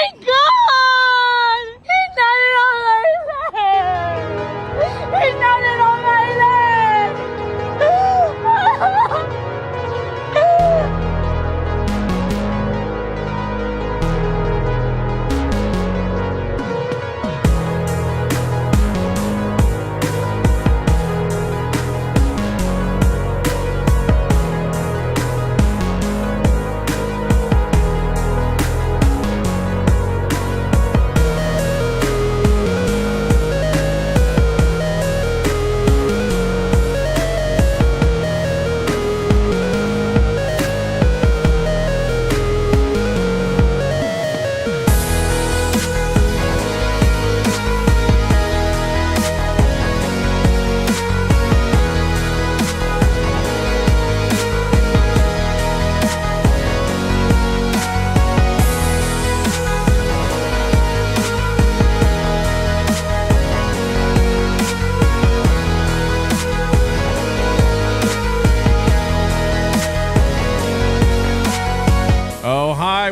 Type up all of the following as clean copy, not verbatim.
my God! He nutted on my leg! He nutted on my leg!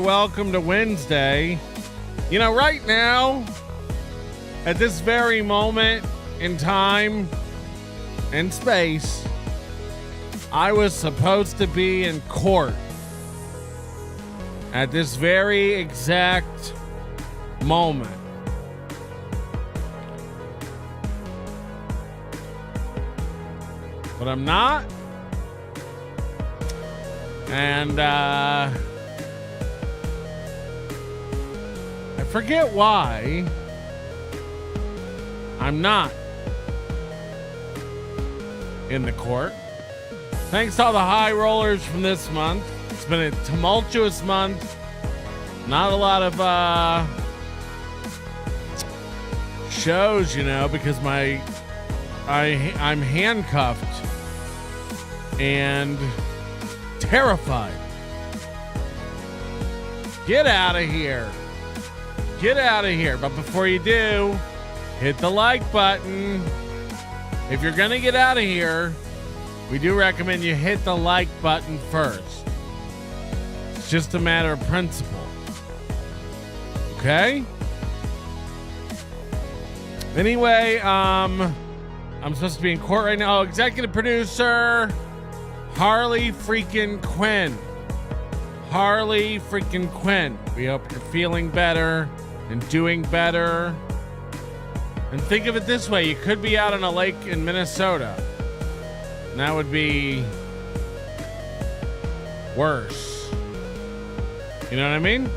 Welcome to Wednesday. You know, right now, at this very moment in time and space, I was supposed to be in court at this very exact moment. But I'm not. And, I forget why I'm not in the court. Thanks to all the high rollers from this month. It's been a tumultuous month. Not a lot of shows, you know, because I'm handcuffed and terrified. Get out of here. Get out of here. But before you do, hit the like button. If you're going to get out of here, we do recommend you hit the like button first. It's just a matter of principle. Okay? Anyway, I'm supposed to be in court right now. Oh, executive producer, Harley freaking Quinn. Harley freaking Quinn. We hope you're feeling better and doing better. And think of it this way. You could be out on a lake in Minnesota. And that would be worse. You know what I mean?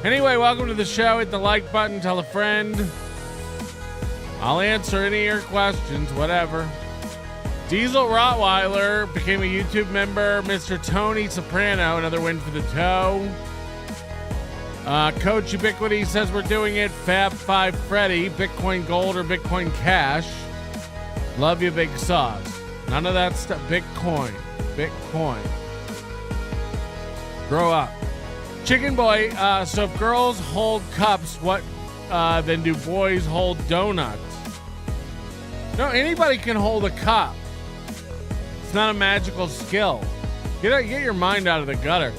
Anyway, welcome to the show. Hit the like button. Tell a friend. I'll answer any of your questions. Whatever. Diesel Rottweiler became a YouTube member. Mr. Tony Soprano, another win for the toe. Coach Ubiquity says we're doing it. Fab5 Freddy, Bitcoin Gold or Bitcoin Cash. Love you, Big Sauce. None of that stuff. Bitcoin. Grow up. Chicken Boy, so if girls hold cups, what then do boys hold donuts? No, anybody can hold a cup. It's not a magical skill. Get your mind out of the gutter.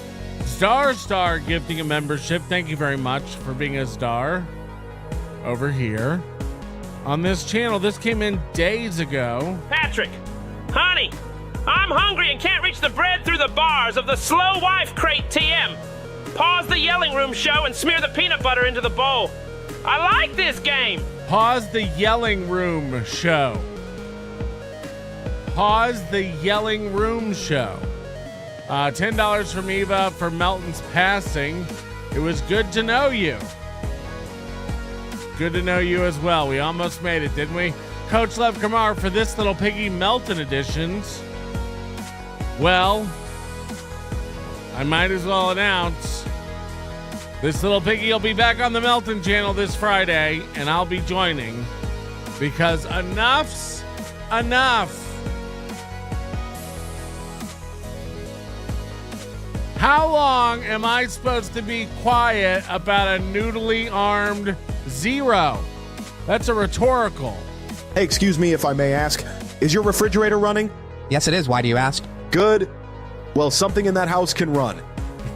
Star gifting a membership. Thank you very much for being a star over here on this channel. This came in days ago. Patrick, honey, I'm hungry and can't reach the bread through the bars of the Slow Wife Crate TM. Pause the Yelling Room show and smear the peanut butter into the bowl. I like this game. Pause the Yelling Room show. Pause the Yelling Room show. $10 from Eva for Melton's passing. It was good to know you. Good to know you as well. We almost made it, didn't we? Coach Lev Kamar for this little piggy Melton editions. Well, I might as well announce this little piggy will be back on the Melton channel this Friday, and I'll be joining because enough's enough. How long am I supposed to be quiet about a noodly armed zero? That's a rhetorical. Hey, excuse me if I may ask, is your refrigerator running? Yes, it is. Why do you ask? Good. Well, something in that house can run.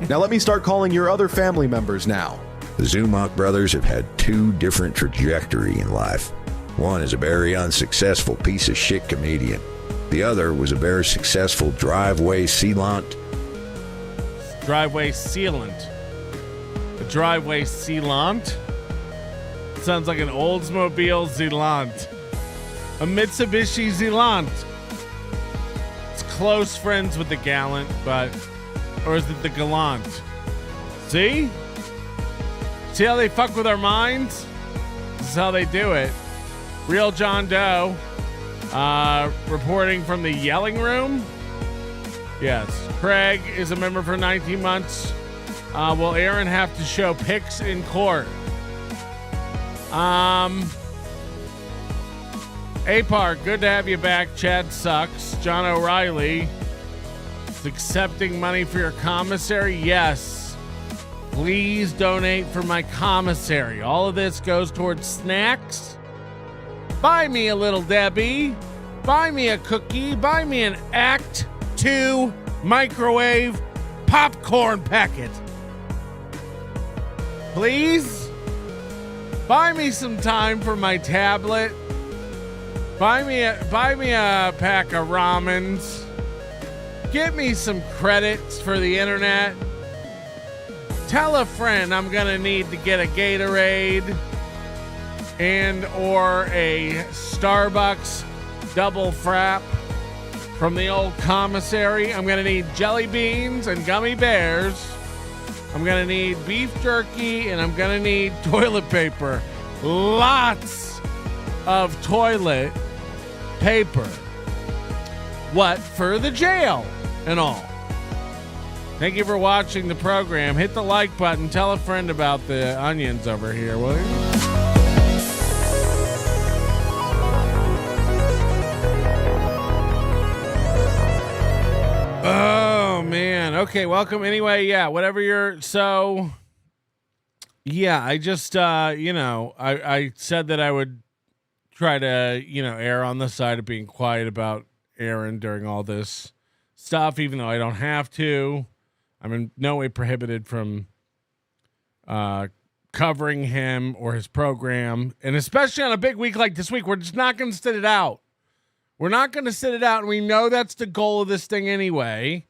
Now let me start calling your other family members now. The Zumach brothers have had two different trajectory in life. One is a very unsuccessful piece of shit comedian. The other was a very successful driveway sealant. Driveway sealant. A driveway sealant? Sounds like an Oldsmobile Zealand. A Mitsubishi Zealand. It's close friends with the Gallant, but... Or is it the Gallant? See? See how they fuck with our minds? This is how they do it. Real John Doe. Reporting from the yelling room. Yes. Craig is a member for 19 months. Will Aaron have to show pics in court? Apar, good to have you back. Chad sucks. John O'Reilly is accepting money for your commissary. Yes. Please donate for my commissary. All of this goes towards snacks. Buy me a Little Debbie. Buy me a cookie. Buy me an Act 2 microwave popcorn packet. Please? Buy me some time for my tablet. Buy me a pack of ramens. Get me some credits for the internet. Tell a friend I'm gonna need to get a Gatorade and or a Starbucks double frap from the old commissary. I'm gonna need jelly beans and gummy bears. I'm gonna need beef jerky and I'm gonna need toilet paper. Lots of toilet paper. What for the jail and all. Thank you for watching the program. Hit the like button. Tell a friend about the onions over here, will you? Oh, man. Okay, welcome. Anyway, yeah, whatever you're... So, yeah, I just, I said that I would try to, err on the side of being quiet about Aaron during all this stuff, even though I don't have to. I'm in no way prohibited from covering him or his program. And especially on a big week like this week, we're just not going to sit it out. We're not going to sit it out. And we know that's the goal of this thing anyway,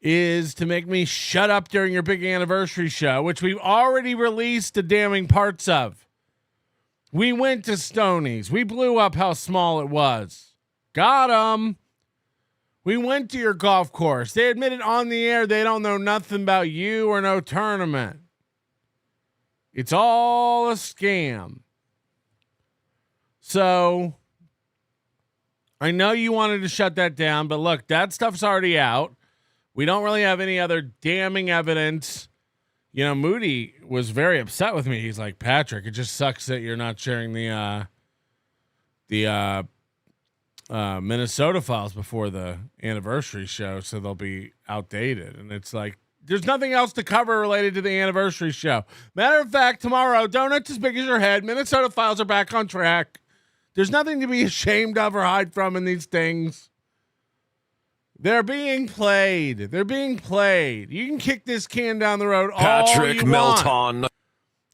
is to make me shut up during your big anniversary show, which we've already released the damning parts of. We went to Stoney's. We blew up how small it was. Got 'em. We went to your golf course. They admitted on the air they don't know nothing about you or no tournament. It's all a scam. So, I know you wanted to shut that down, but look, that stuff's already out. We don't really have any other damning evidence. Moody was very upset with me. He's like, Patrick, it just sucks that you're not sharing the Minnesota files before the anniversary show, so they'll be outdated. And it's like, there's nothing else to cover related to the anniversary show. Matter of fact, tomorrow, donuts as big as your head, Minnesota files are back on track. There's nothing to be ashamed of or hide from in these things. They're being played. They're being played. You can kick this can down the road Patrick all you want.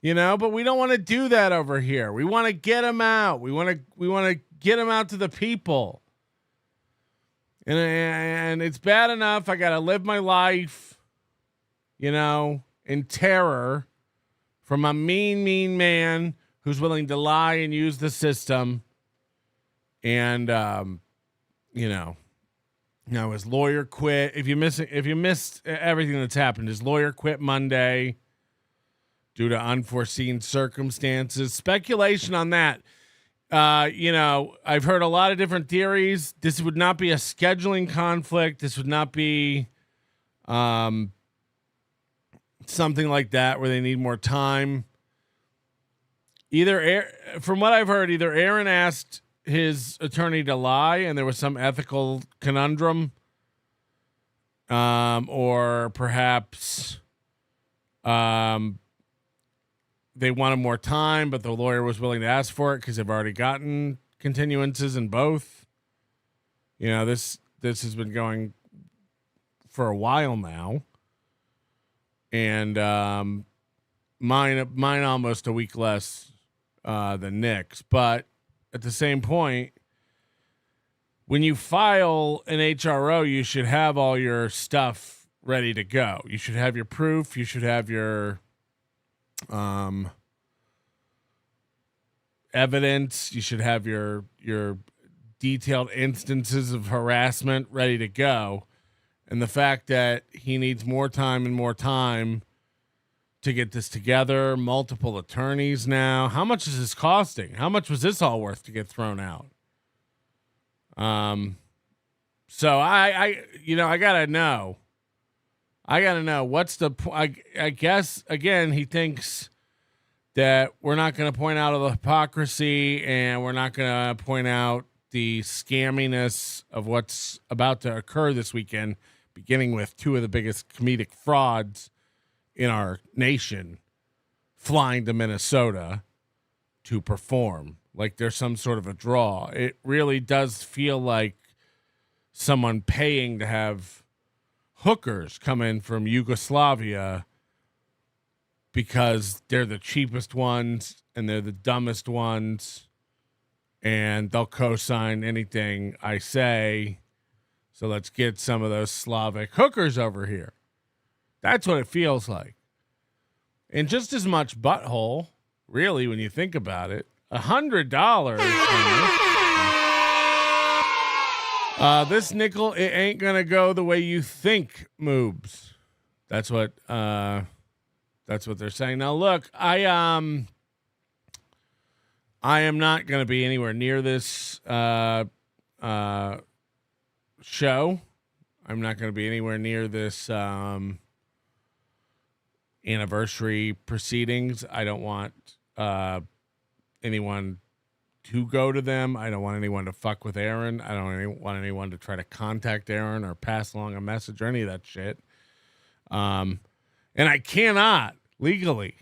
Melton. But we don't want to do that over here. We want to get them out. We want to get them out to the people. And it's bad enough. I got to live my life, in terror from a mean, mean man who's willing to lie and use the system. And, his lawyer quit. If you missed everything that's happened, his lawyer quit Monday due to unforeseen circumstances. Speculation on that. I've heard a lot of different theories. This would not be a scheduling conflict. This would not be something like that where they need more time. From what I've heard, either Aaron asked his attorney to lie and there was some ethical conundrum, or perhaps they wanted more time, but the lawyer was willing to ask for it because they've already gotten continuances in both. This has been going for a while now. And Mine almost a week less than Nick's. But at the same point, when you file an HRO, you should have all your stuff ready to go. You should have your proof. You should have your evidence. You should have your detailed instances of harassment ready to go. And the fact that he needs more time and more time to get this together, multiple attorneys now. How much is this costing? How much was this all worth to get thrown out? So I gotta know. What's the I guess again, he thinks that we're not going to point out all the hypocrisy and we're not going to point out the scamminess of what's about to occur this weekend, beginning with two of the biggest comedic frauds in our nation flying to Minnesota to perform like there's some sort of a draw. It really does feel like someone paying to have hookers come in from Yugoslavia because they're the cheapest ones and they're the dumbest ones and they'll co-sign anything I say. So let's get some of those Slavic hookers over here. That's what it feels like. And just as much butthole, really, when you think about it. $100. This nickel, it ain't gonna go the way you think moves. That's what they're saying. Now look, I am not gonna be anywhere near this show. I'm not gonna be anywhere near this anniversary proceedings. I don't want anyone to go to them. I don't want anyone to fuck with Aaron. I don't want anyone to try to contact Aaron or pass along a message or any of that shit. And I cannot legally.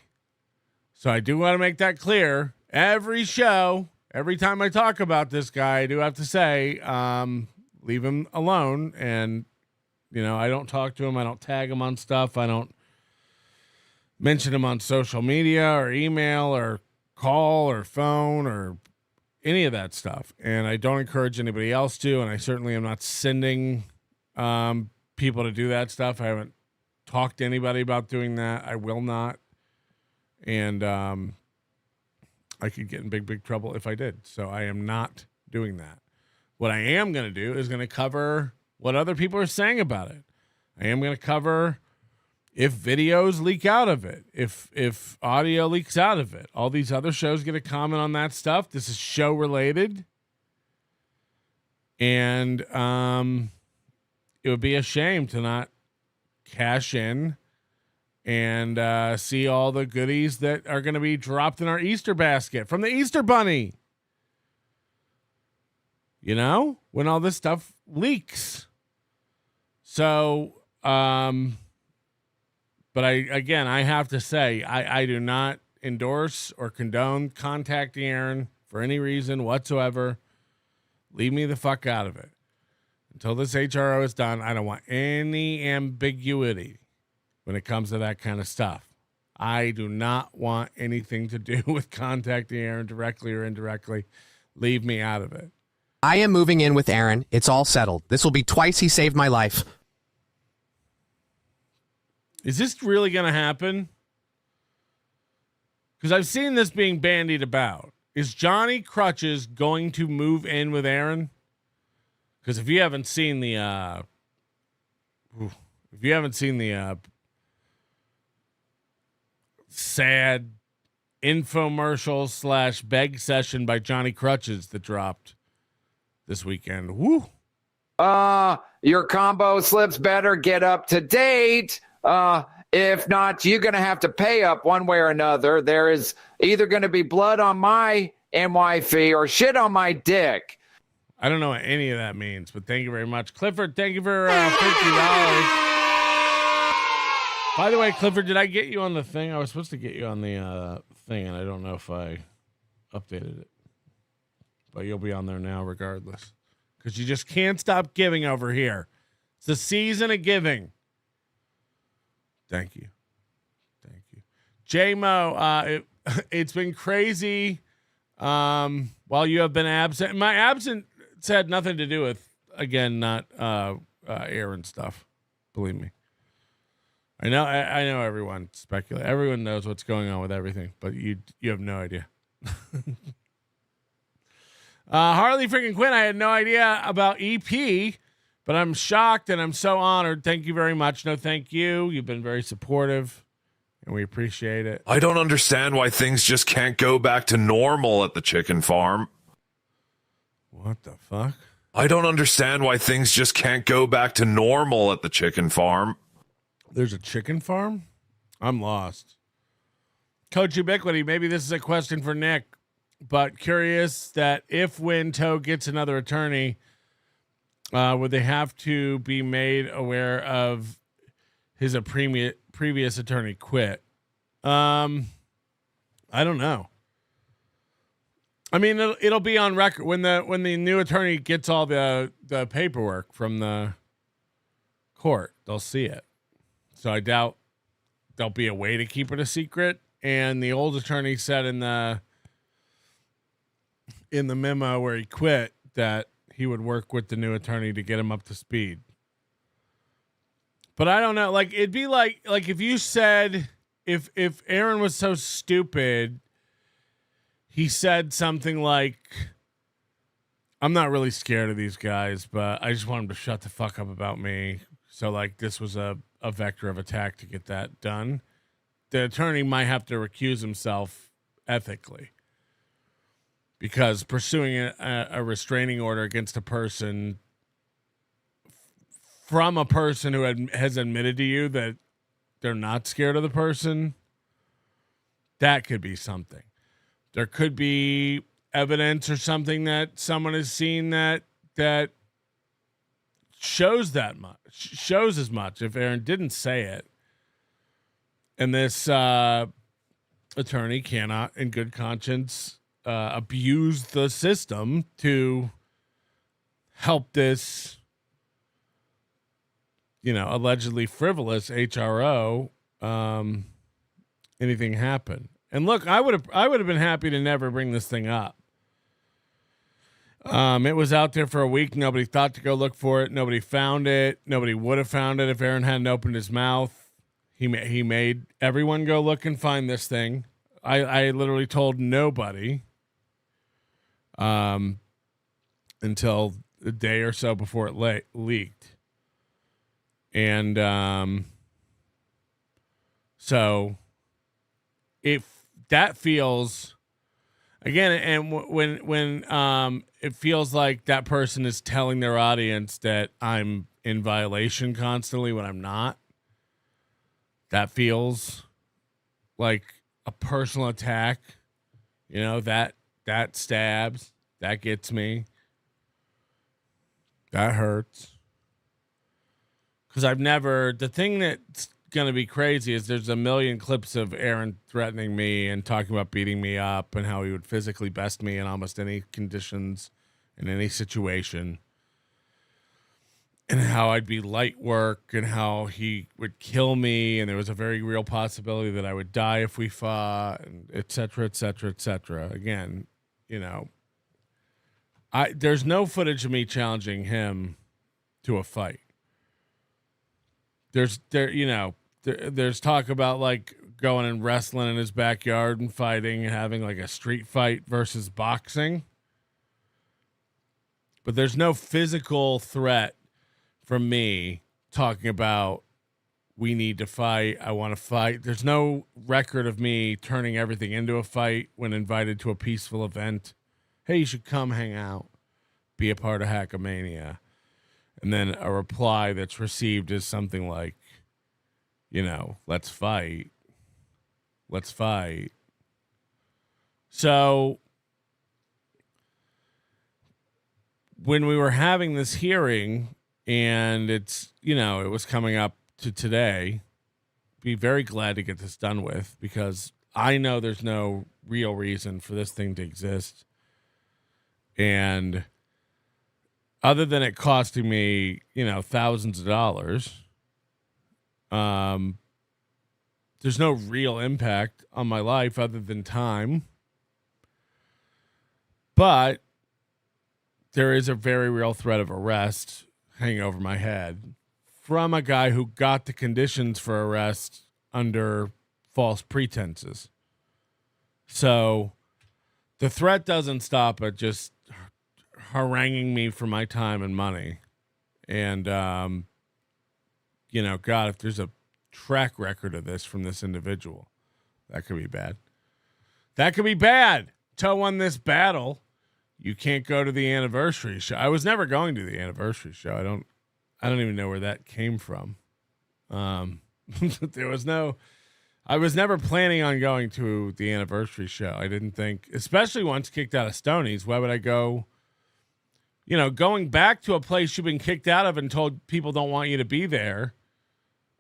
So I do want to make that clear. Every show, every time I talk about this guy, I do have to say, leave him alone. And, I don't talk to him. I don't tag him on stuff. I don't mention him on social media or email or call or phone or any of that stuff. And I don't encourage anybody else to, and I certainly am not sending people to do that stuff. I haven't talked to anybody about doing that. I will not. And I could get in big trouble if I did. So I am not doing that. What I am going to do is going to cover what other people are saying about it. I am going to cover if videos leak out of it, if audio leaks out of it. All these other shows get a comment on that stuff. This is show related. And it would be a shame to not cash in and see all the goodies that are going to be dropped in our Easter basket from the Easter Bunny. When all this stuff leaks. So, but I have to say, I do not endorse or condone contacting Aaron for any reason whatsoever. Leave me the fuck out of it. Until this HRO is done, I don't want any ambiguity when it comes to that kind of stuff. I do not want anything to do with contacting Aaron directly or indirectly. Leave me out of it. I am moving in with Aaron. It's all settled. This will be twice he saved my life. Is this really going to happen? Because I've seen this being bandied about. Is Johnny Crutches going to move in with Aaron? Because if you haven't seen the sad infomercial / beg session by Johnny Crutches that dropped this weekend, your combo slips better get up to date. If not, you're going to have to pay up one way or another. There is either going to be blood on my NY fee or shit on my dick. I don't know what any of that means, but thank you very much. Clifford, thank you for $50. By the way, Clifford, did I get you on the thing? I was supposed to get you on the thing, and I don't know if I updated it. But you'll be on there now regardless. Because you just can't stop giving over here. It's the season of giving. Thank you. JMO, it's been crazy while you have been absent. My absence had nothing to do with, again, not Aaron stuff. Believe me. I know everyone speculates. Everyone knows what's going on with everything, but you have no idea. Harley freaking Quinn, I had no idea about EP, but I'm shocked and I'm so honored. Thank you very much. No, thank you. You've been very supportive, and we appreciate it. I don't understand why things just can't go back to normal at the chicken farm. What the fuck? I don't understand why things just can't go back to normal at the chicken farm. There's a chicken farm? I'm lost. Coach Ubiquity, maybe this is a question for Nick, but curious that if when Toe gets another attorney, would they have to be made aware of his previous attorney quit? I don't know. I mean, it'll be on record when the new attorney gets all the paperwork from the court. They'll see it. So I doubt there'll be a way to keep it a secret. And the old attorney said in the memo where he quit that he would work with the new attorney to get him up to speed. But I don't know. Like, it'd be like if you said if Aaron was so stupid, he said something like, I'm not really scared of these guys, but I just want them to shut the fuck up about me. So like this was a vector of attack to get that done. The attorney might have to recuse himself ethically, because pursuing a restraining order against a person from a person who has admitted to you that they're not scared of the person, that could be something. There could be evidence or something that someone has seen that shows as much if Aaron didn't say it. And this attorney cannot in good conscience abuse the system to help this allegedly frivolous HRO anything happen. And look, I would have been happy to never bring this thing up. It was out there for a week. Nobody thought to go look for it. Nobody found it. Nobody would have found it if Aaron hadn't opened his mouth. He made everyone go look and find this thing. I literally told nobody until a day or so before it leaked. And so if that feels... Again, and when it feels like that person is telling their audience that I'm in violation constantly when I'm not, that feels like a personal attack. That stabs, that gets me, that hurts. Because the thing that's gonna be crazy is there's a million clips of Aaron threatening me and talking about beating me up and how he would physically best me in almost any conditions in any situation, and how I'd be light work and how he would kill me, and there was a very real possibility that I would die if we fought, and et cetera, et cetera, et cetera. Again, there's no footage of me challenging him to a fight. There's talk about like going and wrestling in his backyard and fighting and having like a street fight versus boxing. But there's no physical threat from me talking about we need to fight. I want to fight. There's no record of me turning everything into a fight when invited to a peaceful event. Hey, you should come hang out, be a part of Hackamania. And then a reply that's received is something like, let's fight. Let's fight. So when we were having this hearing and it's, it was coming up to today, be very glad to get this done with, because I know there's no real reason for this thing to exist. And other than it costing me, thousands of dollars, there's no real impact on my life other than time. But there is a very real threat of arrest hanging over my head from a guy who got the conditions for arrest under false pretenses. So the threat doesn't stop at just haranguing me for my time and money. And, God, if there's a track record of this from this individual, that could be bad. That could be bad. Toe won this battle. You can't go to the anniversary show. I was never going to the anniversary show. I don't even know where that came from. I was never planning on going to the anniversary show. I didn't think, especially once kicked out of Stoney's, why would I go? Going back to a place you've been kicked out of and told people don't want you to be there.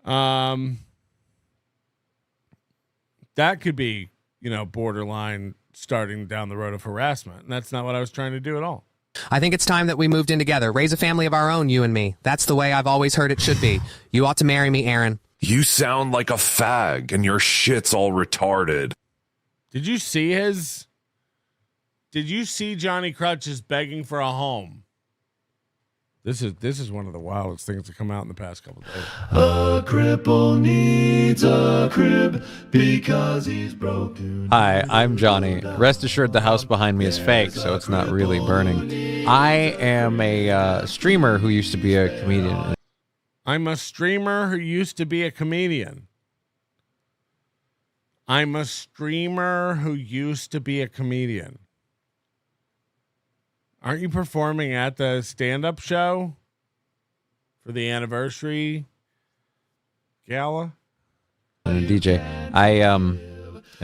That could be, borderline starting down the road of harassment. And that's not what I was trying to do at all. I think it's time that we moved in together. Raise a family of our own, you and me. That's the way I've always heard it should be. You ought to marry me, Aaron. You sound like a fag and your shit's all retarded. Did you see Johnny Krutches begging for a home? This is one of the wildest things to come out in the past couple of days. A cripple needs a crib because he's broken. Hi, I'm Johnny. Rest assured the house behind me is fake, so it's not really burning. I am a streamer who used to be a comedian. I'm a streamer who used to be a comedian. I'm a streamer who used to be a comedian. Aren't you performing at the stand-up show for the anniversary gala? I'm a DJ. I am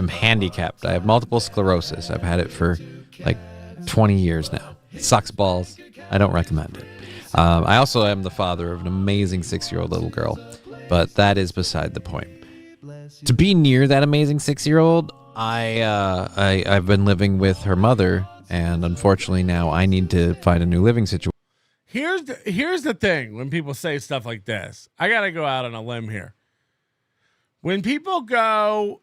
handicapped. I have multiple sclerosis. I've had it for like 20 years now. It sucks balls. I don't recommend it. I also am the father of an amazing 6-year-old little girl, but that is beside the point. To be near that amazing 6-year-old, I've been living with her mother, and unfortunately now I need to find a new living situation. Here's the thing when people say stuff like this. I got to go out on a limb here. When people go,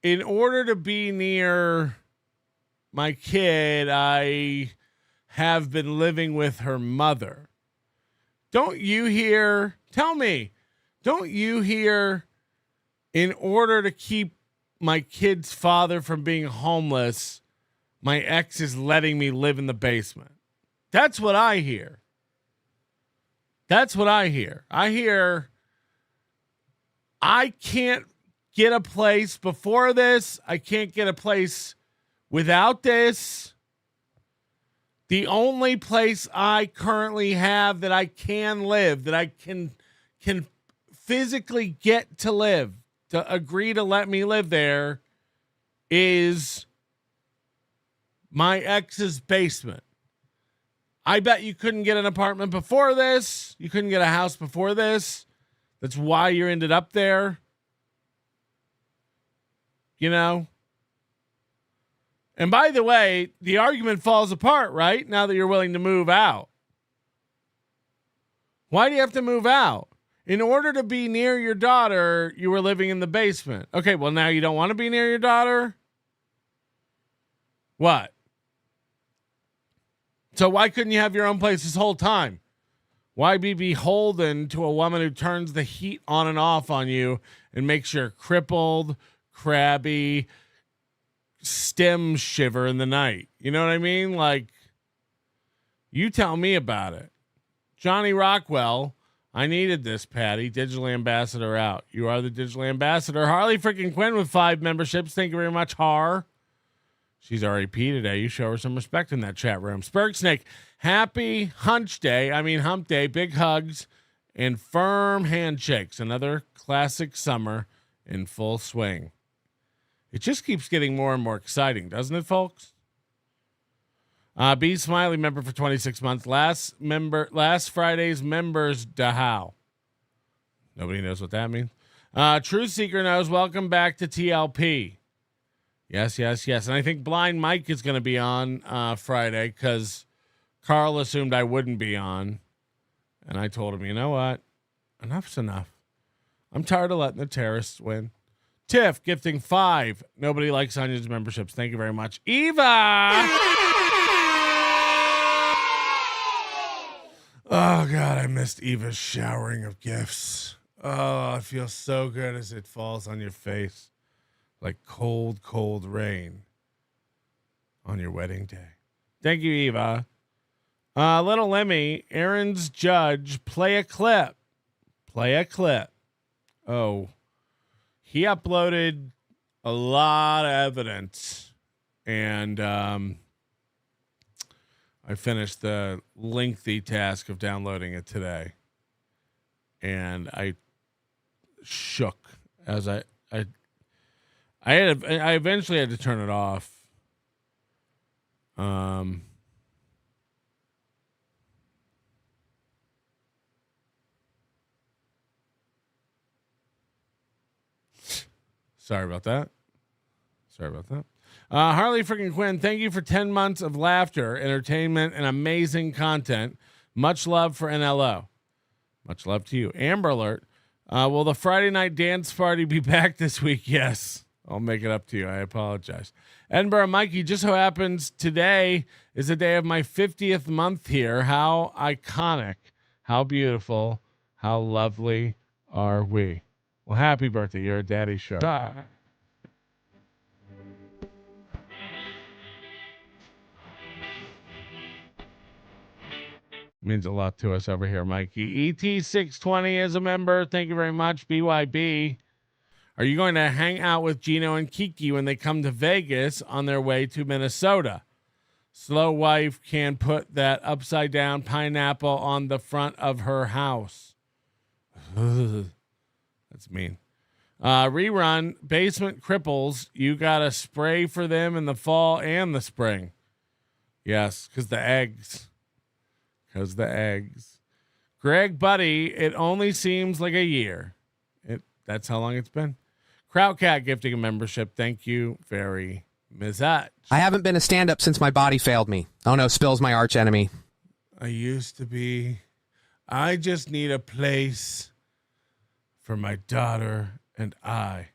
in order to be near my kid, I have been living with her mother. Don't you hear, in order to keep my kid's father from being homeless, my ex is letting me live in the basement? That's what I hear. I hear I can't get a place before this. I can't get a place without this. The only place I currently have that I can live, that I can physically get to live, to agree to let me live there, is my ex's basement. I bet you couldn't get an apartment before this. You couldn't get a house before this. That's why you ended up there. And by the way, the argument falls apart, right? Now that you're willing to move out. Why do you have to move out? In order to be near your daughter, you were living in the basement. Okay, well, now you don't want to be near your daughter? What? So why couldn't you have your own place this whole time? Why be beholden to a woman who turns the heat on and off on you and makes you crippled, crabby, stem shiver in the night? You know what I mean? Like, you tell me about it. Johnny Rockwell, I needed this, Patty. Digital ambassador out. You are the digital ambassador. Harley freaking Quinn with 5 memberships. Thank you very much, Har. She's RAP today. You show her some respect in that chat room. Spurg Snake, happy hump day. Big hugs and firm handshakes. Another classic summer in full swing. It just keeps getting more and more exciting, doesn't it, folks? B Smiley, member for 26 months. Last Friday's members Dahau. Nobody knows what that means. Truth Seeker knows. Welcome back to TLP. Yes. And I think Blind Mike is going to be on Friday because Carl assumed I wouldn't be on. And I told him, you know what? Enough's enough. I'm tired of letting the terrorists win. Tiff gifting 5. Nobody likes onions memberships. Thank you very much. Eva. Oh, God, I missed Eva's showering of gifts. Oh, it feels so good as it falls on your face like cold, cold rain on your wedding day. Thank you, Eva. Little Lemmy, Aaron's judge, play a clip. Play a clip. Oh, he uploaded a lot of evidence, and I finished the lengthy task of downloading it today, and I shook as I eventually had to turn it off. Sorry about that. Harley freaking Quinn, thank you for 10 months of laughter, entertainment, and amazing content. Much love for NLO. Much love to you. Amber Alert. Will the Friday night dance party be back this week? Yes. I'll make it up to you. I apologize. Edinburgh Mikey, just so happens today is the day of my 50th month here. How iconic, how beautiful, how lovely are we? Well, happy birthday. You're a daddy show. Means a lot to us over here, Mikey. ET620 is a member. Thank you very much. BYB. Are you going to hang out with Gino and Kiki when they come to Vegas on their way to Minnesota? Slow wife can put that upside down pineapple on the front of her house. That's mean. Rerun, basement cripples. You got to spray for them in the fall and the spring. Yes, because the eggs. Greg Buddy, it only seems like a year. That's how long it's been. Krautcat gifting a membership. Thank you very much. I haven't been a stand-up since my body failed me. Oh no, Spill's my arch enemy. I used to be. I just need a place for my daughter and I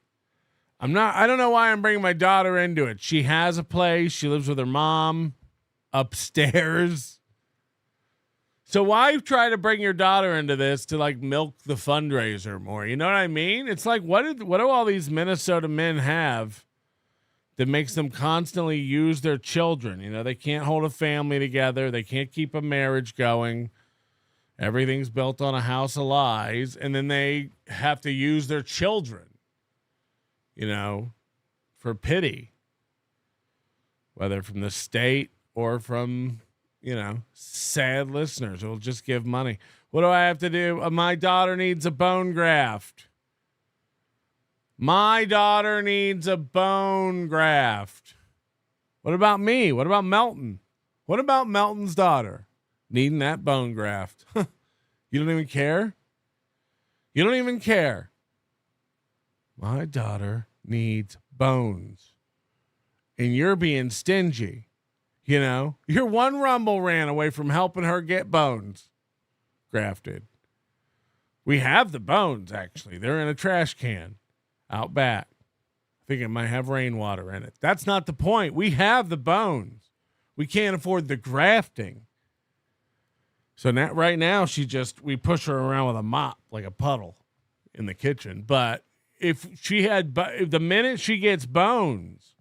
don't know why I'm bringing my daughter into it. She has a place. She lives with her mom upstairs. So why try to bring your daughter into this to like milk the fundraiser more? You know what I mean? It's like, what do all these Minnesota men have that makes them constantly use their children? You know, they can't hold a family together. They can't keep a marriage going. Everything's built on a house of lies. And then they have to use their children, you know, for pity, whether from the state or from, you know, sad listeners who will just give money. What do I have to do? My daughter needs a bone graft. My daughter needs a bone graft. What about me? What about Melton? What about Melton's daughter needing that bone graft? You don't even care? You don't even care. My daughter needs bones. And you're being stingy. You know, you're one rumble ran away from helping her get bones grafted. We have the bones, actually. They're in a trash can out back. I think it might have rainwater in it. That's not the point. We have the bones. We can't afford the grafting. So now, right now, we push her around with a mop like a puddle in the kitchen. But if she had, the minute she gets bones,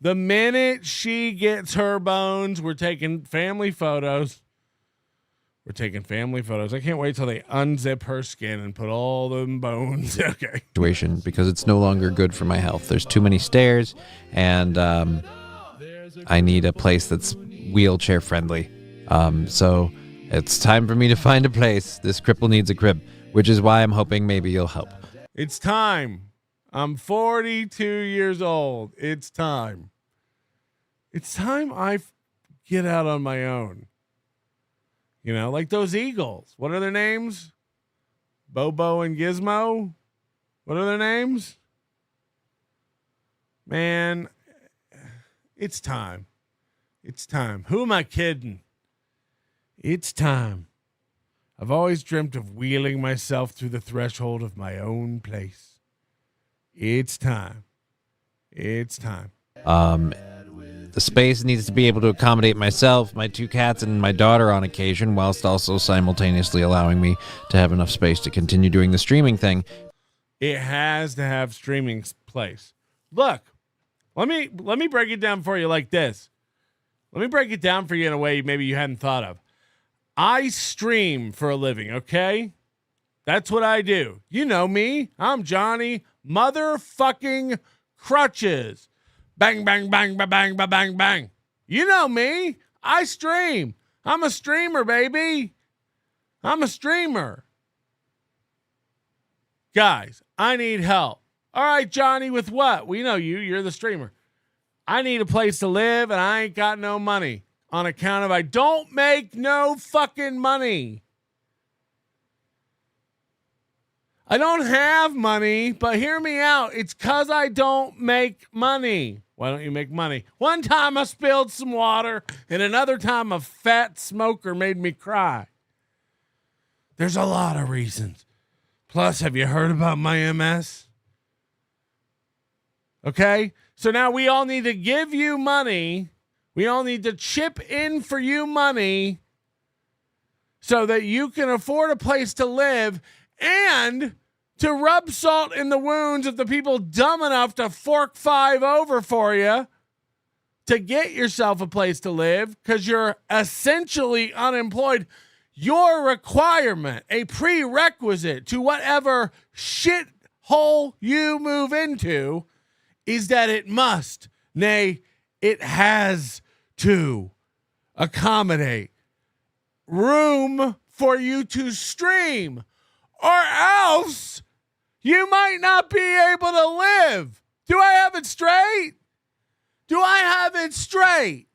the minute she gets her bones, we're taking family photos. I can't wait till they unzip her skin and put all them bones. Okay. Situation because it's no longer good for my health. There's too many stairs, and I need a place that's wheelchair friendly. So it's time for me to find a place. This cripple needs a crib, which is why I'm hoping maybe you'll help. It's time. I'm 42 years old. It's time. It's time I get out on my own. You know, like those Eagles. What are their names? Bobo and Gizmo? What are their names? Man, it's time. It's time. Who am I kidding? It's time. I've always dreamt of wheeling myself through the threshold of my own place. It's time. It's time. The space needs to be able to accommodate myself, my 2 cats, and my daughter on occasion, whilst also simultaneously allowing me to have enough space to continue doing the streaming thing. It has to have streaming place. Look, let me break it down for you like this. Let me break it down for you in a way maybe you hadn't thought of. I stream for a living, okay? That's what I do. You know me. I'm Johnny motherfucking Krutches. Bang, bang, bang, bang, bang, bang, bang, bang. You know me. I stream. I'm a streamer, baby. I'm a streamer. Guys, I need help. All right, Johnny, with what? We know you. You're the streamer. I need a place to live, and I ain't got no money on account of I don't make no fucking money. I don't have money, but hear me out. It's because I don't make money. Why don't you make money? One time I spilled some water, and another time a fat smoker made me cry. There's a lot of reasons. Plus, have you heard about my MS? Okay? So now we all need to give you money. We all need to chip in for you money so that you can afford a place to live and to rub salt in the wounds of the people dumb enough to fork 5 over for you to get yourself a place to live because you're essentially unemployed. Your requirement, a prerequisite to whatever shithole you move into, is that it must, nay, it has to accommodate room for you to stream, or else you might not be able to live. Do I have it straight? Do I have it straight?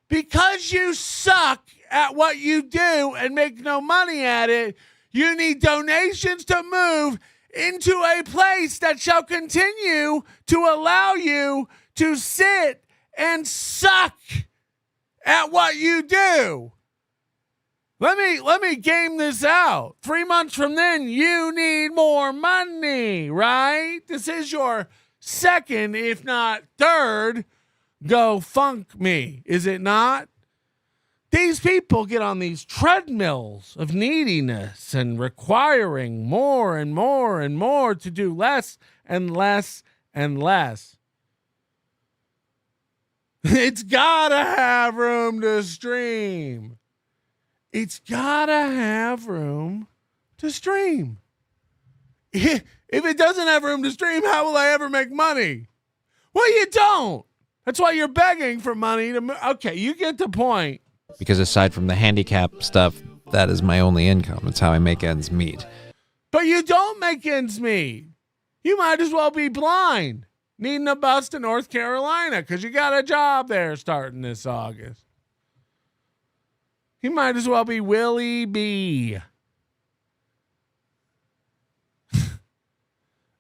Because you suck at what you do and make no money at it, you need donations to move into a place that shall continue to allow you to sit and suck at what you do. Let me game this out. 3 months from then, you need more money, right? This is your second, if not third, go funk me, is it not? These people get on these treadmills of neediness and requiring more and more and more to do less and less and less. It's gotta have room to stream. It's gotta have room to stream. If it doesn't have room to stream, how will I ever make money? Well, you don't. That's why you're begging for money to. Okay, you get the point. Because aside from the handicap stuff, that is my only income. It's how I make ends meet. But you don't make ends meet. You might as well be blind, needing a bus to North Carolina because you got a job there starting this August. You might as well be Willie B.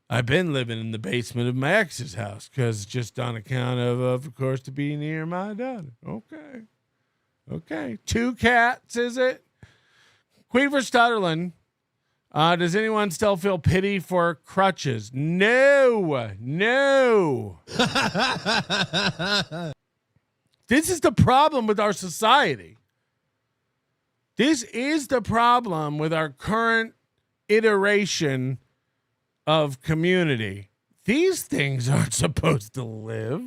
I've been living in the basement of my ex's house because just on account of course, to be near my daughter. Okay. 2 cats, is it? Queever Stutterland. Does anyone still feel pity for Crutches? No. This is the problem with our society. This is the problem with our current iteration of community. These things aren't supposed to live.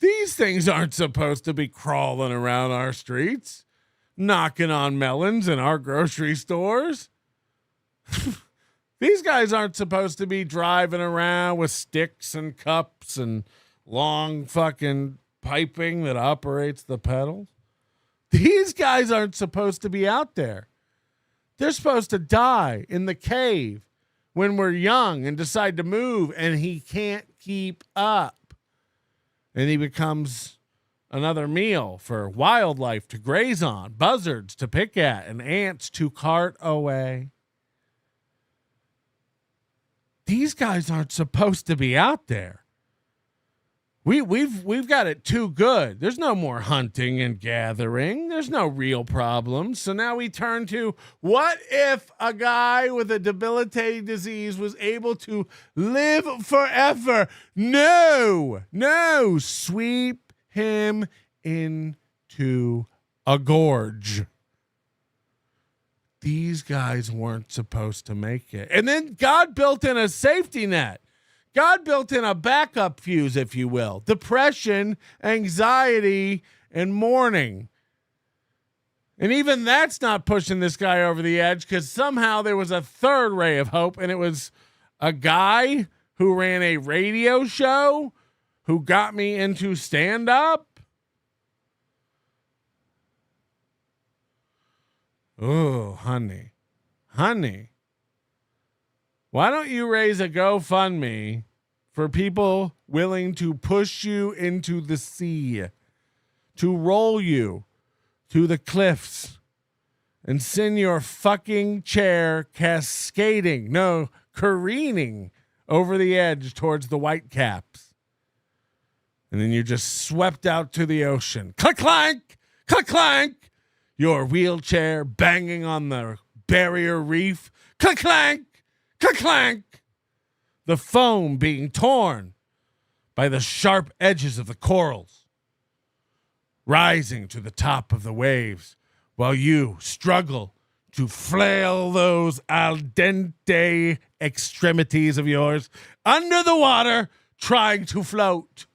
These things aren't supposed to be crawling around our streets, knocking on melons in our grocery stores. These guys aren't supposed to be driving around with sticks and cups and long fucking piping that operates the pedals. These guys aren't supposed to be out there. They're supposed to die in the cave when we're young and decide to move and he can't keep up. And he becomes another meal for wildlife to graze on, buzzards to pick at, and ants to cart away. These guys aren't supposed to be out there. We've got it too good. There's no more hunting and gathering. There's no real problems. So now we turn to, what if a guy with a debilitating disease was able to live forever? No, sweep him into a gorge. These guys weren't supposed to make it. And then God built in a safety net. God built in a backup fuse, if you will. Depression, anxiety, and mourning. And even that's not pushing this guy over the edge, because somehow there was a third ray of hope, and it was a guy who ran a radio show who got me into stand-up. Oh, honey. Why don't you raise a GoFundMe for people willing to push you into the sea, to roll you to the cliffs, and send your fucking chair careening over the edge towards the Whitecaps. And then you're just swept out to the ocean. Click-clank! Click-clank! Your wheelchair banging on the barrier reef. Click-clank! Clank! The foam being torn by the sharp edges of the corals, rising to the top of the waves while you struggle to flail those al dente extremities of yours under the water, trying to float.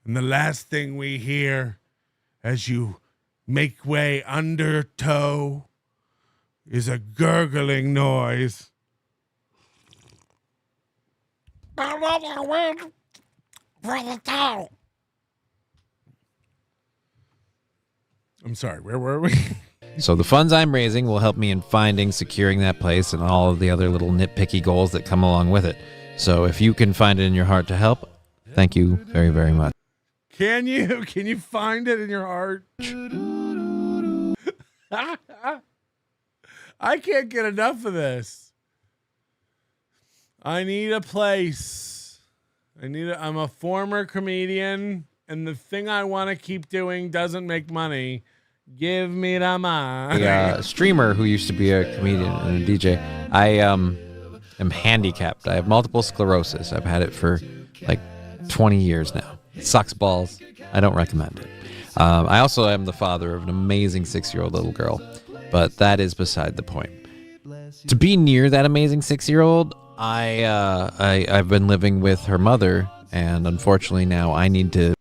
And the last thing we hear as you make way under tow is a gurgling noise. I'm sorry, where were we? So the funds I'm raising will help me in finding, securing that place, and all of the other little nitpicky goals that come along with it. So if you can find it in your heart to help, thank you very, very much. Can you find it in your heart? I can't get enough of this. I need a place. I'm a former comedian, and the thing I want to keep doing doesn't make money. Give me the money. A streamer who used to be a comedian and a DJ. I am handicapped. I have multiple sclerosis. I've had it for like 20 years now. It sucks balls. I don't recommend it. I also am the father of an amazing 6-year-old little girl, but that is beside the point. To be near that amazing 6-year-old, I've been living with her mother, and unfortunately now I need to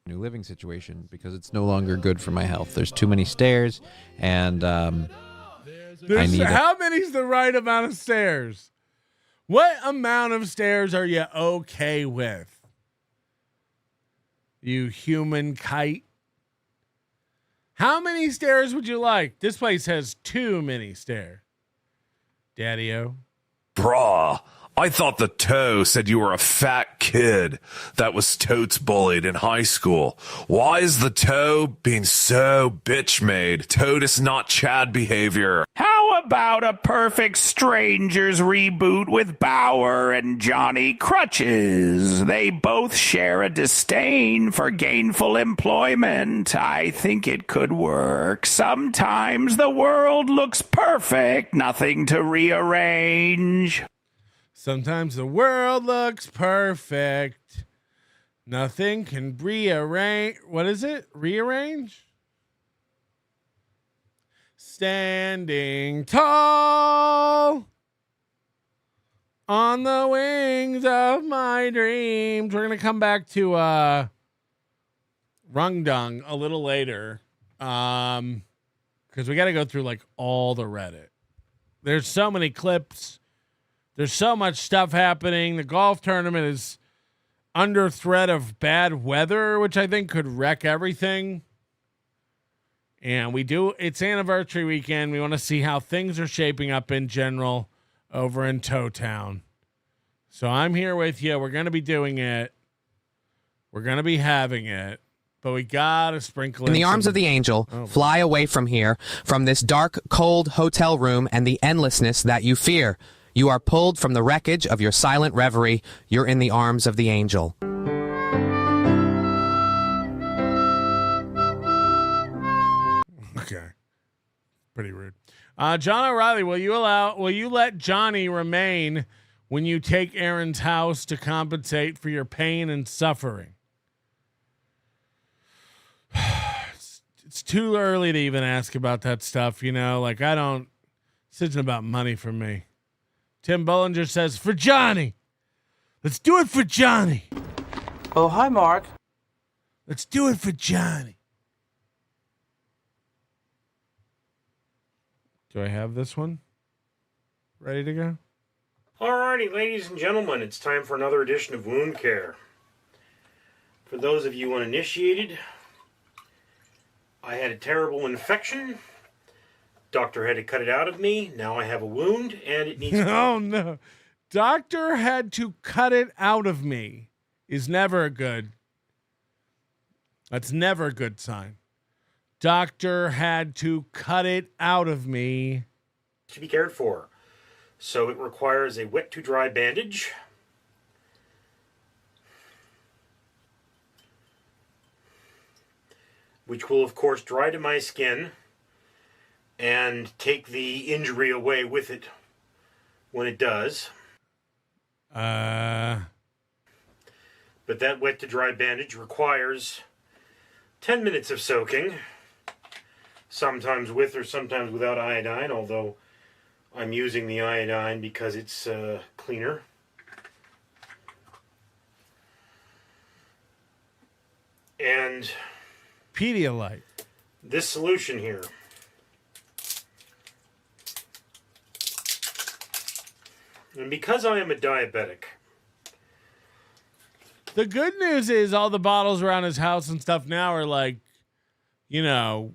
new living situation because it's no longer good for my health. There's too many stairs, and how many's the right amount of stairs? What amount of stairs are you okay with? You human kite. How many stairs would you like? This place has too many stairs. Daddy-o. Brah, I thought the toe said you were a fat kid that was totes bullied in high school. Why is the toe being so bitch-made? Totus not Chad behavior. How about a Perfect Strangers reboot with Bauer and Johnny Krutches? They both share a disdain for gainful employment. I think it could work. Sometimes the world looks perfect, nothing to rearrange. Sometimes the world looks perfect. Nothing can rearrange. What is it? Rearrange? Standing tall on the wings of my dreams. We're going to come back to Rungdung a little later. Because we got to go through like all the Reddit. There's so many clips. There's so much stuff happening. The golf tournament is under threat of bad weather, which I think could wreck everything. And it's anniversary weekend. We want to see how things are shaping up in general over in Toe Town. So I'm here with you. We're going to be doing it. We're going to be having it. But we got to sprinkle in the arms of the angel, fly away from here, from this dark, cold hotel room and the endlessness that you fear. You are pulled from the wreckage of your silent reverie. You're in the arms of the angel. Okay. Pretty rude. John O'Reilly, will you let Johnny remain when you take Aaron's house to compensate for your pain and suffering? It's too early to even ask about that stuff, you know? Like, this isn't about money for me. Tim Bollinger says, for Johnny. Let's do it for Johnny. Oh, hi, Mark. Let's do it for Johnny. Do I have this one ready to go? Alrighty, ladies and gentlemen, it's time for another edition of Wound Care. For those of you uninitiated, I had a terrible infection. Doctor had to cut it out of me. Now I have a wound, and it needs... Oh, no. Doctor had to cut it out of me is never good. That's never a good sign. Doctor had to cut it out of me. To be cared for. So it requires a wet to dry bandage. Which will, of course, dry to my skin and take the injury away with it when it does. But that wet to dry bandage requires 10 minutes of soaking. Sometimes with or sometimes without iodine, although I'm using the iodine because it's cleaner. And Pedialyte. This solution here. And because I am a diabetic. The good news is all the bottles around his house and stuff now are like, you know,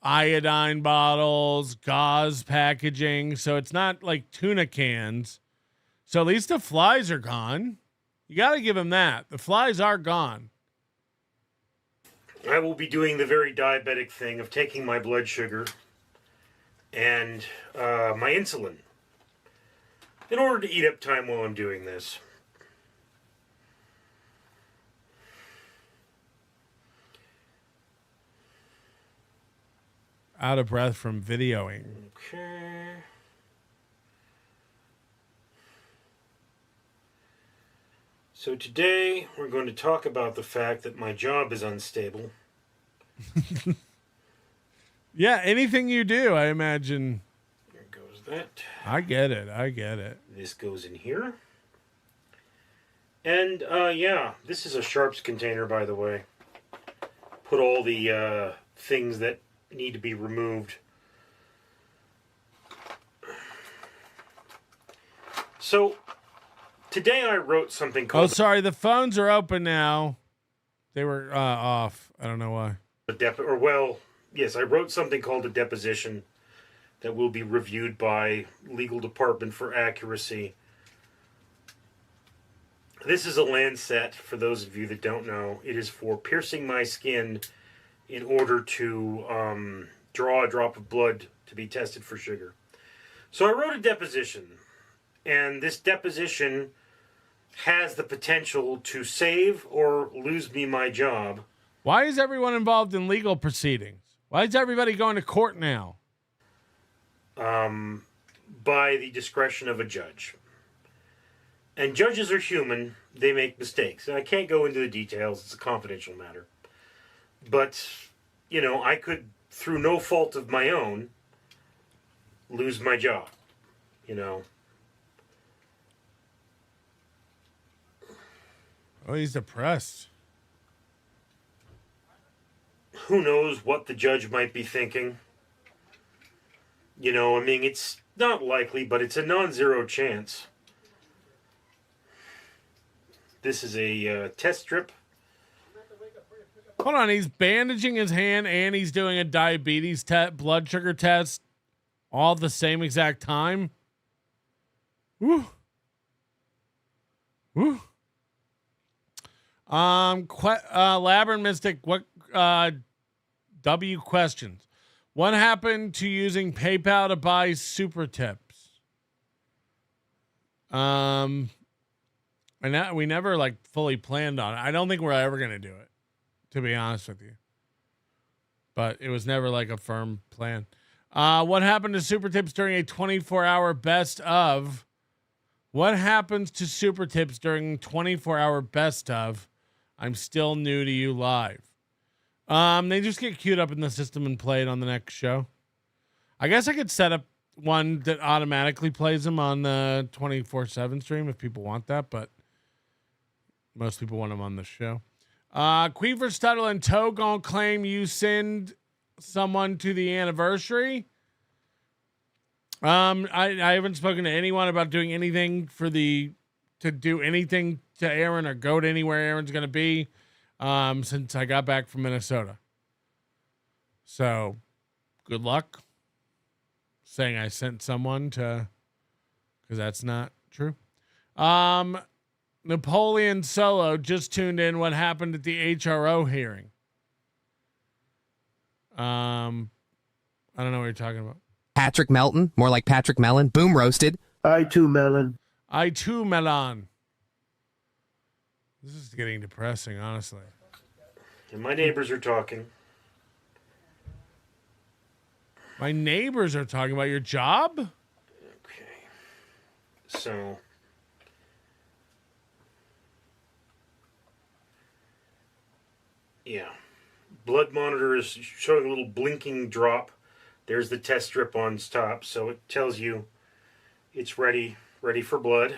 iodine bottles, gauze packaging. So it's not like tuna cans. So at least the flies are gone. You got to give him that. The flies are gone. I will be doing the very diabetic thing of taking my blood sugar and my insulin in order to eat up time while I'm doing this. Out of breath from videoing. Okay. So today we're going to talk about the fact that my job is unstable. Yeah, anything you do, I imagine. There goes that. I get it. I get it. This goes in here. And, yeah, this is a sharps container, by the way. Put all the things that need to be removed. So, today I wrote something called... Oh, sorry, the phones are open now. They were off. I don't know why. Yes, I wrote something called a deposition that will be reviewed by legal department for accuracy. This is a Lancet, for those of you that don't know. It is for piercing my skin in order to draw a drop of blood to be tested for sugar. So I wrote a deposition, and this deposition has the potential to save or lose me my job. Why is everyone involved in legal proceedings? Why is everybody going to court now? By the discretion of a judge. And judges are human. They make mistakes. And I can't go into the details. It's a confidential matter. But, you know, I could, through no fault of my own, lose my job. You know. Oh, he's depressed. Who knows what the judge might be thinking? You know, I mean, it's not likely, but it's a non-zero chance. This is a test strip. Hold on, he's bandaging his hand and he's doing a diabetes blood sugar test all at the same exact time. Woo. Woo. Labyrinth Mystic, what W questions. What happened to using PayPal to buy Supertips? And we never like fully planned on it. I don't think we're ever gonna do it, to be honest with you. But it was never like a firm plan. What happened to Super Tips during a 24-hour best of? What happens to Super Tips during 24-hour best of? I'm still new to you live. They just get queued up in the system and played on the next show. I guess I could set up one that automatically plays them on the 24/7 stream if people want that, but most people want them on the show. Queever, Stuttle, and Toe gonna claim you send someone to the anniversary. I haven't spoken to anyone about doing anything to do anything to Aaron or go to anywhere Aaron's gonna be since I got back from Minnesota. So good luck saying I sent someone to, because that's not true. Napoleon Solo just tuned in. What happened at the HRO hearing? I don't know what you're talking about. Patrick Melton, more like Patrick Mellon. Boom roasted. I too melon. I too melon. This is getting depressing, honestly. And my neighbors are talking. My neighbors are talking about your job? Okay. So. Yeah. Blood monitor is showing a little blinking drop. There's the test strip on top, so it tells you it's ready for blood.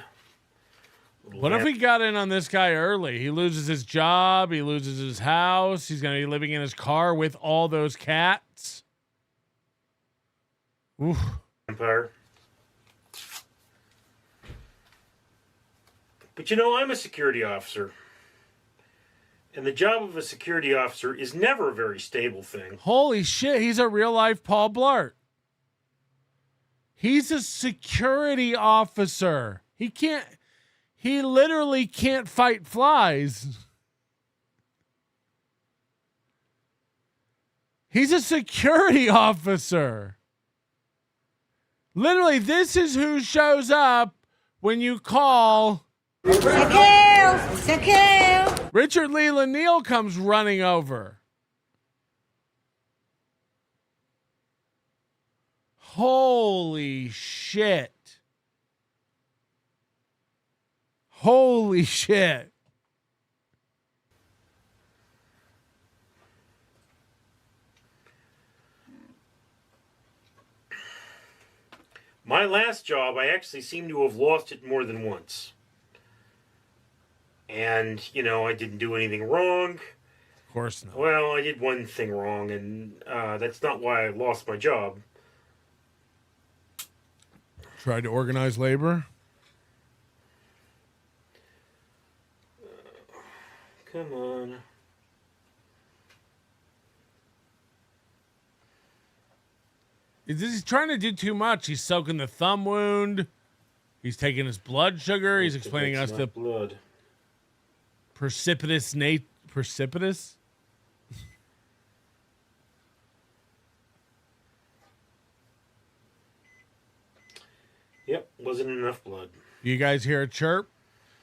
What if we got in on this guy early? He loses his job, he loses his house, he's going to be living in his car with all those cats. Oof. Empire. But you know, I'm a security officer. And the job of a security officer is never a very stable thing. Holy shit, he's a real life Paul Blart. He's a security officer. He literally can't fight flies. He's a security officer. Literally, this is who shows up when you call. Secure. Richard Leland Neal comes running over. Holy shit. Holy shit. My last job, I actually seem to have lost it more than once. And, you know, I didn't do anything wrong. Of course not. Well, I did one thing wrong, and that's not why I lost my job. Tried to organize labor. Come on. He's trying to do too much. He's soaking the thumb wound. He's taking his blood sugar. He's explaining us the blood. Precipitous. Yep, wasn't enough blood. You guys hear a chirp?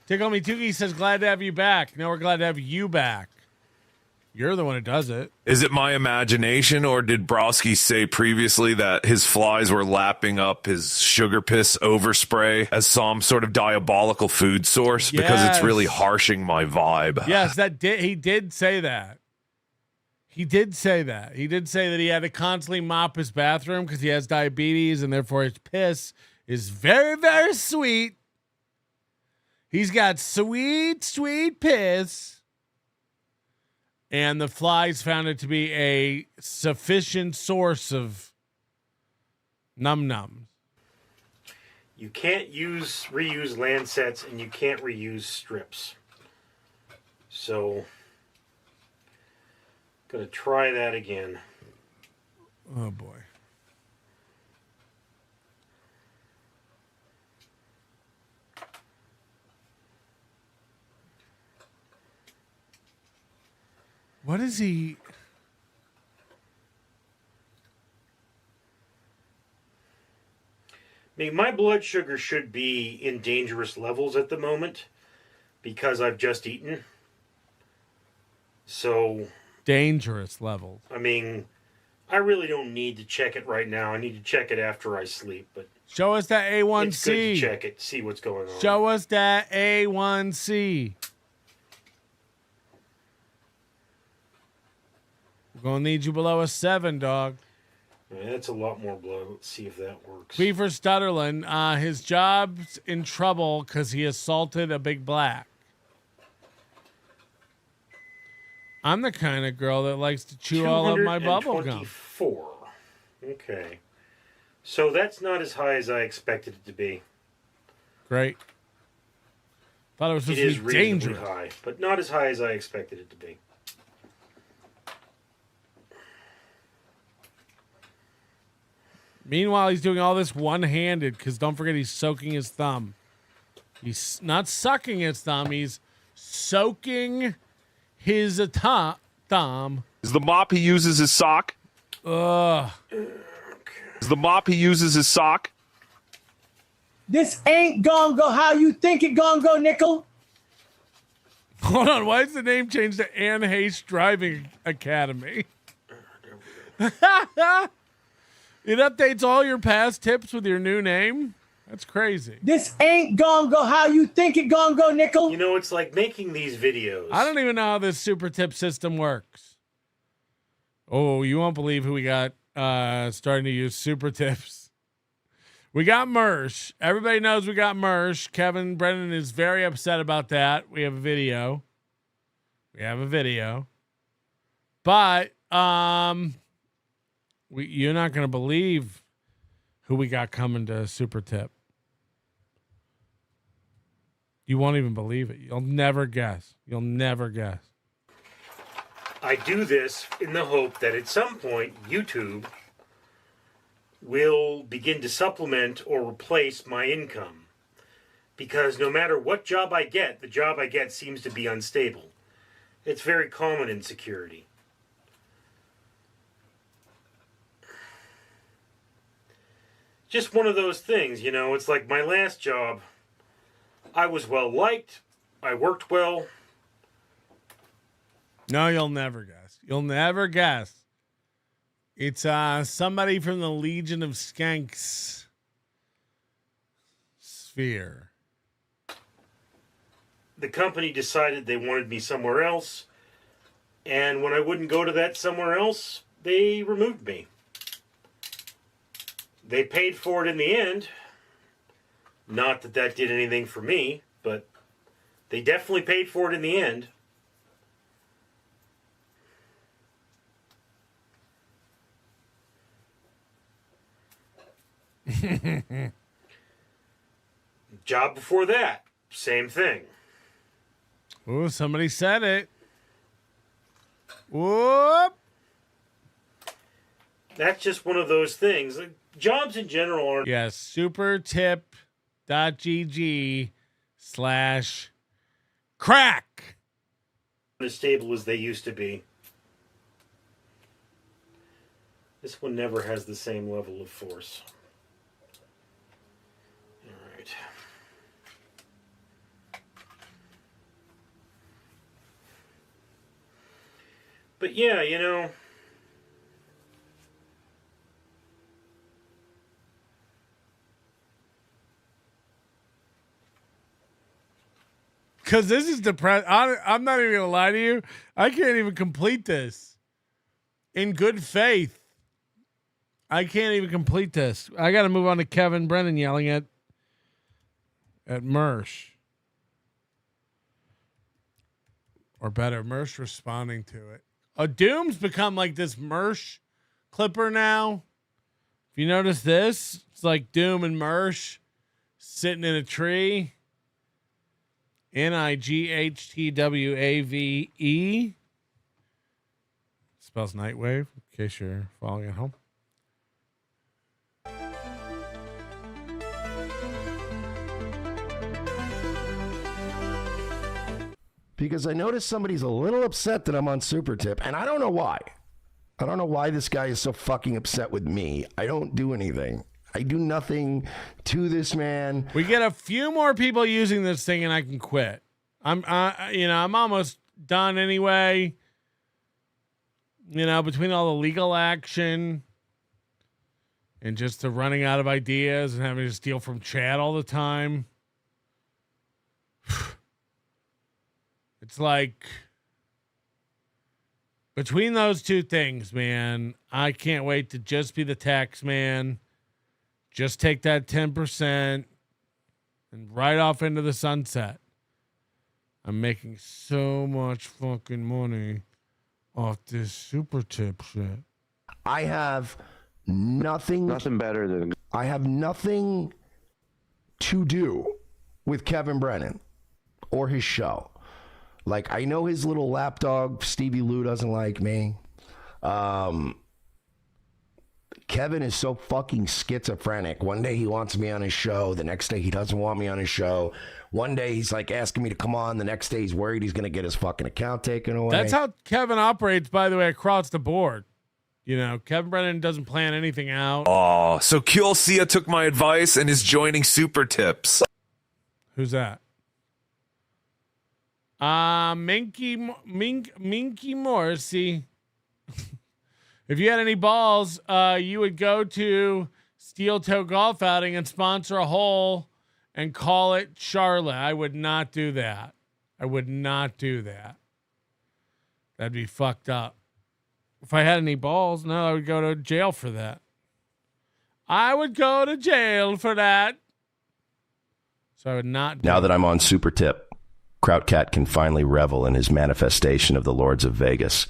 Tickle Me Tookie says, glad to have you back. No, we're glad to have you back. You're the one who does it. Is it my imagination, or did Broski say previously that his flies were lapping up his sugar piss overspray as some sort of diabolical food source? Yes. Because it's really harshing my vibe. Yes, he did say that. He did say that. He did say that he had to constantly mop his bathroom because he has diabetes and therefore his piss is very, very sweet. He's got sweet, sweet piss. And the flies found it to be a sufficient source of num-nums. You can't reuse Landsets, and you can't reuse strips. So, gonna try that again. Oh boy. What is he? I mean, my blood sugar should be in dangerous levels at the moment because I've just eaten. So... Dangerous levels. I mean, I really don't need to check it right now. I need to check it after I sleep, but... Show us that A1C. It's good to check it, see what's going on. Show us that A1C. We're going to need you below a 7, dog. Yeah, that's a lot more blood. Let's see if that works. P for Stutterland. His job's in trouble because he assaulted a big black. I'm the kind of girl that likes to chew all of my bubble gum. 224. Okay. So that's not as high as I expected it to be. Great. Thought it was supposed It to is be reasonably dangerous. high, but not as high as I expected it to be. Meanwhile, he's doing all this one-handed because don't forget he's soaking his thumb. He's not sucking his thumb. He's soaking his thumb. Is the mop he uses his sock? Ugh. Is the mop he uses his sock? This ain't gonna go how you think it gonna go, nickel. Hold on. Why is the name changed to Ann Hayes Driving Academy? It updates all your past tips with your new name? That's crazy. This ain't gonna go how you think it gonna go, nickel. You know, it's like making these videos. I don't even know how this super tip system works. Oh, you won't believe who we got starting to use super tips. We got Mersh. Everybody knows we got Mersh. Kevin Brennan is very upset about that. We have a video. But you're not going to believe who we got coming to Super Tip. You won't even believe it. You'll never guess. I do this in the hope that at some point YouTube will begin to supplement or replace my income. Because no matter what job I get, the job I get seems to be unstable. It's very common in security. Just one of those things, you know, it's like my last job. I was well liked. I worked well. No, you'll never guess. It's somebody from the Legion of Skanks sphere. The company decided they wanted me somewhere else. And when I wouldn't go to that somewhere else, they removed me. They paid for it in the end. Not that that did anything for me, but they definitely paid for it in the end. Job before that, same thing. Oh, somebody said it. Whoop. That's just one of those things. Like, jobs in general are... Yes, supertip.gg/crack. As stable as they used to be. This one never has the same level of force. All right. But yeah, you know... Because this is depressing. I'm not even going to lie to you. I can't even complete this. In good faith. I can't even complete this. I got to move on to Kevin Brennan yelling at Mersh. Or better, Mersh responding to it. Doom's become like this Mersh clipper now. If you notice this, it's like Doom and Mersh sitting in a tree. Nightwave. Spells Nightwave, in case you're following at home. Because I noticed somebody's a little upset that I'm on Supertip, and I don't know why. I don't know why this guy is so fucking upset with me. I don't do anything. I do nothing to this man. We get a few more people using this thing, and I can quit. I'm almost done anyway. Between all the legal action and just the running out of ideas and having to steal from Chad all the time. It's like, between those two things, man, I can't wait to just be the tax man. Just take that 10% and right off into the sunset. I'm making so much fucking money off this Supertip shit. I have nothing better than. I have nothing to do with Kevin Brennan or his show. Like, I know his little lapdog, Stevie Lou, doesn't like me. Kevin is so fucking schizophrenic. One day he wants me on his show. The next day he doesn't want me on his show. One day he's like asking me to come on. The next day he's worried he's going to get his fucking account taken away. That's how Kevin operates, by the way, across the board. Kevin Brennan doesn't plan anything out. Oh, so Kielcia took my advice and is joining Supertips. Who's that? Minky Morrissey. If you had any balls, you would go to Steel Toe Golf Outing and sponsor a hole and call it Charlotte. I would not do that. That'd be fucked up. If I had any balls, no, I would go to jail for that. So I would not do Now that I'm on Supertip, Krautcat can finally revel in his manifestation of the Lords of Vegas.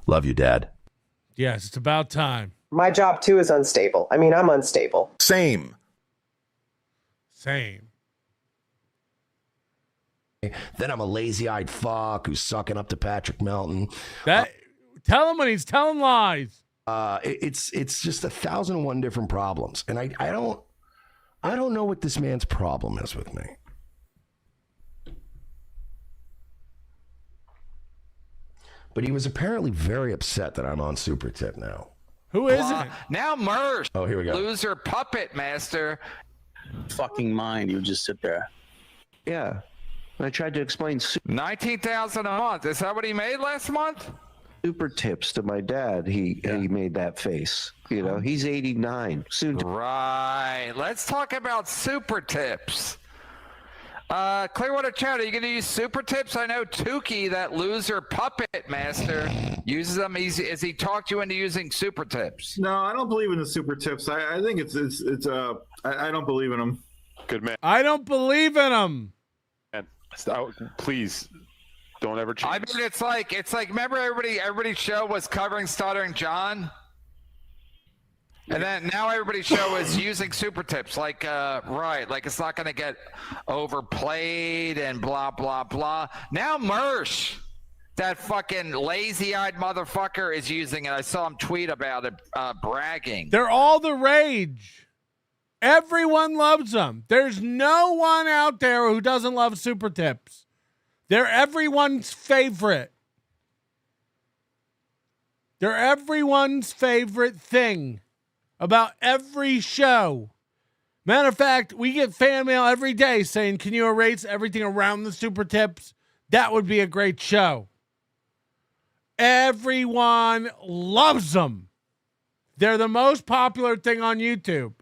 Love you, Dad. Yes, it's about time. My job, too, is unstable. I mean, I'm unstable. Same. Then I'm a lazy-eyed fuck who's sucking up to Patrick Melton. Tell him when he's telling lies. It's just 1,001 different problems, and I don't know what this man's problem is with me. But he was apparently very upset that I'm on Supertip now. Who is it? Now Mersh. Oh, here we go. Loser puppet master. Fucking mind. You just sit there. Yeah. I tried to explain $19,000 a month. Is that what he made last month? super tips to my dad. He made that face. You know, he's 89. Soon. Right. Let's talk about super tips. Clearwater Chat, are you going to use super tips? I know Tukey, that loser puppet master, uses them. Has he talked you into using super tips? No, I don't believe in the super tips. I think it's I don't believe in them. Good man. I don't believe in them. And please don't ever change. I mean, it's like remember everybody's show was covering Stuttering John? And then now everybody's show is using super tips, like it's not going to get overplayed and blah blah blah. Now Mersh, that fucking lazy-eyed motherfucker, is using it. I saw him tweet about it, bragging. They're all the rage. Everyone loves them. There's no one out there who doesn't love super tips. They're everyone's favorite. They're everyone's favorite thing about every show. Matter of fact, we get fan mail every day saying, can you erase everything around the super tips? That would be a great show. Everyone loves them. They're the most popular thing on YouTube.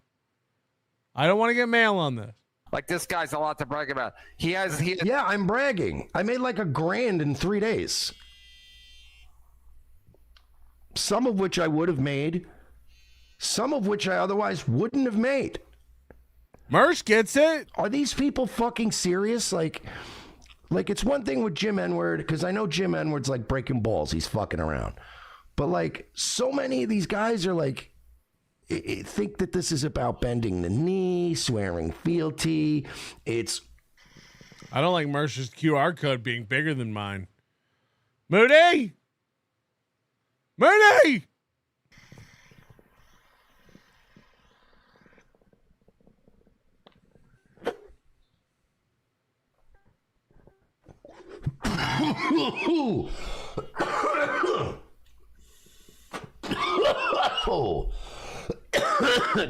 I don't want to get mail on this. Like, this guy's a lot to brag about. He has. Yeah, I'm bragging. I made like $1,000 in 3 days. Some of which I would have made. Some of which I otherwise wouldn't have made. Mersh gets it. Are these people fucking serious? Like it's one thing with Jim Enward, because I know Jim Enward's like breaking balls. He's fucking around. But like, so many of these guys are like, think that this is about bending the knee, swearing fealty. I don't like Mersh's QR code being bigger than mine. Moody! Moody!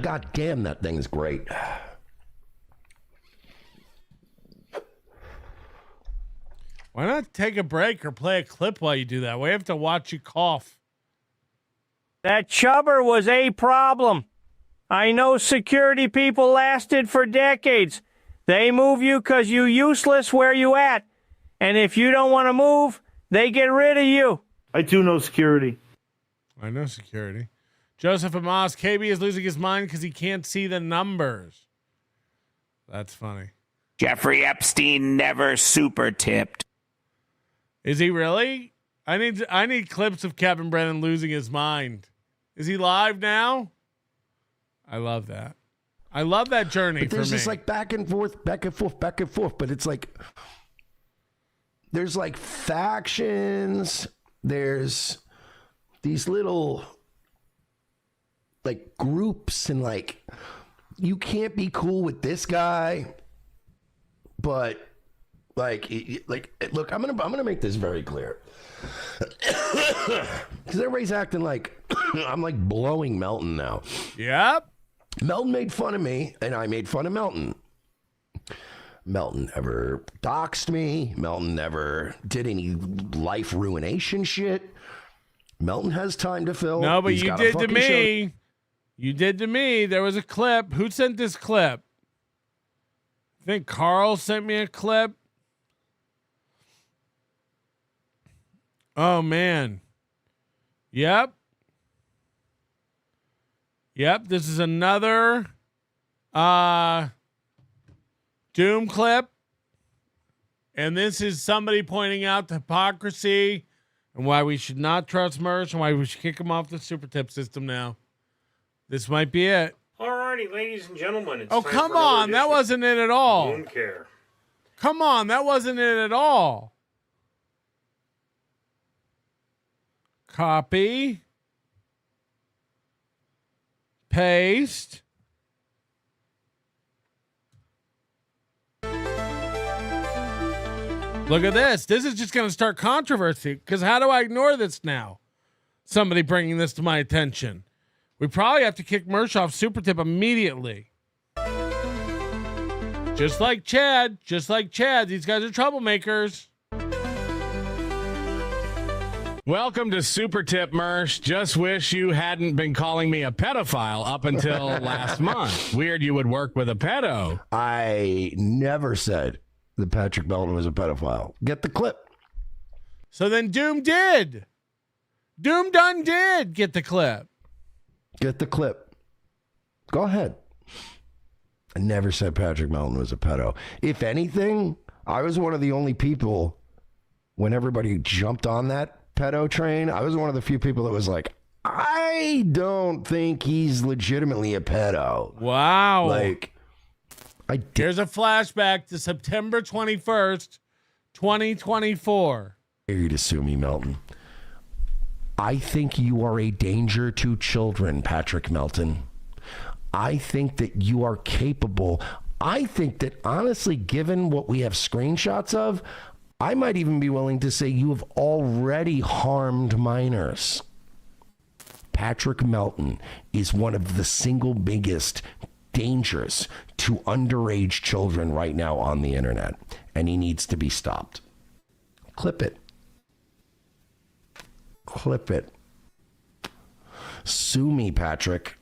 God damn, that thing is great. Why not take a break or play a clip while you do that? We have to watch you cough. That chubber was a problem. I know security people lasted for decades. They move you 'cause you useless where you at. And if you don't want to move, they get rid of you. I do know security. I know security. Joseph Amos, KB is losing his mind because he can't see the numbers. That's funny. Jeffrey Epstein never super tipped. Is he really? I need clips of Kevin Brennan losing his mind. Is he live now? I love that. I love that journey. But there's for me. this like back and forth, back and forth, back and forth. But it's like there's like factions. There's these little like groups, and like you can't be cool with this guy, but like look, I'm gonna make this very clear because everybody's acting like I'm like blowing Melton now. Yep. Melton made fun of me, and I made fun of Melton. Melton never doxed me. Melton never did any life ruination shit. Melton has time to fill. No, but He's you got a did to fucking me. show. You did to me. There was a clip. Who sent this clip? I think Carl sent me a clip. Oh, man. Yep. Yep, this is another Doom clip. And this is somebody pointing out the hypocrisy and why we should not trust Mersh and why we should kick him off the Supertip system now. This might be it. Alrighty, ladies and gentlemen. It's Oh, time come for another on. That edition wasn't it at all. of Wound Care. Come on. That wasn't it at all. Copy. Paste. Look at this. This is just going to start controversy because how do I ignore this now? Somebody bringing this to my attention. We probably have to kick Mersh off Supertip immediately. Just like Chad. Just like Chad. These guys are troublemakers. Welcome to Supertip, Mersh. Just wish you hadn't been calling me a pedophile up until last month. Weird you would work with a pedo. I never said that Patrick Melton was a pedophile. Get the clip. So then Doom did. Doom done did get the clip. Get the clip. Go ahead. I never said Patrick Melton was a pedo. If anything, I was one of the only people when everybody jumped on that pedo train. I was one of the few people that was like, I don't think he's legitimately a pedo. Wow. Like, here's a flashback to September 21st, 2024. I dare you to sue me, Melton. I think you are a danger to children, Patrick Melton. I think that you are capable. I think that, honestly, given what we have screenshots of, I might even be willing to say you have already harmed minors. Patrick Melton is one of the single biggest dangers to underage children right now on the internet, and he needs to be stopped. Clip it. Clip it. Sue me, Patrick,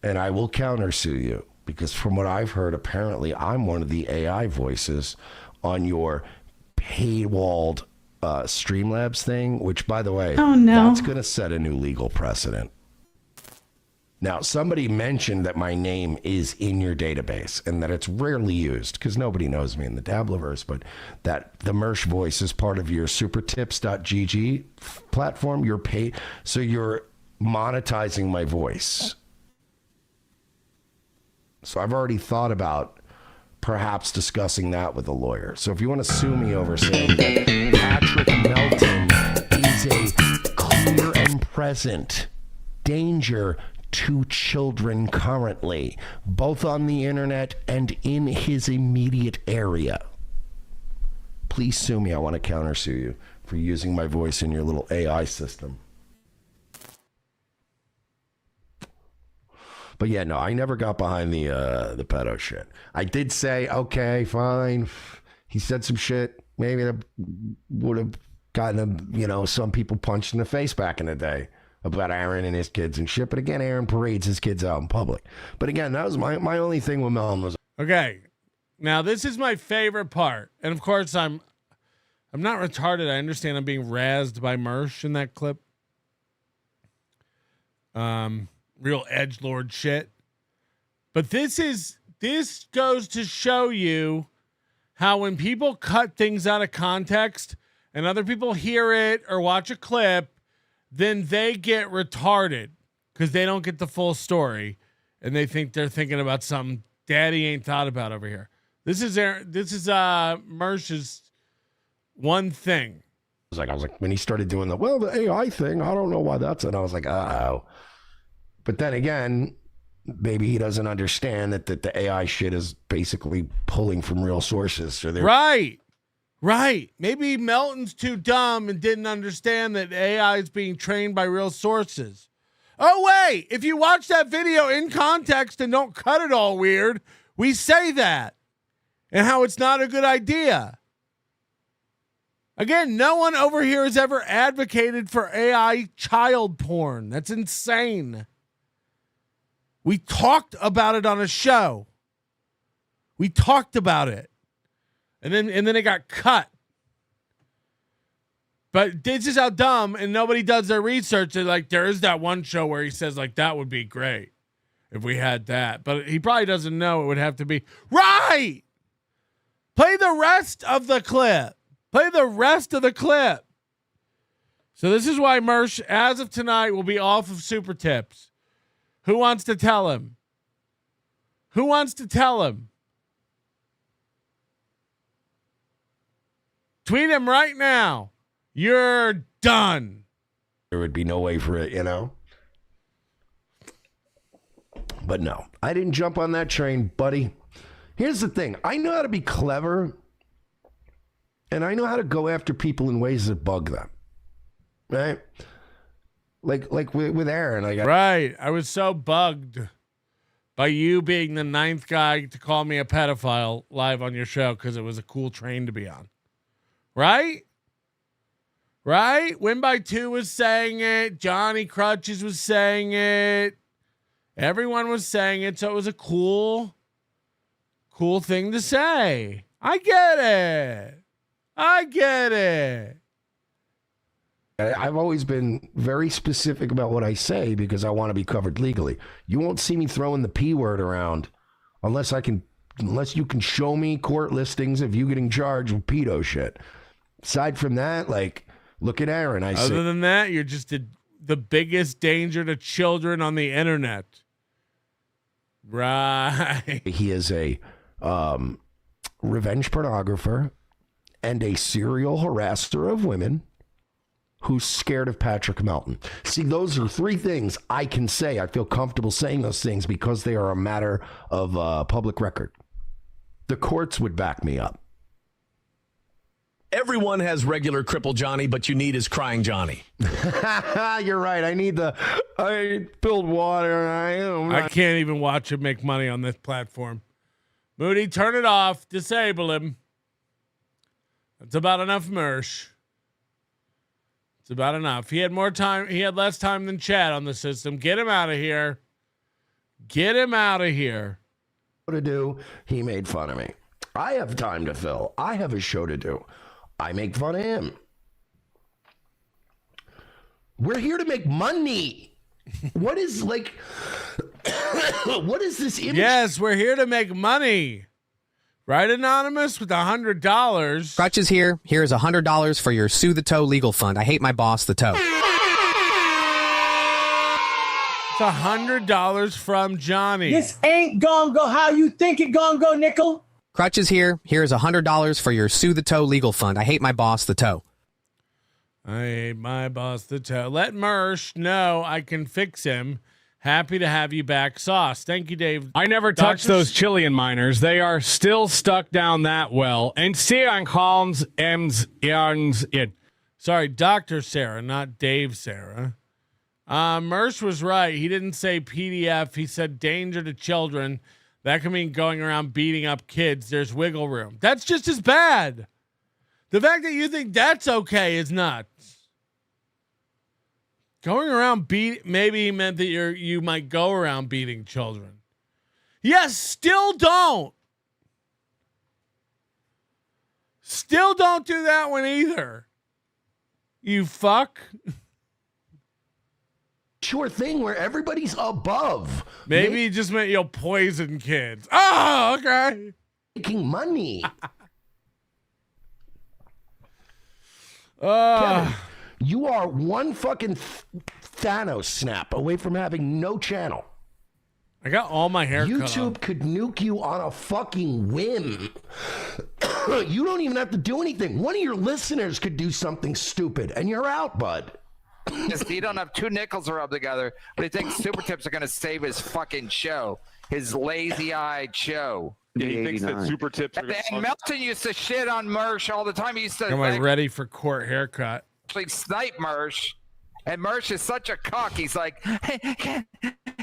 and I will countersue you, because from what I've heard, apparently I'm one of the AI voices on your paywalled Streamlabs thing, which, by the way, that's going to set a new legal precedent. Now, somebody mentioned that my name is in your database and that it's rarely used because nobody knows me in the Dabbleverse, but that the Mersh voice is part of your supertips.gg platform. You're paid, so you're monetizing my voice. So I've already thought about perhaps discussing that with a lawyer. So if you want to sue me over saying that Patrick Melton is a clear and present danger to children currently, both on the internet and in his immediate area, please sue me. I want to countersue you for using my voice in your little AI system. But yeah, no, I never got behind the pedo shit. I did say, okay, fine. He said some shit. Maybe that would have gotten him, you know, some people punched in the face back in the day about Aaron and his kids and shit. But again, Aaron parades his kids out in public. But again, that was my only thing with Melon was. Okay, now this is my favorite part, and of course I'm not retarded. I understand I'm being razzed by Mersh in that clip. Real edgelord shit. But this goes to show you how when people cut things out of context and other people hear it or watch a clip, then they get retarded because they don't get the full story and they think they're thinking about something Daddy ain't thought about over here. This is Mersh's one thing. I was like, when he started doing the AI thing, I don't know why that's it. I was like, oh. But then again, maybe he doesn't understand that the AI shit is basically pulling from real sources. So Right. Maybe Melton's too dumb and didn't understand that AI is being trained by real sources. Oh, wait. If you watch that video in context and don't cut it all weird, we say that and how it's not a good idea. Again, no one over here has ever advocated for AI child porn. That's insane. We talked about it on a show. We talked about it. And then it got cut. But this is how dumb, and nobody does their research. They're like, there is that one show where he says, like, that would be great if we had that. But he probably doesn't know it would have to be. Right! Play the rest of the clip. So this is why Mersh, as of tonight, will be off of Supertips. Who wants to tell him? Tweet him right now. You're done. There would be no way for it, you know? But no, I didn't jump on that train, buddy. Here's the thing. I know how to be clever, and I know how to go after people in ways that bug them. Right? Like with Aaron. Right. I was so bugged by you being the 9th guy to call me a pedophile live on your show because it was a cool train to be on. Right? Win by 2 was saying it. Johnny Krutches was saying it. Everyone was saying it, so it was a cool thing to say. I get it. I've always been very specific about what I say because I want to be covered legally. You won't see me throwing the P word around unless you can show me court listings of you getting charged with pedo shit. Aside from that, like, look at Aaron. Other than that, you're just the biggest danger to children on the internet. Right. He is a revenge pornographer and a serial harasser of women who's scared of Patrick Melton. See, those are 3 things I can say. I feel comfortable saying those things because they are a matter of public record. The courts would back me up. Everyone has regular cripple Johnny, but you need his crying Johnny. You're right. I spilled water. I can't even watch him make money on this platform. Moody, turn it off. Disable him. That's about enough, Mersh. It's about enough. He had less time than Chad on the system. Get him out of here. What to do? He made fun of me. I have time to fill. I have a show to do. I make fun of him. We're here to make money. What is what is this image? Yes, we're here to make money. Right, Anonymous, with $100. Crutches here. Here's $100 for your Sue the Toe legal fund. I hate my boss, the Toe. It's $100 from Johnny. This ain't gonna go how you think it gonna go, nickel. Crutches here. Here's $100 for your Sue the Toe legal fund. I hate my boss, the Toe. I hate my boss, the Toe. Let Mersh know I can fix him. Happy to have you back, Sauce. Thank you, Dave. I never touched those Chilean miners. They are still stuck down that well. And Sorry, Dr. Sarah, not Dave Sarah. Mersh was right. He didn't say PDF. He said danger to children. That can mean going around beating up kids. There's wiggle room. That's just as bad. The fact that you think that's okay is nuts. Going around maybe he meant that you might go around beating children. Yes, still don't. Still don't do that one either. You fuck. Sure thing where everybody's above. Maybe he just meant you'll poison kids. Oh, okay. Making money. Kevin, you are one fucking Thanos snap away from having no channel. I got all my hair cut YouTube off. could nuke you on a fucking whim. You don't even have to do anything. One of your listeners could do something stupid and you're out, bud. You don't have two nickels to rub together, but he thinks Supertips are going to save his fucking show, his lazy-eyed show. Yeah, he thinks that Supertips are going And Melton used to shit on Mersh all the time. He used to Am I ready for court haircut? actually snipe Mersh, and Mersh is such a cock. He's like, hey,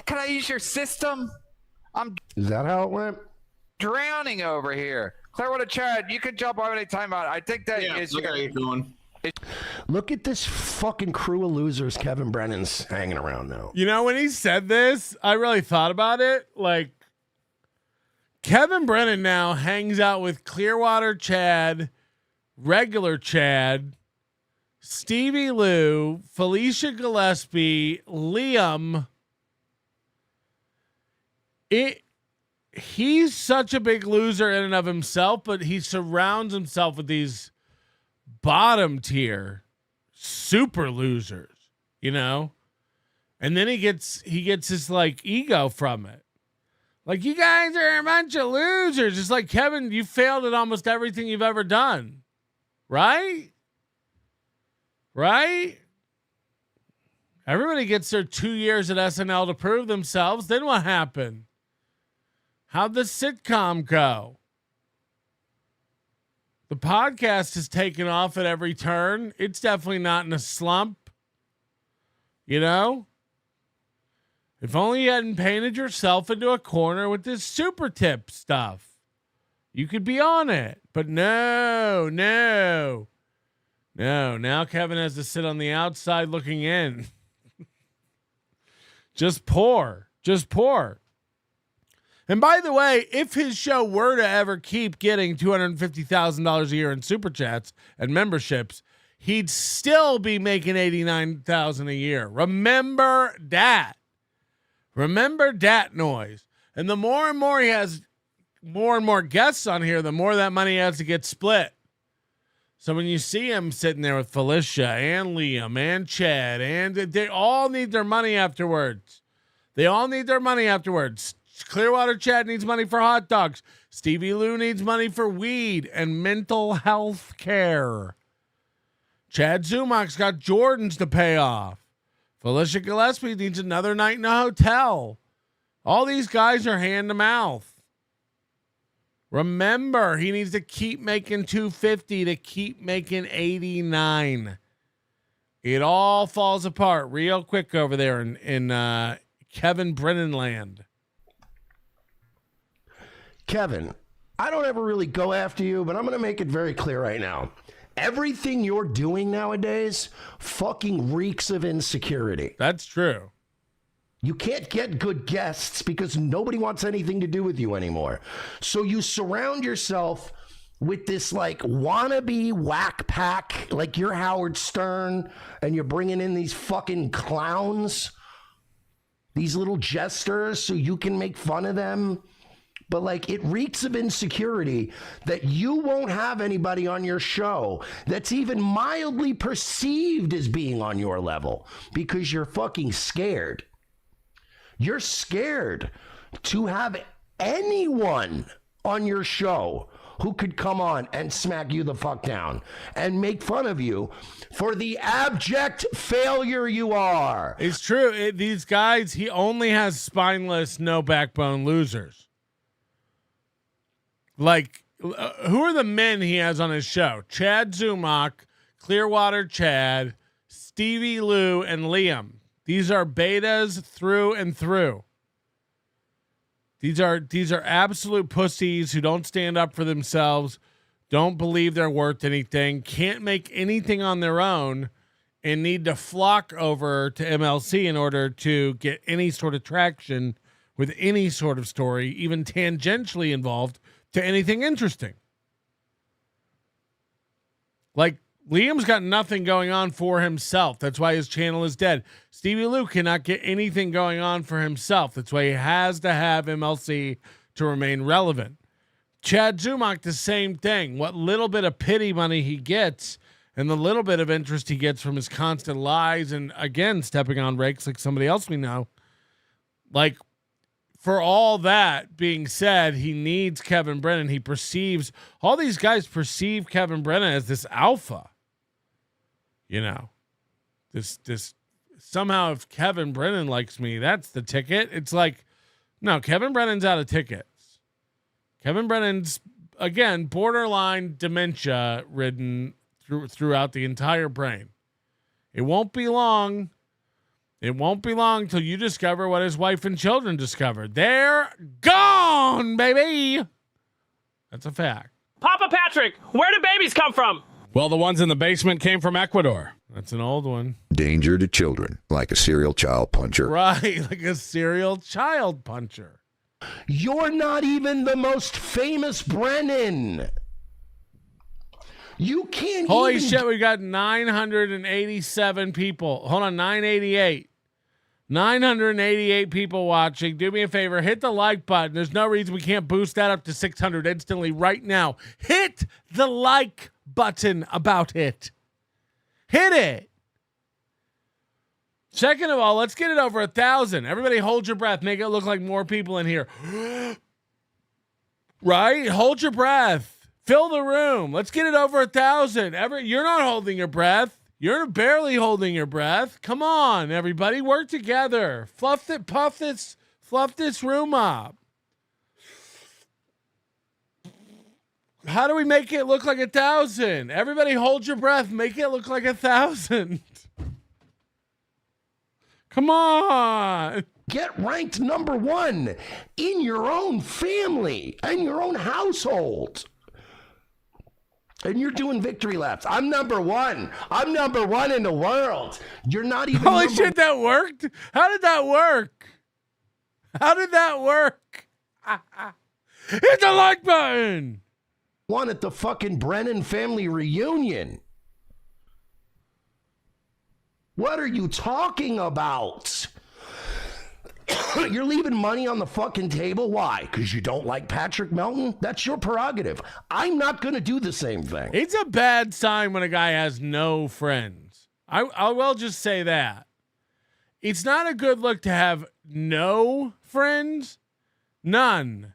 can I use your system? Is that how it went? Drowning over here. Clearwater Chad, you can jump on any time out. I think that is going. Look at this fucking crew of losers Kevin Brennan's hanging around now. You know, when he said this, I really thought about it. Like, Kevin Brennan now hangs out with Clearwater Chad, regular Chad, Stevie Lou, Felicia Gillespie, Liam. He's such a big loser in and of himself, but he surrounds himself with these bottom tier super losers, you know? And then he gets his like ego from it. Like, you guys are a bunch of losers. It's like, Kevin, you failed at almost everything you've ever done. Right? Right? Everybody gets their 2 years at SNL to prove themselves. Then what happened? How'd the sitcom go? The podcast has taken off at every turn. It's definitely not in a slump. You know? If only you hadn't painted yourself into a corner with this Supertip stuff. You could be on it. But no. Now Kevin has to sit on the outside looking in. Just poor. And by the way, if his show were to ever keep getting $250,000 a year in super chats and memberships, he'd still be making $89,000 a year. Remember that. Remember that noise. And the more and more he has more and more guests on here, the more that money has to get split. So when you see him sitting there with Felicia and Liam and Chad, and they all need their money afterwards. Clearwater Chad needs money for hot dogs. Stevie Lou needs money for weed and mental health care. Chad Zumach's got Jordans to pay off. Felicia Gillespie needs another night in a hotel. All these guys are hand to mouth. Remember, he needs to keep making 250 to keep making 89. It all falls apart real quick over there in Kevin Brennan land. Kevin, I don't ever really go after you, but I'm going to make it very clear right now. Everything you're doing nowadays fucking reeks of insecurity. That's true. You can't get good guests because nobody wants anything to do with you anymore. So you surround yourself with this like wannabe whack pack, like you're Howard Stern, and you're bringing in these fucking clowns, these little jesters, so you can make fun of them. But like, it reeks of insecurity that you won't have anybody on your show that's even mildly perceived as being on your level because you're fucking scared. You're scared to have anyone on your show who could come on and smack you the fuck down and make fun of you for the abject failure you are. It's true. These guys, he only has spineless, no backbone losers. Like, who are the men he has on his show? Chad Zumach, Clearwater Chad, Stevie Lou, and Liam. These are betas through and through. These are absolute pussies who don't stand up for themselves, don't believe they're worth anything, can't make anything on their own, and need to flock over to MLC in order to get any sort of traction with any sort of story, even tangentially involved to anything interesting. Like, Liam's got nothing going on for himself. That's why his channel is dead. Stevie Lou cannot get anything going on for himself. That's why he has to have MLC to remain relevant. Chad Zumach, the same thing. What little bit of pity money he gets and the little bit of interest he gets from his constant lies and, again, stepping on rakes like somebody else we know. Like, for all that being said, he needs Kevin Brennan. He perceives, all these guys perceive Kevin Brennan as this alpha. You know, this somehow if Kevin Brennan likes me, that's the ticket. It's like, no, Kevin Brennan's out of tickets. Kevin Brennan's, again, borderline dementia ridden throughout the entire brain. It won't be long. It won't be long till you discover what his wife and children discovered. They're gone, baby. That's a fact. Papa Patrick, where do babies come from? Well, the ones in the basement came from Ecuador. That's an old one. Danger to children, like a serial child puncher. Right, like a serial child puncher. You're not even the most famous Brennan. You can't Holy even... shit, we got 987 people. Hold on, 988. 988 people watching. Do me a favor, hit the like button. There's no reason we can't boost that up to 600 instantly right now. Hit the like button about it. Hit it. Second of all, let's get it over 1,000. Everybody hold your breath. Make it look like more people in here. Right? Hold your breath. Fill the room. Let's get it over 1,000. You're not holding your breath. You're barely holding your breath. Come on, everybody. Work together. Fluff this room up. How do we make it look like 1,000? Everybody hold your breath. Make it look like 1,000. Come on. Get ranked number 1 in your own family and your own household. And you're doing victory laps. I'm number 1. I'm number 1 in the world. You're not even. Holy shit, that worked? How did that work? How did that work? Hit the like button. 1 at the fucking Brennan family reunion. What are you talking about? You're leaving money on the fucking table? Why? Because you don't like Patrick Melton? That's your prerogative. I'm not going to do the same thing. It's a bad sign when a guy has no friends. I will just say that. It's not a good look to have no friends. None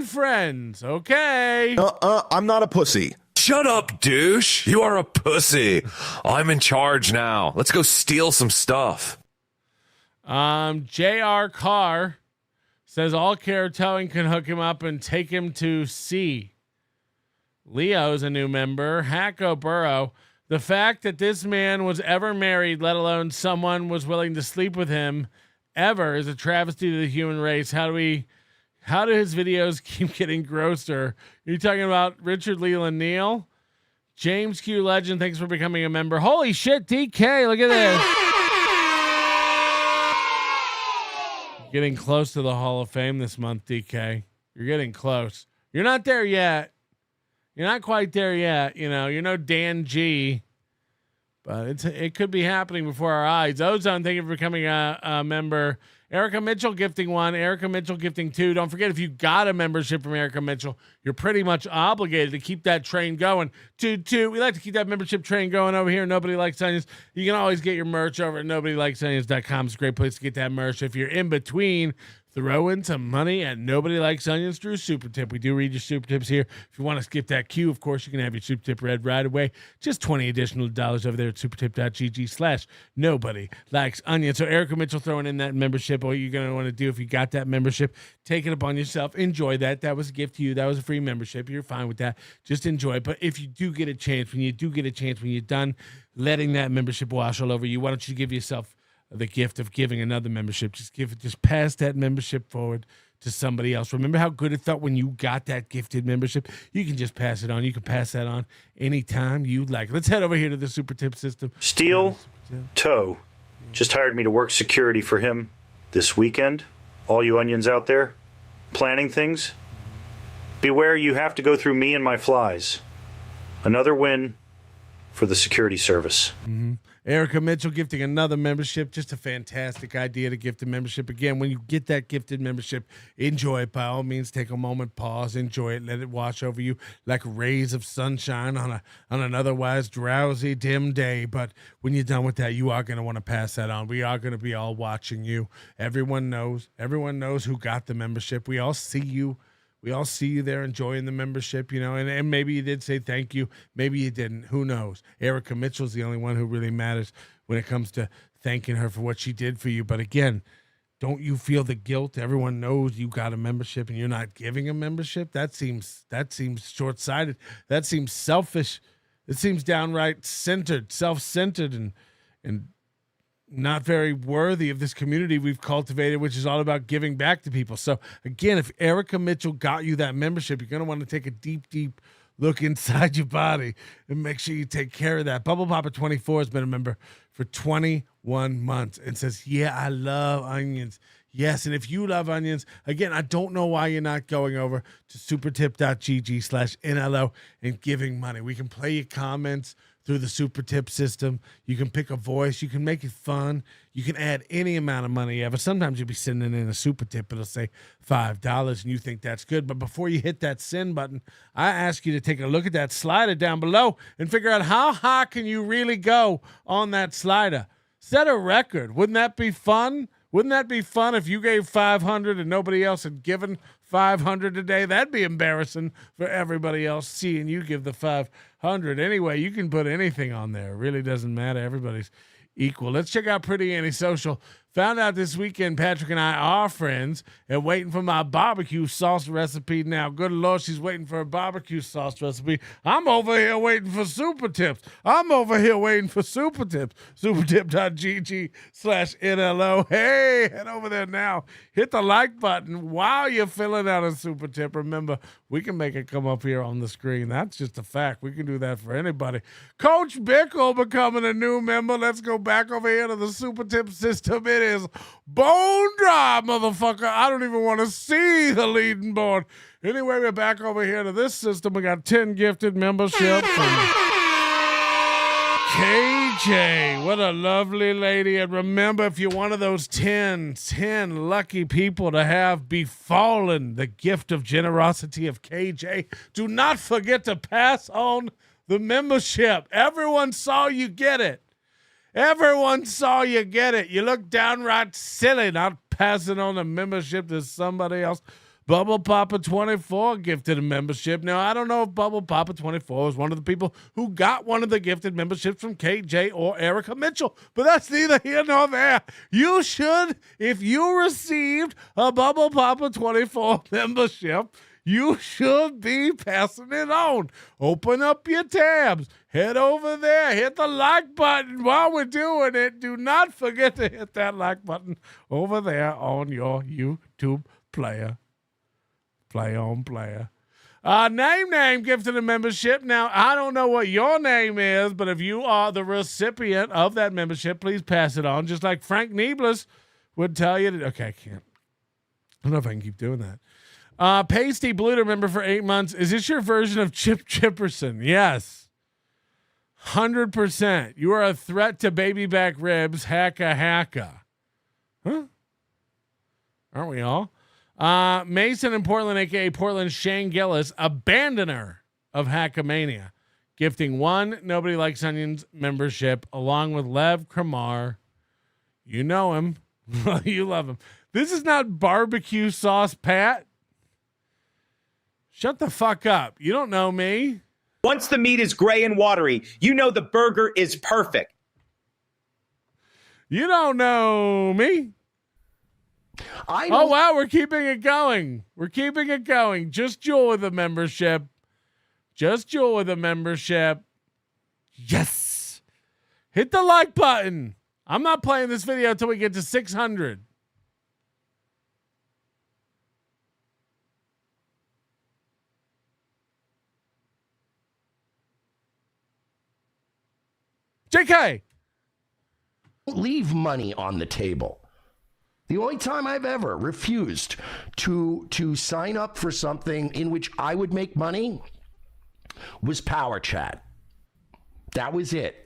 friends. Okay. I'm not a pussy. Shut up, douche. You are a pussy. I'm in charge now. Let's go steal some stuff. JR Carr says all care towing can hook him up and take him to C. Leo's a new member. Hacko Burrow. The fact that this man was ever married, let alone someone was willing to sleep with him ever, is a travesty to the human race. How do his videos keep getting grosser? You're talking about Richard Leland Neal? James Q Legend, thanks for becoming a member. Holy shit, DK, look at this. Getting close to the Hall of Fame this month, DK. You're getting close. You're not there yet. You're not quite there yet. You know, you're no Dan G. But it could be happening before our eyes. Ozone, thank you for becoming a member. Erica Mitchell gifting 1. Erica Mitchell gifting 2. Don't forget, if you got a membership from Erica Mitchell, you're pretty much obligated to keep that train going. Two. We like to keep that membership train going over here. Nobody Likes Onions. You can always get your merch over at nobodylikesonions.com. It's a great place to get that merch. If you're in between throw in some money at Nobody Likes Onions through Supertip. We do read your Supertips here. If you want to skip that queue, of course, you can have your Supertip read right away. Just $20 additional over there at supertip.gg/Nobody Likes Onions. So Erica Mitchell throwing in that membership. What you're going to want to do if you got that membership, take it upon yourself. Enjoy that. That was a gift to you. That was a free membership. You're fine with that. Just enjoy it. But if you do get a chance, when you're done letting that membership wash all over you, why don't you give yourself the gift of giving another membership? Just pass that membership forward to somebody else. Remember how good it felt when you got that gifted membership? You can just pass it on. You can pass that on anytime you like. Let's head over here to the Supertip system. Steel Toe just hired me to work security for him this weekend. All you onions out there planning things, beware, you have to go through me and my flies. Another win for the security service. Mm-hmm. Erica Mitchell gifting another membership. Just a fantastic idea to gift a membership. Again, when you get that gifted membership, enjoy it. By all means, take a moment, pause, enjoy it. Let it wash over you like rays of sunshine on an otherwise drowsy, dim day. But when you're done with that, you are going to want to pass that on. We are going to be all watching you. Everyone knows who got the membership. We all see you. We all see you there enjoying the membership, and maybe you did say thank you. Maybe you didn't. Who knows? Erica Mitchell's the only one who really matters when it comes to thanking her for what she did for you. But again, don't you feel the guilt? Everyone knows you got a membership and you're not giving a membership. That seems short-sighted. That seems selfish. It seems downright self-centered and not very worthy of this community we've cultivated, which is all about giving back to people. So again, if Erica Mitchell got you that membership, you're going to want to take a deep, deep look inside your body and make sure you take care of that. Bubble Papa 24 has been a member for 21 months and says, yeah, I love onions. Yes, and if you love onions, again, I don't know why you're not going over to supertip.gg/NLO and giving money. We can play your comments through the Supertip system. You can pick a voice. You can make it fun. You can add any amount of money ever. Sometimes you'll be sending in a Supertip. It'll say $5, and you think that's good. But before you hit that send button, I ask you to take a look at that slider down below and figure out how high can you really go on that slider. Set a record. Wouldn't that be fun? Wouldn't that be fun if you gave 500 and nobody else had given 500 a day? That'd be embarrassing for everybody else seeing you give the 500. Anyway, you can put anything on there. It really doesn't matter. Everybody's equal. Let's check out Pretty Antisocial. Found out this weekend Patrick and I are friends and waiting for my barbecue sauce recipe now. Good Lord, she's waiting for a barbecue sauce recipe. I'm over here waiting for Supertips. Supertip.gg/NLO. Hey, head over there now. Hit the like button while you're filling out a Supertip. Remember, we can make it come up here on the screen. That's just a fact. We can do that for anybody. Coach Bickle becoming a new member. Let's go back over here to the Supertip system. It is bone dry, motherfucker. I don't even want to see the leading board. Anyway, we're back over here to this system. We got 10 gifted memberships. KJ, what a lovely lady. And remember, if you're one of those 10 lucky people to have befallen the gift of generosity of KJ, do not forget to pass on the membership. Everyone saw you get it. Everyone saw you get it. You look downright silly not passing on a membership to somebody else. Bubble Papa 24 gifted a membership. Now, I don't know if Bubble Papa 24 was one of the people who got one of the gifted memberships from KJ or Erica Mitchell, but that's neither here nor there. You should, if you received a Bubble Papa 24 membership, you should be passing it on. Open up your tabs. Head over there. Hit the like button while we're doing it. Do not forget to hit that like button over there on your YouTube player. Play on player. Name gifted a membership. Now, I don't know what your name is, but if you are the recipient of that membership, please pass it on. Just like Frank Nieblas would tell you. Okay, I can't. I don't know if I can keep doing that. Pasty Bluter member for 8 months. Is this your version of Chip Chipperson? Yes. 100%. You are a threat to baby back ribs. Hacka. Huh? Aren't we all? Mason in Portland, a.k.a. Portland Shane Gillis, abandoner of Hackamania, gifting one Nobody Likes Onions membership along with Lev Kramar. You know him. You love him. This is not barbecue sauce, Pat. Shut the fuck up. You don't know me. Once the meat is gray and watery, you know the burger is perfect. You don't know me. Oh, wow. We're keeping it going. We're keeping it going. Just Jewel with a membership. Just Jewel with a membership. Yes. Hit the like button. I'm not playing this video until we get to 600. JK. Leave money on the table. The only time I've ever refused to sign up for something in which I would make money was Power Chat. That was it.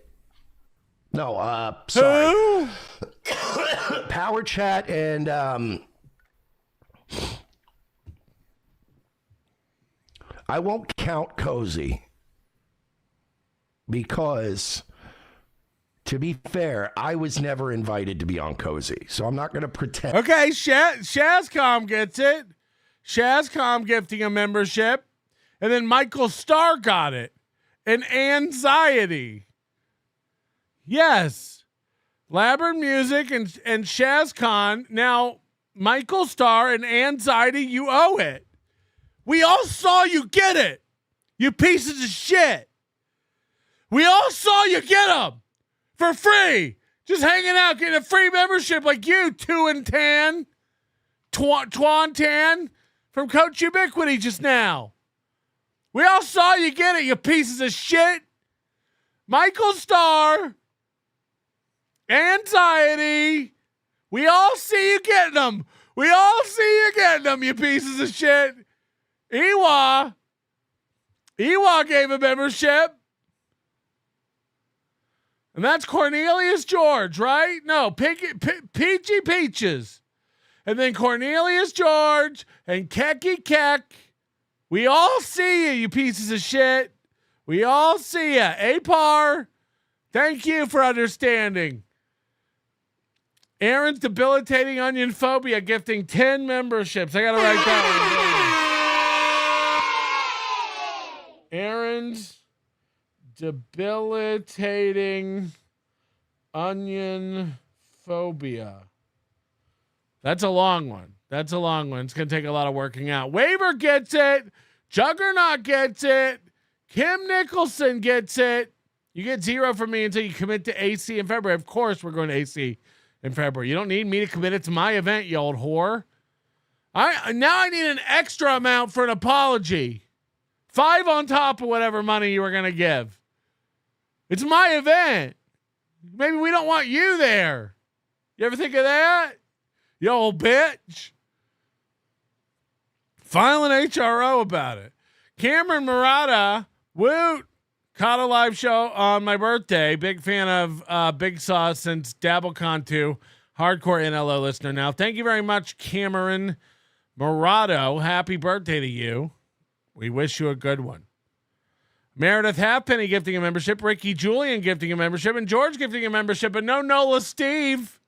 No, sorry. Power Chat and I won't count Cozy because, to be fair, I was never invited to be on Cozy, so I'm not going to pretend. Okay, Shazcom gets it. Shazcom gifting a membership. And then Michael Starr got it. And Anxiety. Yes. Labyrinth Music and Shazcon. Now, Michael Starr and Anxiety, you owe it. We all saw you get it. You pieces of shit. We all saw you get them. For free. Just hanging out, getting a free membership like you, Twan Tan from Coach Ubiquity just now. We all saw you get it, you pieces of shit. Michael Starr, Anxiety. We all see you getting them. We all see you getting them, you pieces of shit. Ewa gave a membership. And that's Cornelius George, right? No, Peachy Peaches. And then Cornelius George and Kecky Keck. We all see you, you pieces of shit. We all see you. Apar, thank you for understanding. Aaron's Debilitating Onion Phobia gifting 10 memberships. I got to write that one. Aaron's Debilitating Onion Phobia. That's a long one. It's going to take a lot of working out. Waver gets it. Juggernaut gets it. Kim Nicholson gets it. You get 0 from me until you commit to AC in February. Of course, we're going to AC in February. You don't need me to commit it to my event, you old whore. I need an extra amount for an apology. 5 on top of whatever money you were going to give. It's my event. Maybe we don't want you there. You ever think of that? You old bitch. File an HRO about it. Cameron Murata, woot, caught a live show on my birthday. Big fan of Big Sauce since DabbleCon 2. Hardcore NLO listener now. Thank you very much, Cameron Murata. Happy birthday to you. We wish you a good one. Meredith Halfpenny gifting a membership. Ricky Julian gifting a membership. And George gifting a membership. And no Nola Steve.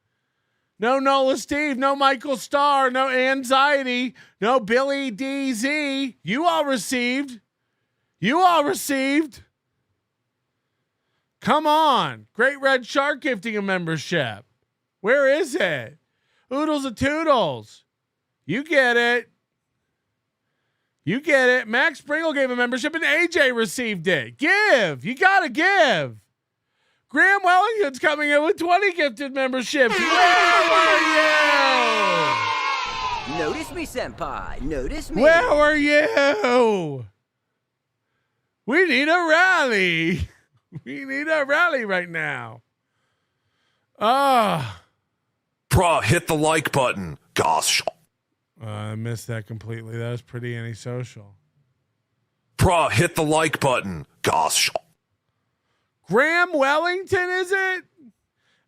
No Nola Steve. No Michael Starr. No Anxiety. No Billy DZ. You all received. Come on. Great Red Shark gifting a membership. Where is it? Oodles of Toodles. You get it. Max Pringle gave a membership and AJ received it. Give. You got to give. Graham Wellington's coming in with 20 gifted memberships. Where were you? Notice me, senpai. Notice me. Where were you? We need a rally. We need a rally right now. Hit the like button. Gosh. I missed that completely. That was pretty antisocial. Hit the like button. Gosh. Graham Wellington, is it?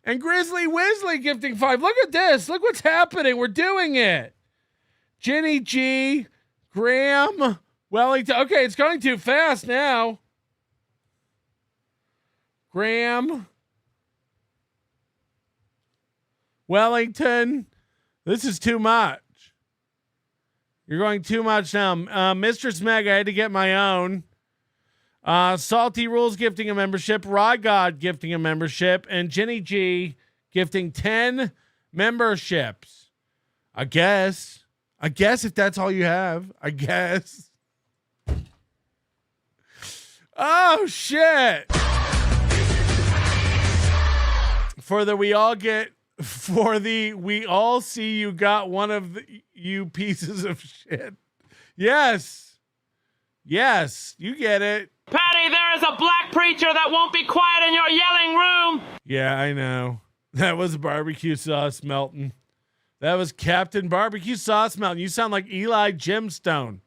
And Grizzly Wizzly gifting 5. Look at this. Look what's happening. We're doing it. Jenny G. Graham Wellington. Okay, it's going too fast now. Graham Wellington, this is too much. You're going too much now. Mistress Meg, I had to get my own. Salty Rules gifting a membership. Rod God gifting a membership. And Jenny G gifting 10 memberships. I guess if that's all you have. I guess. Oh, shit. We all see you got one of you pieces of shit. Yes, you get it. Patty, there is a black preacher that won't be quiet in your yelling room. Yeah, I know. That was barbecue sauce melting. That was Captain Barbecue Sauce melting. You sound like Eli Gemstone.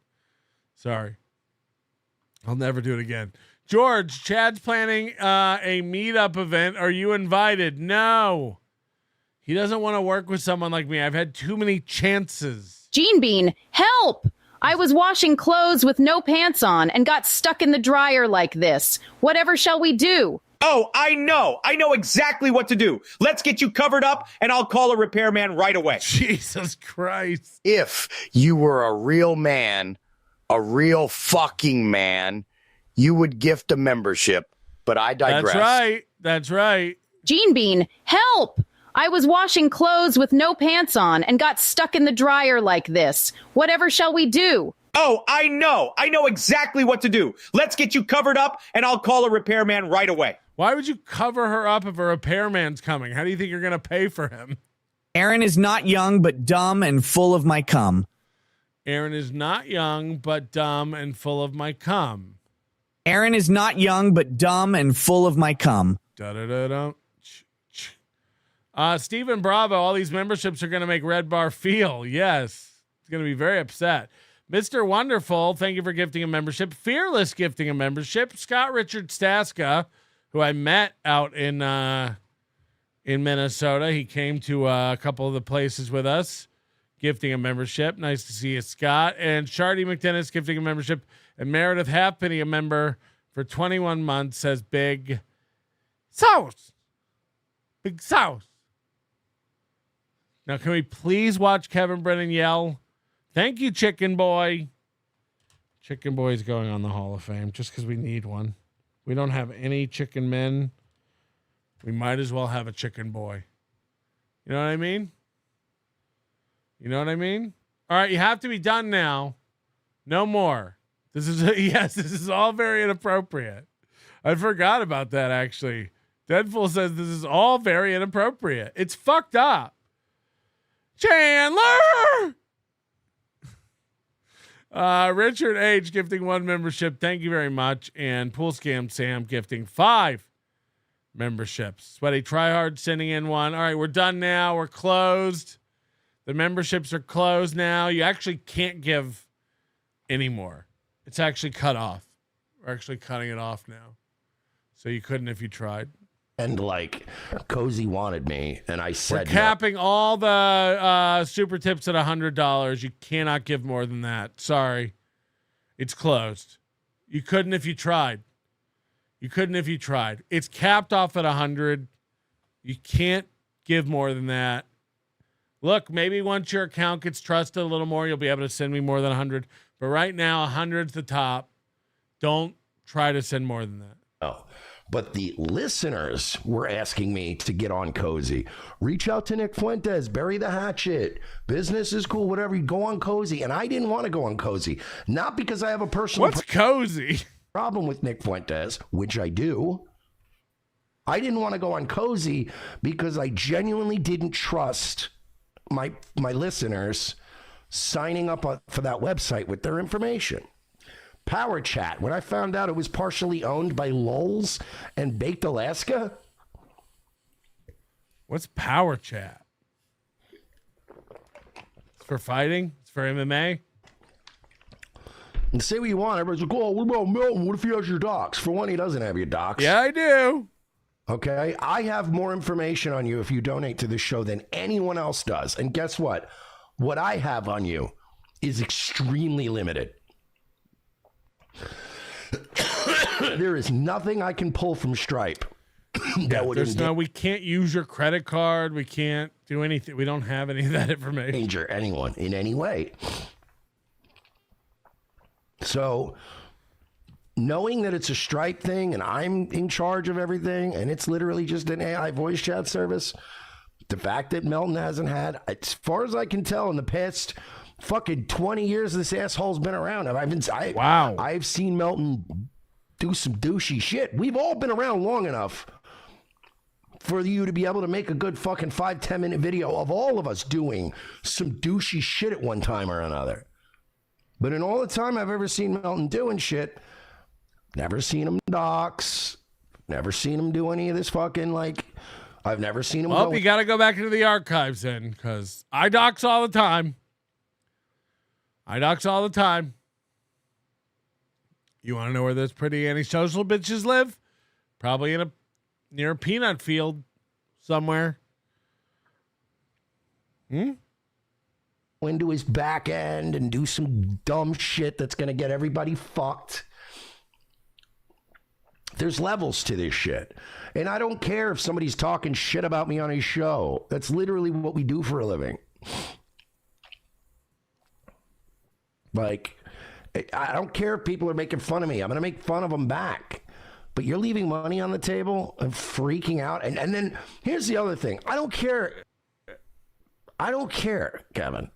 Sorry. I'll never do it again. George, Chad's planning a meetup event. Are you invited? No. He doesn't want to work with someone like me. I've had too many chances. Gene Bean, help! I was washing clothes with no pants on and got stuck in the dryer like this. Whatever shall we do? Oh, I know exactly what to do. Let's get you covered up and I'll call a repairman right away. Jesus Christ. If you were a real man, a real fucking man, you would gift a membership, but I digress. That's right. Gene Bean, help! I was washing clothes with no pants on and got stuck in the dryer like this. Whatever shall we do? Oh, I know exactly what to do. Let's get you covered up and I'll call a repairman right away. Why would you cover her up if a repairman's coming? How do you think you're going to pay for him? Aaron is not young, but dumb and full of my cum. Aaron is not young, but dumb and full of my cum. Aaron is not young, but dumb and full of my cum. Da-da-da-da. Stephen Bravo, all these memberships are going to make Red Bar feel. Yes. It's going to be very upset. Mr. Wonderful, thank you for gifting a membership. Fearless gifting a membership. Scott Richard Staska, who I met out in Minnesota. He came to a couple of the places with us, gifting a membership. Nice to see you, Scott. And Shardy McDennis gifting a membership. And Meredith Halfpenny, a member for 21 months, says Big Sauce. Big Sauce. Now, can we please watch Kevin Brennan yell? Thank you, Chicken Boy. Chicken Boy's going on the Hall of Fame just because we need one. We don't have any chicken men. We might as well have a chicken boy. You know what I mean? You know what I mean? All right, you have to be done now. No more. This is all very inappropriate. I forgot about that, actually. Deadpool says this is all very inappropriate. It's fucked up. Chandler! Richard H. gifting 1 membership. Thank you very much. And Pool Scam Sam gifting 5 memberships. Sweaty Tryhard sending in 1. All right, we're done now. We're closed. The memberships are closed now. You actually can't give anymore. It's actually cut off. We're actually cutting it off now. So you couldn't if you tried. And like Cozy wanted me, and I said we're capping all the super tips at $100. You cannot give more than that. Sorry, it's closed. You couldn't if you tried. It's capped off at 100. You can't give more than that. Look, maybe once your account gets trusted a little more, you'll be able to send me more than 100. But right now, 100's the top. Don't try to send more than that. Oh. But the listeners were asking me to get on Cozy. Reach out to Nick Fuentes, bury the hatchet. Business is cool, whatever. You go on Cozy. And I didn't want to go on Cozy. Not because I have a personal Cozy? Problem with Nick Fuentes, which I do. I didn't want to go on Cozy because I genuinely didn't trust my listeners signing up for that website with their information. Power Chat, when I found out it was partially owned by Lulz and Baked Alaska. What's Power Chat? It's for fighting? It's for MMA? And say what you want. Everybody's like, oh, what about Milton? What if he has your docs? For one, he doesn't have your docs. Yeah, I do. Okay? I have more information on you if you donate to the show than anyone else does. And guess what? What I have on you is extremely limited. There is nothing I can pull from Stripe We can't use your credit card. We can't do anything. We don't have any of that information. Injure anyone in any way. So, knowing that it's a Stripe thing and I'm in charge of everything and it's literally just an AI voice chat service, the fact that Melton hasn't had, as far as I can tell, in the past fucking 20 years this asshole's been around, I've seen Melton do some douchey shit. We've all been around long enough for you to be able to make a good fucking 5-10 minute video of all of us doing some douchey shit at one time or another. But in all the time I've ever seen Melton doing shit, never seen him dox, never seen him do any of this fucking, like, I've never seen him you got to go back into the archives then, because I dox all the time. You want to know where those pretty antisocial bitches live? Probably near a peanut field somewhere. Into his back end and do some dumb shit that's going to get everybody fucked. There's levels to this shit. And I don't care if somebody's talking shit about me on his show. That's literally what we do for a living. Like, I don't care if people are making fun of me. I'm going to make fun of them back. But you're leaving money on the table and freaking out. And then here's the other thing. I don't care, Kevin,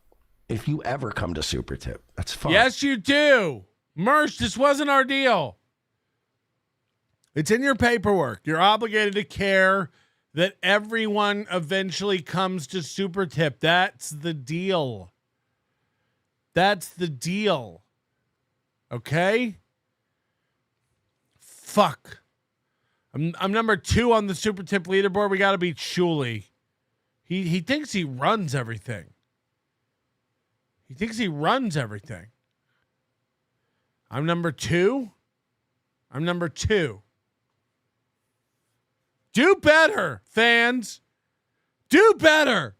if you ever come to Supertip. That's fine. Yes, you do. Mersh, this wasn't our deal. It's in your paperwork. You're obligated to care that everyone eventually comes to Supertip. That's the deal. Okay? Fuck. I'm number 2 on the Supertip leaderboard. We got to beat Shuley. He thinks he runs everything. I'm number 2. Do better, fans. Do better.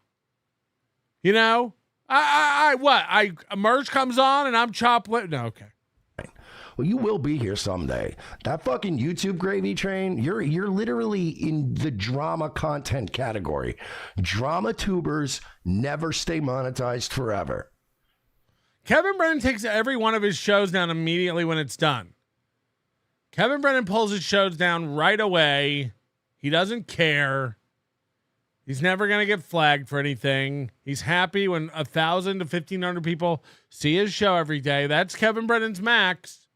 You know? Mersh comes on and I'm chopped. No, okay. Well, you will be here someday. That fucking YouTube gravy train, you're literally in the drama content category. Drama tubers never stay monetized forever. Kevin Brennan takes every one of his shows down immediately when it's done. Kevin Brennan pulls his shows down right away. He doesn't care. He's never going to get flagged for anything. He's happy when 1,000 to 1,500 people see his show every day. That's Kevin Brennan's max.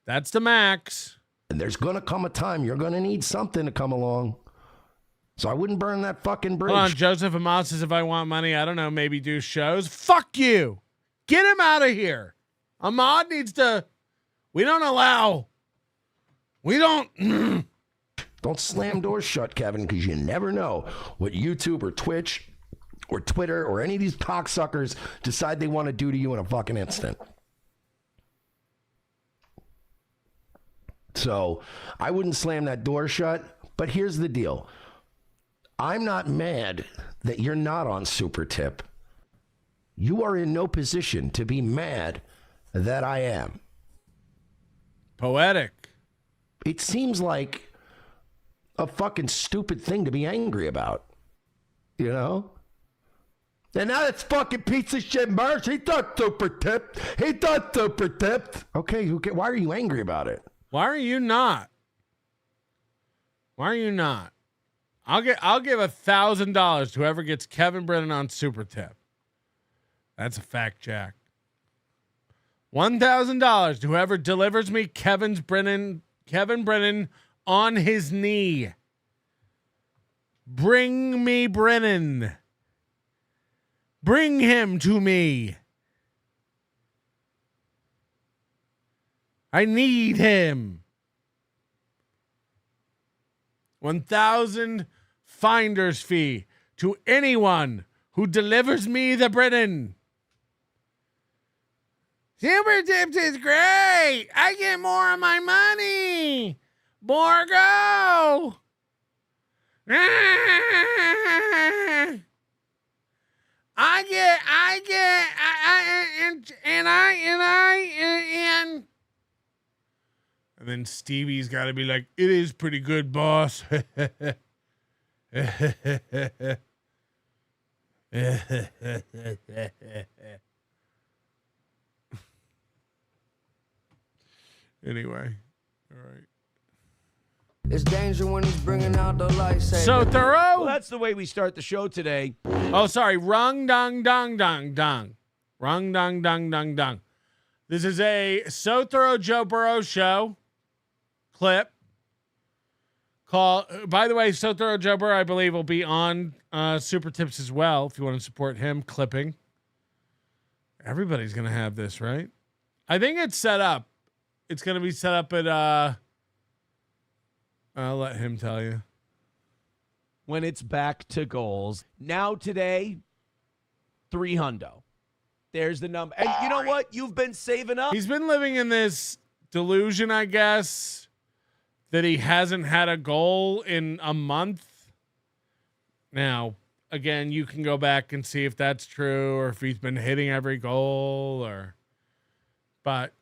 That's the max. And there's going to come a time you're going to need something to come along. So I wouldn't burn that fucking bridge. Hold on, Joseph Amos says if I want money, I don't know, maybe do shows. Fuck you. Get him out of here. Ahmad needs to... We don't... Don't slam doors shut, Kevin, because you never know what YouTube or Twitch or Twitter or any of these cocksuckers decide they want to do to you in a fucking instant. So I wouldn't slam that door shut, but here's the deal. I'm not mad that you're not on Supertip. You are in no position to be mad that I am. Poetic. It seems like a fucking stupid thing to be angry about, you know? And now it's fucking piece of shit Mersh. He thought Supertip. Okay, why are you angry about it? Why are you not? I'll give $1,000 to whoever gets Kevin Brennan on Supertip. That's a fact, Jack. $1,000 to whoever delivers me Kevin Brennan on his knee. Bring me Brennan. Bring him to me. I need him. 1,000 finder's fee to anyone who delivers me the Brennan. Supertips is great. I get more of my money. Borgo. And And then Stevie's got to be like, it is pretty good, boss. Anyway, all right. It's danger when he's bringing out the lightsaber. So thorough. Well, that's the way we start the show today. Oh, sorry. Rung dong dong dong dong. Rung dong dong dong dong. This is a So Thorough Joe Burrow show clip. By the way, So Thorough Joe Burrow, I believe, will be on Super Tips as well if you want to support him clipping. Everybody's going to have this, right? I think it's set up. It's going to be set up at, I'll let him tell you. When it's back to goals. Now today, $300. There's the number. And you know what? You've been saving up. He's been living in this delusion, I guess, that he hasn't had a goal in a month. Now, again, you can go back and see if that's true or if he's been hitting every goal but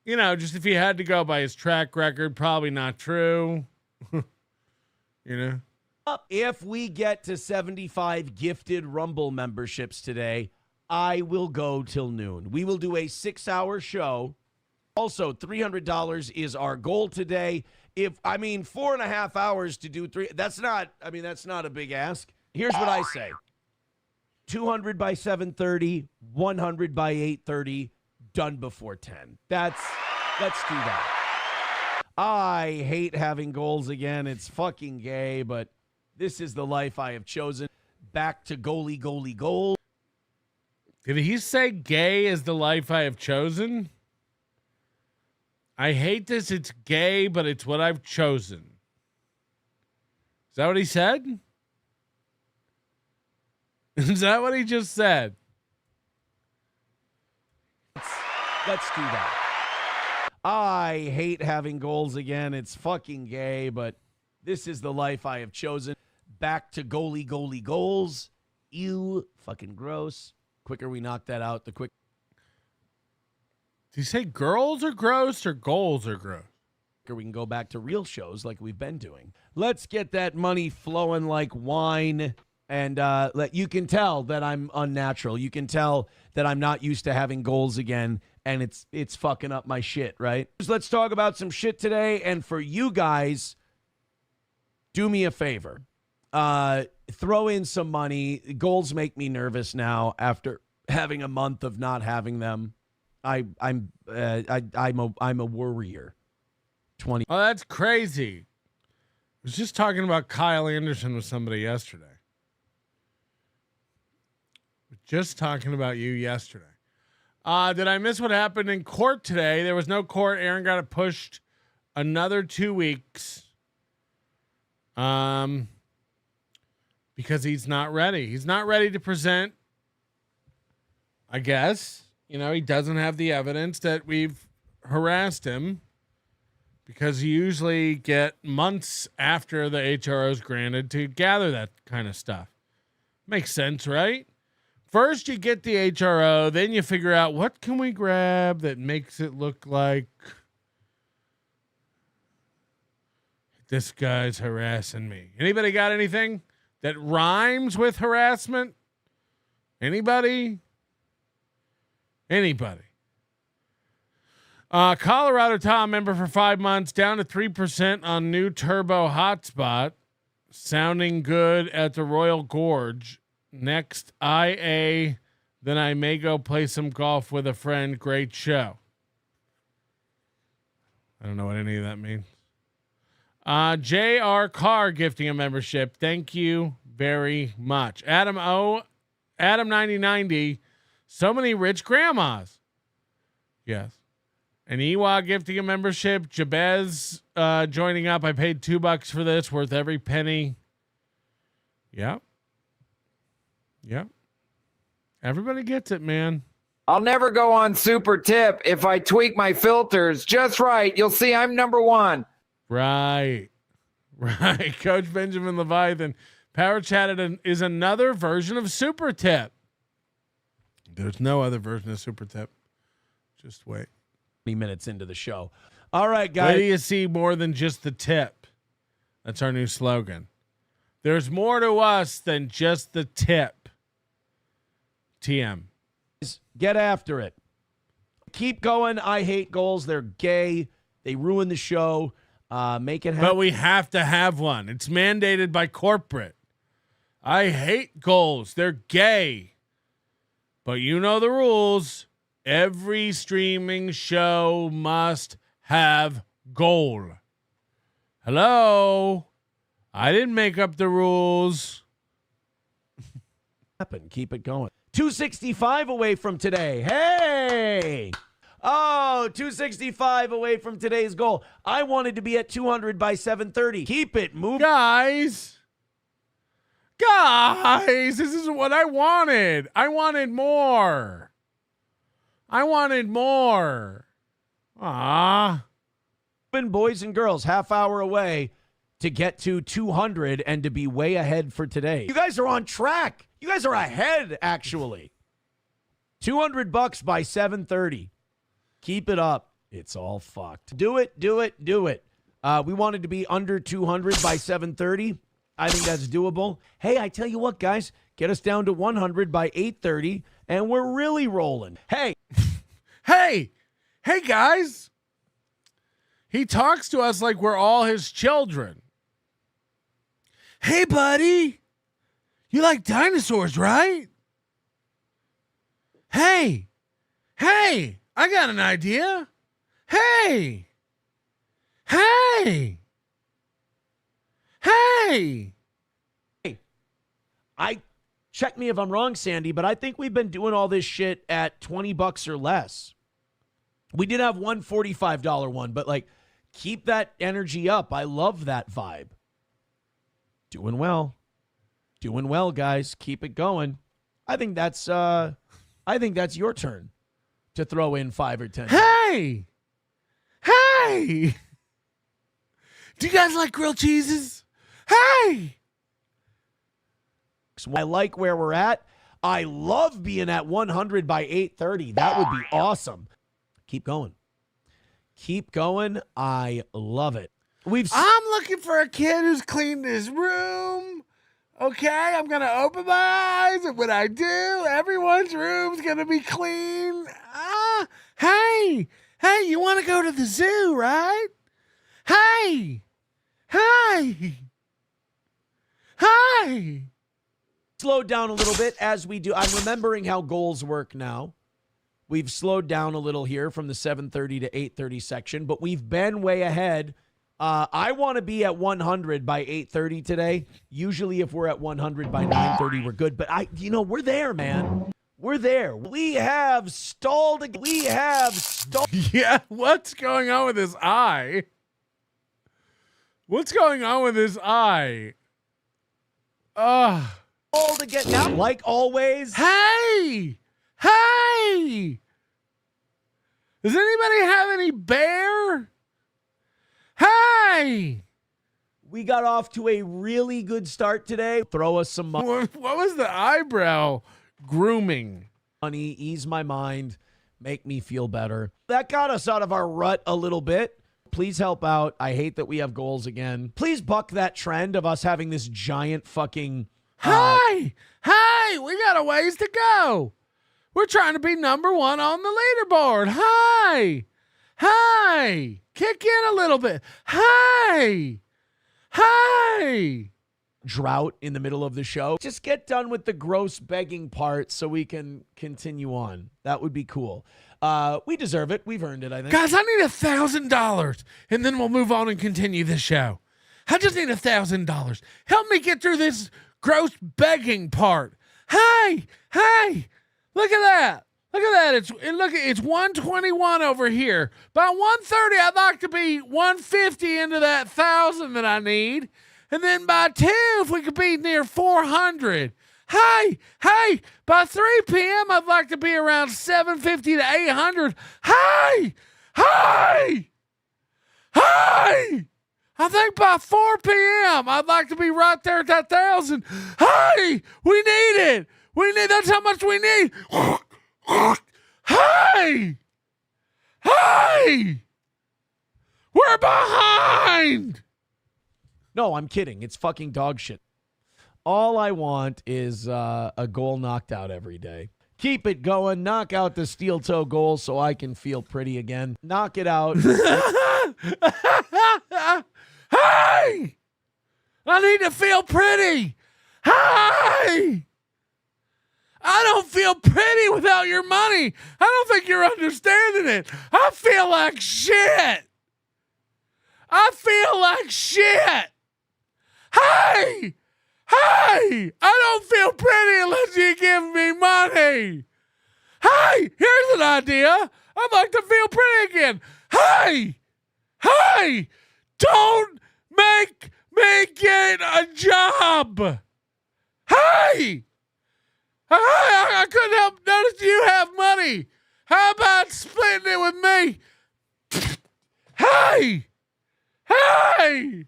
you know, just if he had to go by his track record, probably not true. You know? If we get to 75 gifted Rumble memberships today, I will go till noon. We will do a 6-hour show. Also, $300 is our goal today. 4.5 hours to do that's not a big ask. Here's what I say. 200 by 7:30, 100 by 8:30, done before 10. Let's do that. I hate having goals again. It's fucking gay, but this is the life I have chosen. Back to goalie, goal. Did he say gay is the life I have chosen? I hate this. It's gay, but it's what I've chosen. Is that what he said? Is that what he just said? Let's do that. I hate having goals again. It's fucking gay, but this is the life I have chosen. Back to goalie, goals. Ew, fucking gross. Quicker we knock that out, the quick. Did you say girls are gross or goals are gross? We can go back to real shows like we've been doing. Let's get that money flowing like wine. And you can tell that I'm unnatural. You can tell that I'm not used to having goals again, and it's fucking up my shit, right? Let's talk about some shit today. And for you guys, do me a favor. Throw in some money. Goals make me nervous now after having a month of not having them. I'm a worrier. 20. Oh, that's crazy. I was just talking about Kyle Anderson with somebody yesterday. Just talking about you yesterday. Did I miss what happened in court today? There was no court. Aaron got it pushed another 2 weeks. Because he's not ready. He's not ready to present. I guess, he doesn't have the evidence that we've harassed him, because you usually get months after the HRO is granted to gather that kind of stuff. Makes sense, right? First you get the HRO, then you figure out what can we grab that makes it look like this guy's harassing me. Anybody got anything that rhymes with harassment? Anybody? Colorado Tom, member for 5 months, down to 3% on new turbo hotspot. Sounding good at the Royal Gorge. Next IA, then I may go play some golf with a friend. Great show. I don't know what any of that means. JR Carr gifting a membership. Thank you very much. Adam 9090. So many rich grandmas. Yes. And Ewa gifting a membership. Jabez joining up. I paid $2 for this, worth every penny. Yep. Everybody gets it, man. I'll never go on Supertip if I tweak my filters just right. You'll see I'm number one. Right. Coach Benjamin Leviathan. Power Chat is another version of Supertip. There's no other version of Supertip. Just wait. 20 minutes into the show. All right, guys. Where do you see more than just the tip? That's our new slogan. There's more to us than just the tip. TM. Get after it. Keep going. I hate goals. They're gay. They ruin the show. Make it happen. But we have to have one. It's mandated by corporate. I hate goals. They're gay. But you know the rules. Every streaming show must have goal. Hello? I didn't make up the rules. Keep it going. 265 away from today. Hey! Oh, 265 away from today's goal. I wanted to be at 200 by 7:30. Keep it moving. Guys, this isn't what I wanted. I wanted more. Boys and girls, half hour away to get to 200 and to be way ahead for today. You guys are on track. You guys are ahead, actually. $200 by 7:30. Keep it up. It's all fucked. Do it. We wanted to be under 200 by 7:30. I think that's doable. Hey, I tell you what, guys, get us down to 100 by 8:30, and we're really rolling. Hey, guys. He talks to us like we're all his children. Hey, buddy. You like dinosaurs, right? Hey, I got an idea. Hey. Check me if I'm wrong, Sandy, but I think we've been doing all this shit at $20 or less. We did have one $45 one, but keep that energy up. I love that vibe. Doing well, guys. Keep it going. I think that's your turn to throw in 5 or 10. Hey! Do you guys like grilled cheeses? Hey! I like where we're at. I love being at 100 by 8:30. That would be awesome. Keep going. I love it. I'm looking for a kid who's cleaned his room. Okay, I'm going to open my eyes, and when I do, everyone's room's going to be clean. Hey, you want to go to the zoo, right? Hey. Slowed down a little bit as we do. I'm remembering how goals work now. We've slowed down a little here from the 7:30 to 8:30 section, but we've been way ahead. I want to be at 100 by 8:30 today. Usually if we're at 100 by 9:30, we're good. But we're there, man. We're there. We have stalled. Yeah, what's going on with his eye? All to get now, like always. Hey! Does anybody have any bear? Hey! We got off to a really good start today. Throw us some money. What was the eyebrow grooming? Money, ease my mind, make me feel better. That got us out of our rut a little bit. Please help out. I hate that we have goals again. Please buck that trend of us having this giant fucking... Hey, we got a ways to go. We're trying to be number 1 on the leaderboard. Hey, kick in a little bit. Hey. Drought in the middle of the show. Just get done with the gross begging part so we can continue on. That would be cool. We deserve it. We've earned it, I think. Guys, I need $1,000, and then we'll move on and continue the show. I just need $1,000. Help me get through this gross begging part. Hey, look at that. It's 121 over here. By 130, I'd like to be 150 into that 1,000 that I need. And then by 2, if we could be near 400. Hey, by 3 p.m., I'd like to be around 750 to 800. Hey. I think by 4 p.m., I'd like to be right there at that 1,000. Hey, we need it. That's how much we need. Hey. We're behind! No, I'm kidding. It's fucking dog shit. All I want is a goal knocked out every day. Keep it going. Knock out the steel toe goal so I can feel pretty again. Knock it out. Hey! I need to feel pretty. Hey! I don't feel pretty without your money. I don't think you're understanding it. I feel like shit. I feel like shit. Hey! Hey! I don't feel pretty unless you give me money. Hey! Here's an idea. I'd like to feel pretty again. Hey! Hey! Don't make me get a job. Hey! I couldn't help notice you have money. How about splitting it with me? Hey! Hey!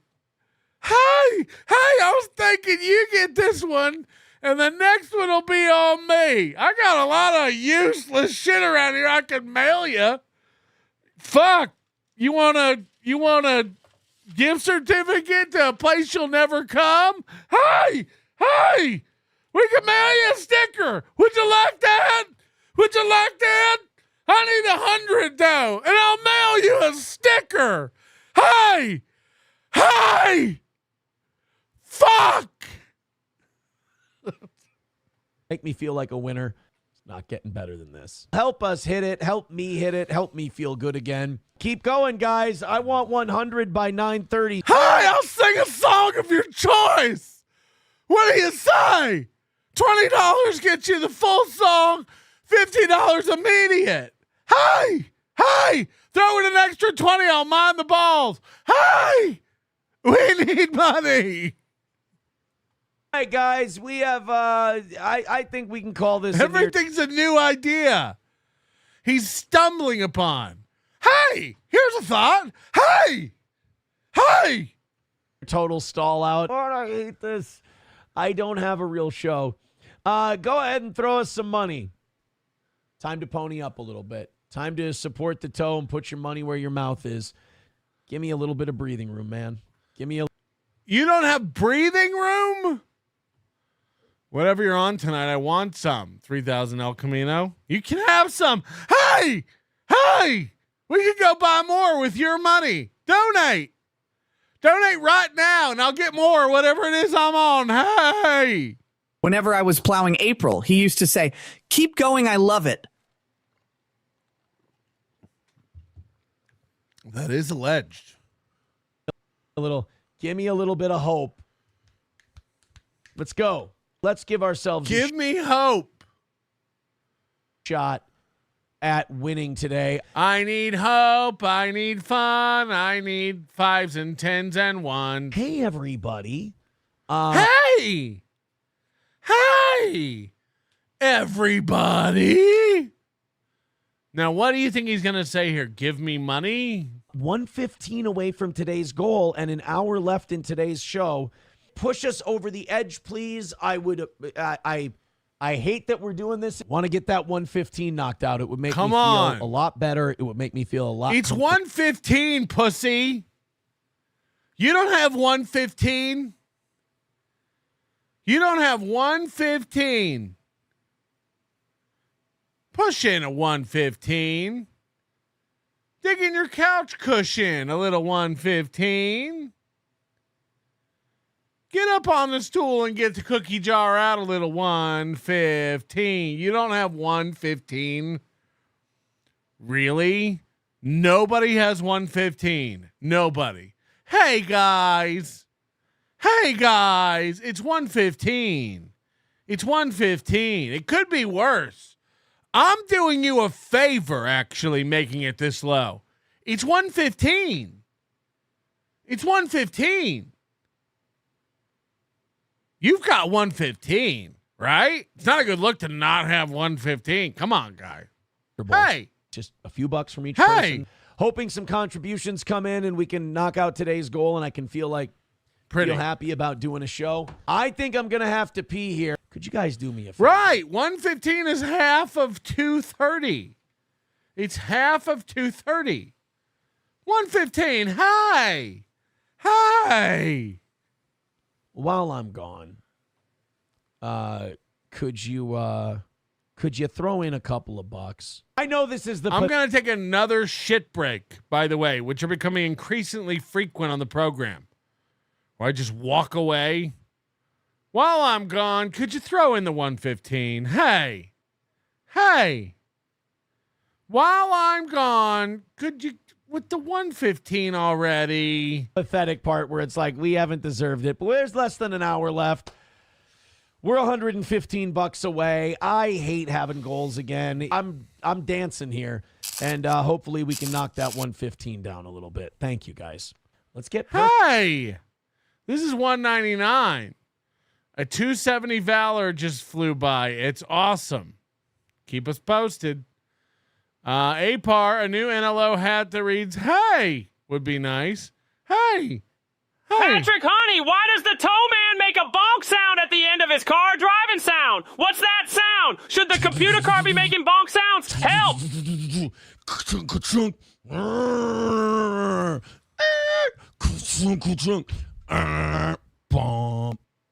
Hey! Hey! I was thinking you get this one, and the next one will be on me. I got a lot of useless shit around here I could mail you. Fuck! You want a gift certificate to a place you'll never come? Hey! Hey! We can mail you a sticker. Would you like that? Would you like that? I need 100 though, and I'll mail you a sticker. Hey! Hey! Fuck! Make me feel like a winner. It's not getting better than this. Help us hit it. Help me hit it. Help me feel good again. Keep going, guys. I want 100 by 9:30. Hey, I'll sing a song of your choice. What do you say? $20 gets you the full song, $50 immediate. Hey! Hey! Throw in an extra 20, I'll mind the balls. Hey! We need money. All right, guys, we have, I think we can call this. Everything's a new idea. He's stumbling upon. Hey! Here's a thought. Hey! Hey! Total stall out. Oh, I hate this. I don't have a real show. Go ahead and throw us some money. Time to pony up a little bit. Time to support the toe and put your money where your mouth is. Give me a little bit of breathing room, man. Give me a... You don't have breathing room? Whatever you're on tonight, I want some. 3,000 El Camino. You can have some. Hey! Hey! We could go buy more with your money. Donate. Donate right now, and I'll get more, whatever it is I'm on. Hey! Whenever I was plowing April, he used to say, "Keep going, I love it." That is alleged. Give me a little bit of hope. Let's go. Let's give ourselves Give me hope. Shot at winning today. I need hope. I need fun. I need 5s and 10s and 1s. Hey, everybody. Hey! Hey! Everybody! Now, what do you think he's going to say here? Give me money? 1:15 away from today's goal and an hour left in today's show. Push us over the edge, please. I hate that we're doing this. Want to get that 1:15 knocked out. It would make me feel a lot better. It would make me feel a lot. It's 1:15, pussy. You don't have 1:15. You don't have 1:15. Push in a 1:15. Dig in your couch cushion, a little 1:15. Get up on the stool and get the cookie jar out, a little 1:15. You don't have 1:15. Really? Nobody has 1:15. Nobody. Hey, guys. Hey, guys. It's 1:15. It's 1:15. It could be worse. I'm doing you a favor, actually, making it this low. It's 1:15. It's 1:15. You've got 1:15, right? It's not a good look to not have 1:15. Come on, guy. Hey. Just a few bucks from each person. Hoping some contributions come in and we can knock out today's goal and I can feel happy about doing a show. I think I'm going to have to pee here. Could you guys do me a favor? Right. 1:15 is half of 2:30. It's half of 2:30. 115. Hey. Hey. While I'm gone, could you throw in a couple of bucks? I know this is I'm going to take another shit break, by the way, which are becoming increasingly frequent on the program, where I just walk away. While I'm gone, could you throw in the 115? Hey. Hey. While I'm gone, could you, with the 115 already? Pathetic part where it's like, we haven't deserved it, but there's less than an hour left. We're $115 away. I hate having goals again. I'm dancing here, and hopefully we can knock that 115 down a little bit. Thank you, guys. Let's get. Hey, this is 199. A 270 Valor just flew by. It's awesome. Keep us posted. APAR, a new NLO hat that reads "Hey" would be nice. Hey. Patrick, honey, why does the tow man make a bonk sound at the end of his car driving sound? What's that sound? Should the computer car be making bonk sounds? Help!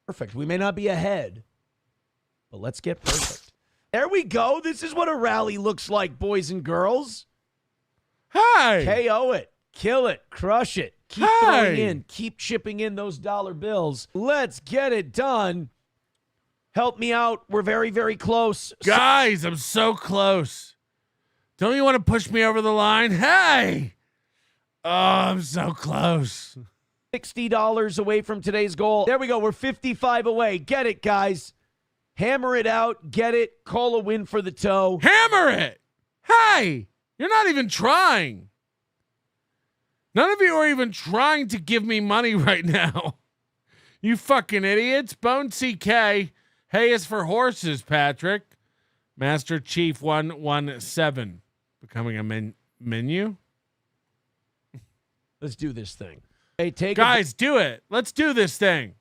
Perfect. We may not be ahead, but let's get perfect. There we go. This is what a rally looks like, boys and girls. Hey! KO it. Kill it. Crush it. Keep throwing in. Keep chipping in those dollar bills. Let's get it done. Help me out. We're very, very close. Guys, I'm so close. Don't you want to push me over the line? Hey! Oh, I'm so close. $60 away from today's goal. There we go. We're 55 away. Get it, guys. Hammer it out. Get it. Call a win for the toe. Hammer it! Hey! You're not even trying. None of you are even trying to give me money right now. You fucking idiots. Bone CK. Hey is for horses, Patrick. Master Chief 117. Becoming a menu? Let's do this thing. Hey, Guys, do it. Let's do this thing.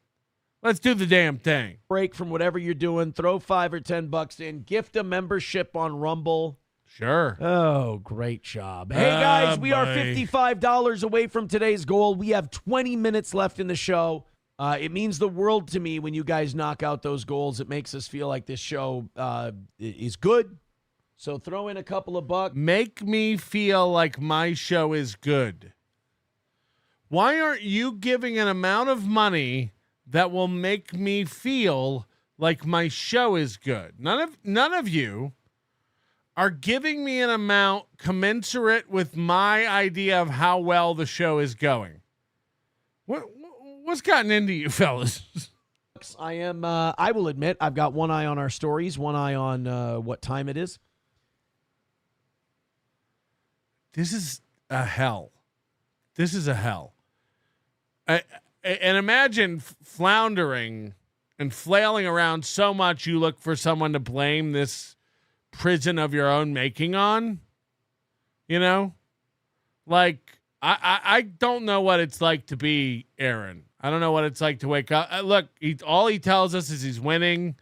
Let's do the damn thing. Break from whatever you're doing. Throw $5 or $10 in. Gift a membership on Rumble. Sure. Oh, great job. Hey, guys, we are $55 away from today's goal. We have 20 minutes left in the show. It means the world to me when you guys knock out those goals. It makes us feel like this show is good. So throw in a couple of bucks. Make me feel like my show is good. Why aren't you giving an amount of money that will make me feel like my show is good? None of you are giving me an amount commensurate with my idea of how well the show is going. What's gotten into you fellas? I will admit, I've got one eye on our stories, one eye on what time it is. This is a hell. This is a hell. And imagine floundering and flailing around so much you look for someone to blame this prison of your own making on. You know? Like, I don't know what it's like to be Aaron. I don't know what it's like to wake up. Look, all he tells us is he's winning.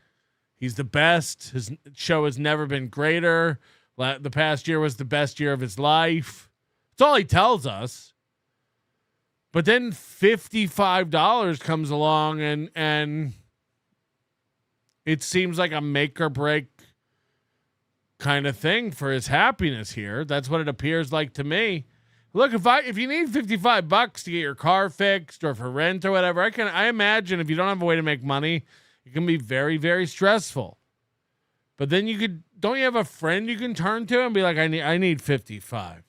He's the best. His show has never been greater. The past year was the best year of his life. That's all he tells us. But then $55 comes along and it seems like a make or break kind of thing for his happiness here. That's what it appears like to me. Look, if you need $55 to get your car fixed or for rent or whatever, I imagine if you don't have a way to make money, it can be very, very stressful. But then don't you have a friend you can turn to and be like, I need 55.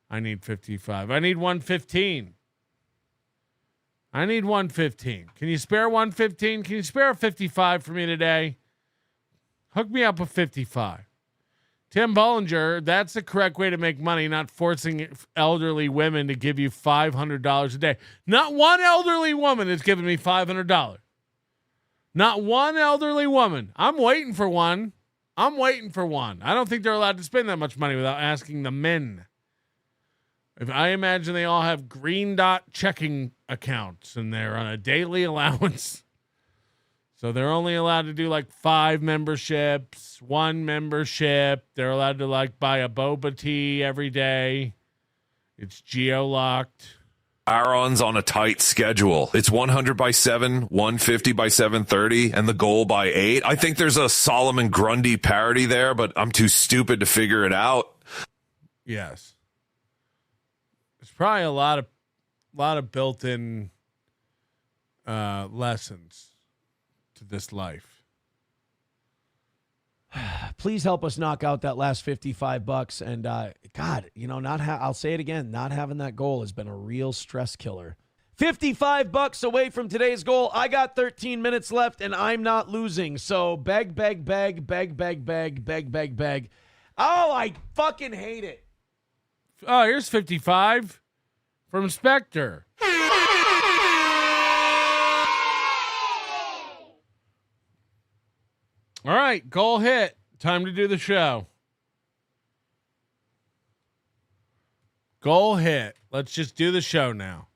I need 55. I need 115. I need 115. Can you spare 115? Can you spare a 55 for me today? Hook me up with 55. Tim Bollinger, that's the correct way to make money, not forcing elderly women to give you $500 a day. Not one elderly woman is giving me $500. Not one elderly woman. I'm waiting for one. I don't think they're allowed to spend that much money without asking the men. If I imagine they all have green dot checking accounts and they're on a daily allowance. So they're only allowed to do like 5 memberships, 1 membership. They're allowed to like buy a boba tea every day. It's geo-locked. Aaron's on a tight schedule. It's 100 by 7, 150 by 730, and the goal by 8. I think there's a Solomon Grundy parody there, but I'm too stupid to figure it out. Yes. There's probably a lot of built-in lessons to this life. Please help us knock out that last $55. And God, I'll say it again. Not having that goal has been a real stress killer. $55 away from today's goal. I got 13 minutes left, and I'm not losing. So beg, beg, beg, beg, beg, beg, beg, beg, beg. Oh, I fucking hate it. Oh, here's 55 from Spectre. All right, goal hit. Time to do the show. Goal hit. Let's just do the show now.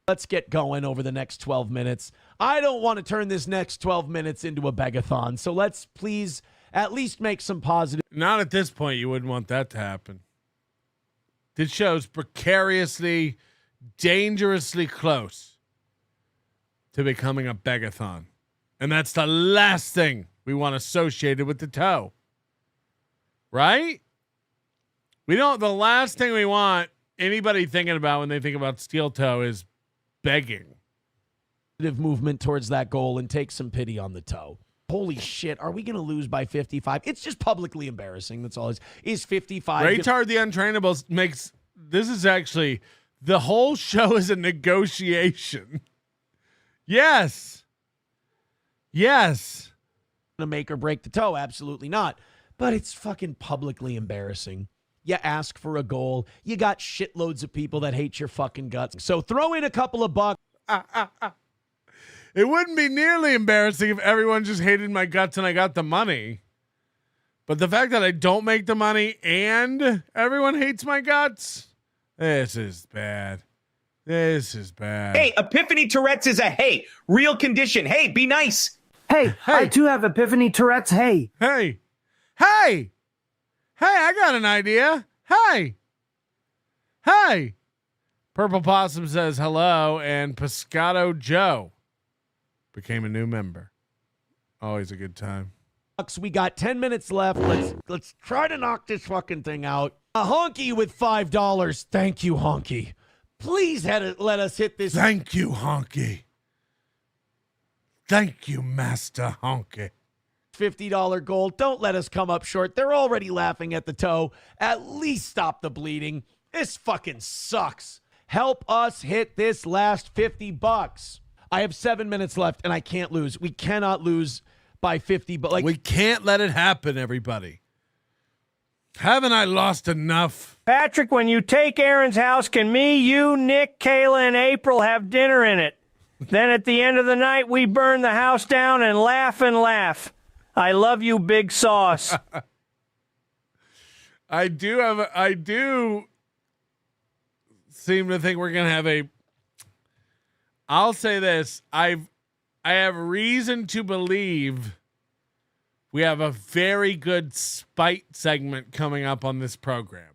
Let's get going over the next 12 minutes. I don't want to turn this next 12 minutes into a begathon, so let's please at least make some positive. Not at this point. You wouldn't want that to happen. This show's precariously, dangerously close to becoming a begathon. And that's the last thing we want associated with the toe. Right? The last thing we want anybody thinking about when they think about steel toe is begging. Movement towards that goal and take some pity on the toe. Holy shit, are we going to lose by 55? It's just publicly embarrassing. That's all it is 55. Retard the Untrainables makes, this is actually, the whole show is a negotiation. Yes. Yes. To make or break the toe? Absolutely not. But it's fucking publicly embarrassing. You ask for a goal. You got shitloads of people that hate your fucking guts. So throw in a couple of bucks. It wouldn't be nearly embarrassing if everyone just hated my guts and I got the money. But the fact that I don't make the money and everyone hates my guts, this is bad. This is bad. Hey, Epiphany Tourette's is a hey. Real condition. Hey, be nice. Hey, I too have Epiphany Tourette's. Hey. Hey, I got an idea. Hey. Purple Possum says hello, and Pescado Joe became a new member. Always a good time. We got 10 minutes left. Let's try to knock this fucking thing out. A Honky with $5. Thank you, Honky. Please let us hit this. Thank you, Honky. Thank you, Master Honky. $50 goal. Don't let us come up short. They're already laughing at the toe. At least stop the bleeding. This fucking sucks. Help us hit this last $50. I have 7 minutes left and I can't lose. We cannot lose by 50, but we can't let it happen, everybody. Haven't I lost enough? Patrick, when you take Aaron's house, can me, you, Nick, Kayla, and April have dinner in it? Then at the end of the night, we burn the house down and laugh and laugh. I love you, Big Sauce. I do seem to think we're going to have I'll say this. I have reason to believe we have a very good spite segment coming up on this program.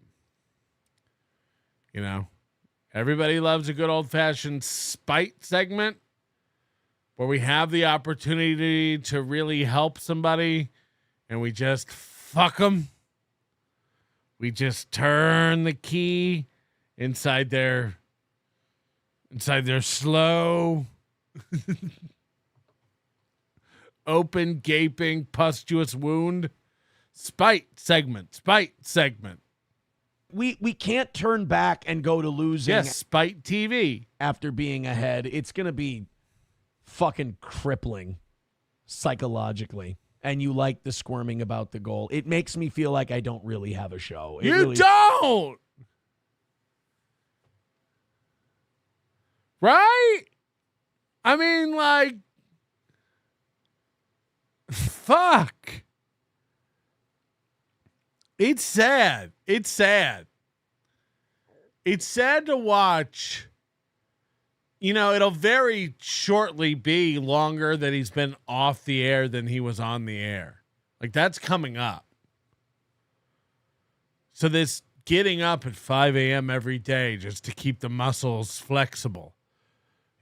Everybody loves a good old-fashioned spite segment where we have the opportunity to really help somebody and we just fuck them. We just turn the key inside their slow, open, gaping, pustulous wound. Spite segment. We can't turn back and go to losing. Yes, Spite TV. After being ahead. It's going to be fucking crippling psychologically. And you like the squirming about the goal. It makes me feel like I don't really have a show. Don't! Right? I mean, fuck. It's sad. It's sad to watch. It'll very shortly be longer that he's been off the air than he was on the air. That's coming up. So this getting up at 5 a.m. every day just to keep the muscles flexible.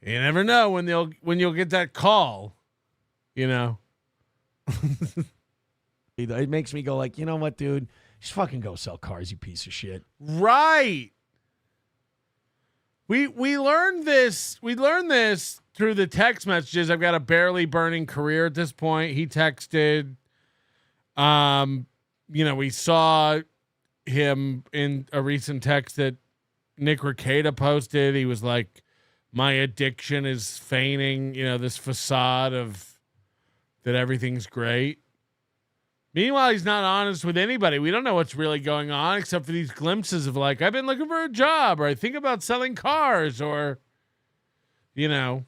You never know when you'll get that call, you know. It makes me go like, you know what, dude? Just fucking go sell cars, you piece of shit. Right. We learned this. We learned this through the text messages. I've got a barely burning career at this point. He texted. We saw him in a recent text that Nick Rekieta posted. He was like, my addiction is feigning, this facade of that everything's great. Meanwhile, he's not honest with anybody. We don't know what's really going on except for these glimpses of like, I've been looking for a job, or I think about selling cars, or, And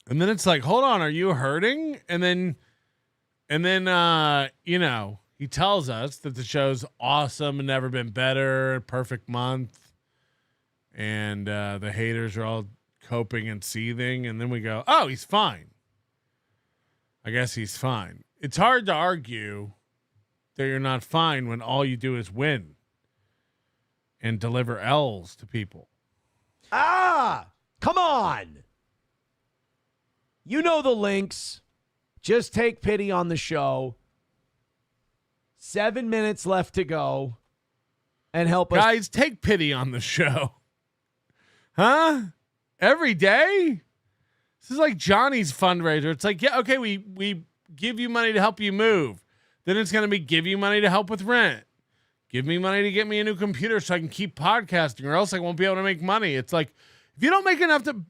then it's like, hold on, are you hurting? And then, he tells us that the show's awesome and never been better, perfect month. And the haters are all coping and seething. And then we go, oh, he's fine. I guess he's fine. It's hard to argue that you're not fine when all you do is win and deliver L's to people. Come on. You know the links. Just take pity on the show. 7 minutes left to go. And help us. Guys, take pity on the show. Huh? Every day? This is like Johnny's fundraiser. It's like, yeah, okay, we give you money to help you move. Then it's going to be give you money to help with rent. Give me money to get me a new computer so I can keep podcasting, or else I won't be able to make money. It's like, if you don't make enough to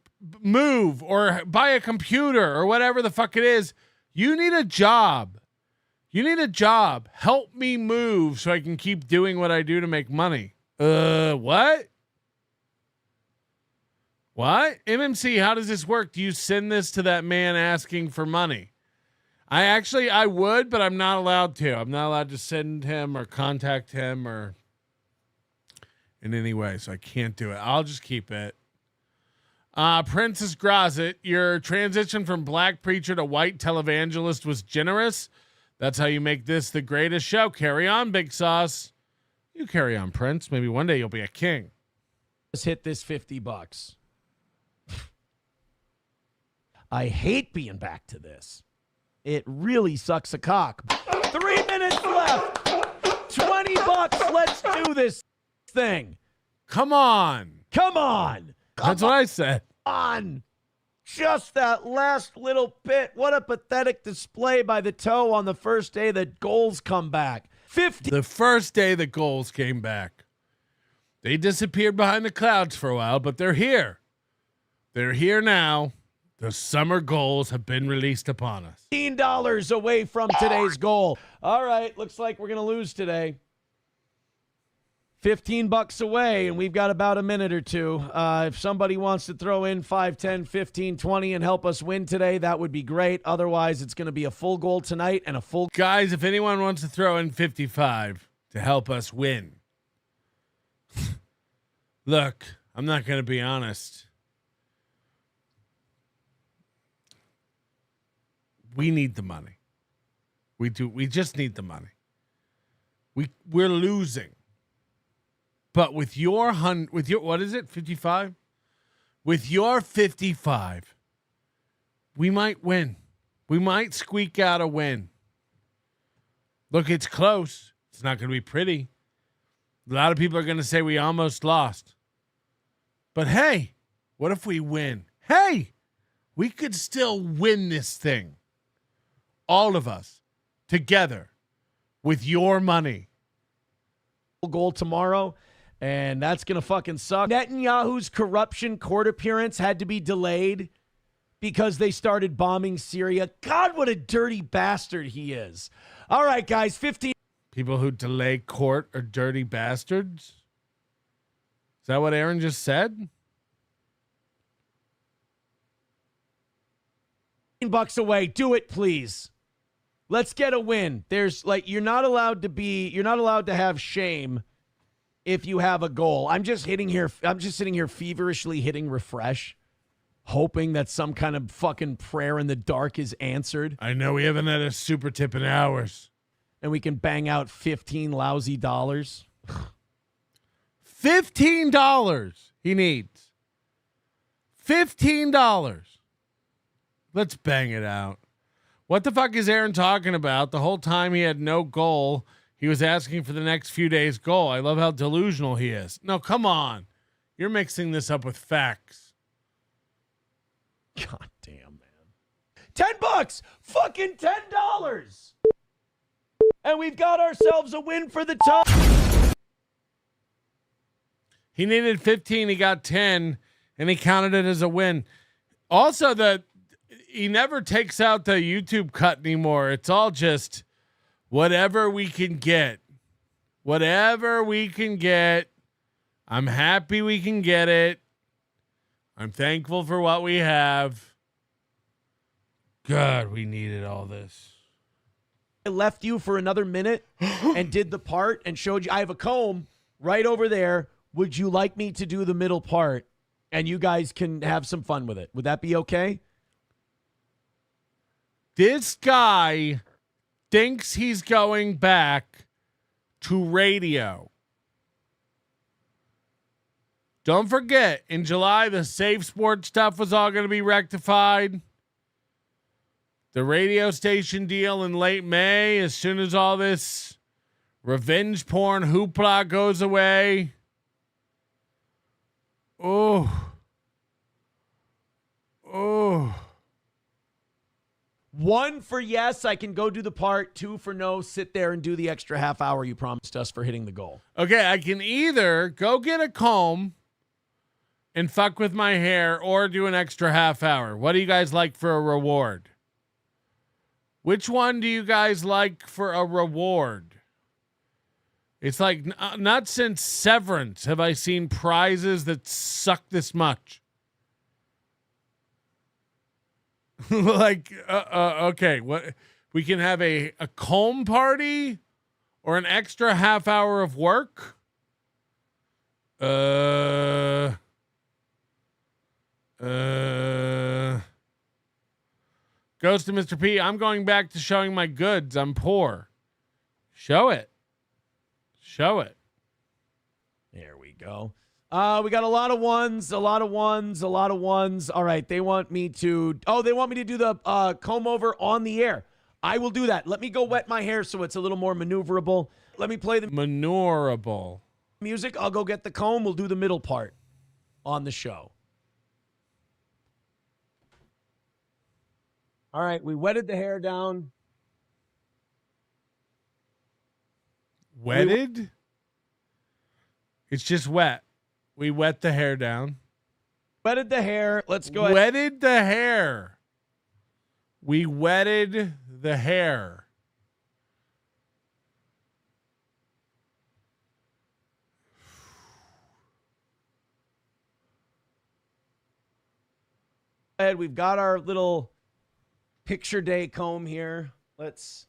move or buy a computer or whatever the fuck it is, you need a job. You need a job. Help me move so I can keep doing what I do to make money. What? What? MMC, how does this work? Do you send this to that man asking for money? I would, but I'm not allowed to. I'm not allowed to send him or contact him or in any way, so I can't do it. I'll just keep it. Princess Grazit, your transition from black preacher to white televangelist was generous. That's how you make this the greatest show. Carry on, Big Sauce. You carry on, Prince. Maybe one day you'll be a king. Let's hit this $50. I hate being back to this. It really sucks a cock. 3 minutes left. $20. Let's do this thing. Come on. Come on. That's what I said. On. Just that last little bit. What a pathetic display by the toe on the first day that goals come back. 50. The first day the goals came back. They disappeared behind the clouds for a while, but they're here. They're here now. The summer goals have been released upon us. $15 away from today's goal. All right, looks like we're going to lose today. $15 away, and we've got about a minute or two. If somebody wants to throw in 5, 10, 15, 20 and help us win today, that would be great. Otherwise, it's going to be a full goal tonight and a full... Guys, if anyone wants to throw in 55 to help us win. Look, I'm not going to be honest. We need the money. We do. We just need the money. We're losing. But with your what is it? 55? With your 55, we might win. We might squeak out a win. Look, it's close. It's not going to be pretty. A lot of people are going to say we almost lost. But hey, what if we win? Hey, we could still win this thing. All of us together with your money. Goal tomorrow, and that's going to fucking suck. Netanyahu's corruption court appearance had to be delayed because they started bombing Syria. God, what a dirty bastard he is. All right, guys, 15. People who delay court are dirty bastards? Is that what Aaron just said? $15 away. Do it, please. Let's get a win. There's you're not allowed to have shame if you have a goal. I'm just sitting here feverishly hitting refresh, hoping that some kind of fucking prayer in the dark is answered. I know we haven't had a super tip in hours. and we can bang out 15 lousy dollars. $15 he needs. $15. Let's bang it out. What the fuck is Aaron talking about? The whole time he had no goal. He was asking for the next few days' goal. I love how delusional he is. No, come on. You're mixing this up with facts. God damn, man. $10. Fucking $10. And we've got ourselves a win for the top. He needed 15. He got 10, and he counted it as a win. Also, he never takes out the YouTube cut anymore. It's all just whatever we can get. Whatever we can get. I'm happy we can get it. I'm thankful for what we have. God, we needed all this. I left you for another minute and did the part and showed you. I have a comb right over there. Would you like me to do the middle part? And you guys can have some fun with it. Would that be okay? This guy thinks he's going back to radio. Don't forget, in July, the safe sport stuff was all going to be rectified. The radio station deal in late May, as soon as all this revenge porn hoopla goes away. Oh. 1 for yes, I can go do the part. 2 for no, sit there and do the extra half hour you promised us for hitting the goal. Okay, I can either go get a comb and fuck with my hair or do an extra half hour. What do you guys like for a reward? Which one do you guys like for a reward? It's like, not since Severance have I seen prizes that suck this much. Like, okay, what we can have a comb party or an extra half hour of work. Goes to Mr. P. I'm going back to showing my goods. I'm poor. Show it. Show it. There we go. We got a lot of ones. All right, they want me to do the comb over on the air. I will do that. Let me go wet my hair so it's a little more maneuverable. Let me play the maneuverable music. I'll go get the comb. We'll do the middle part on the show. All right, we wetted the hair down. Wetted? It's just wet. We wet the hair down. Wetted the hair. Let's go ahead. Wetted the hair. We wetted the hair. We've got our little picture day comb here. Let's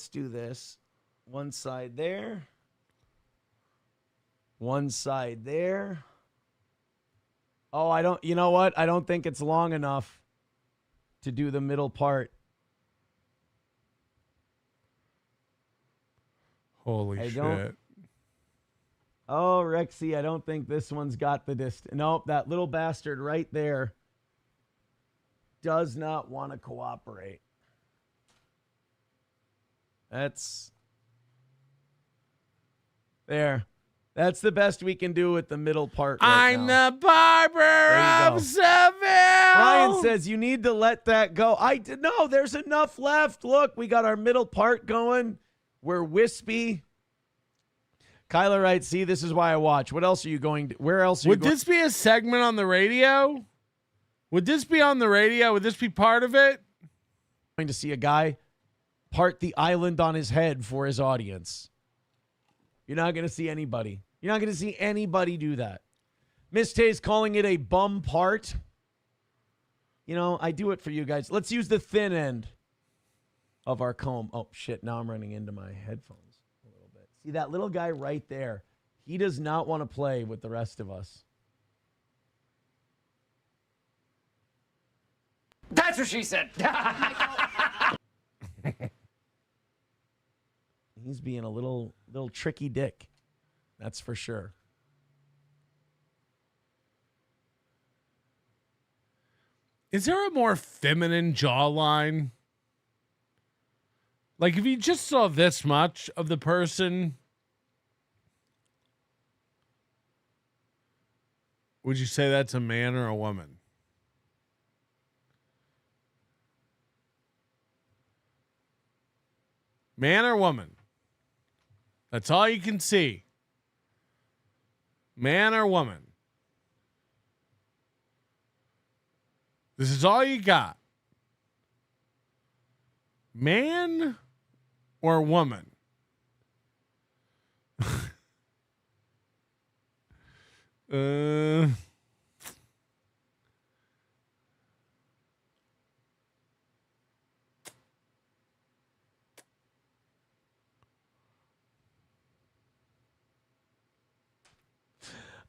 do this. One side there. One side there. Oh, you know what? I don't think it's long enough to do the middle part. Holy shit. Oh, Rexy, I don't think this one's got the distance. Nope, that little bastard right there does not want to cooperate. That's there. That's the best we can do with the middle part right I'm now. the barber of Seville. Brian says you need to let that go. No, there's enough left. Look, we got our middle part going. We're wispy. Kyler writes, see, this is why I watch. What else are you going to, where else are Would you this be a segment on the radio? Would this be on the radio? Would this be part of it? Going to see a guy part the island on his head for his audience. You're not going to see anybody. You're not going to see anybody do that. Miss Tay's calling it a bum part. You know, I do it for you guys. Let's use the thin end of our comb. Oh, shit. Now I'm running into my headphones a little bit. See that little guy right there? He does not want to play with the rest of us. That's what she said. He's being a little tricky dick. That's for sure. Is there a more feminine jawline? Like, if you just saw this much of the person, would you say that's a man or a woman? Man or woman? That's all you can see. Man or woman? This is all you got. Man or woman?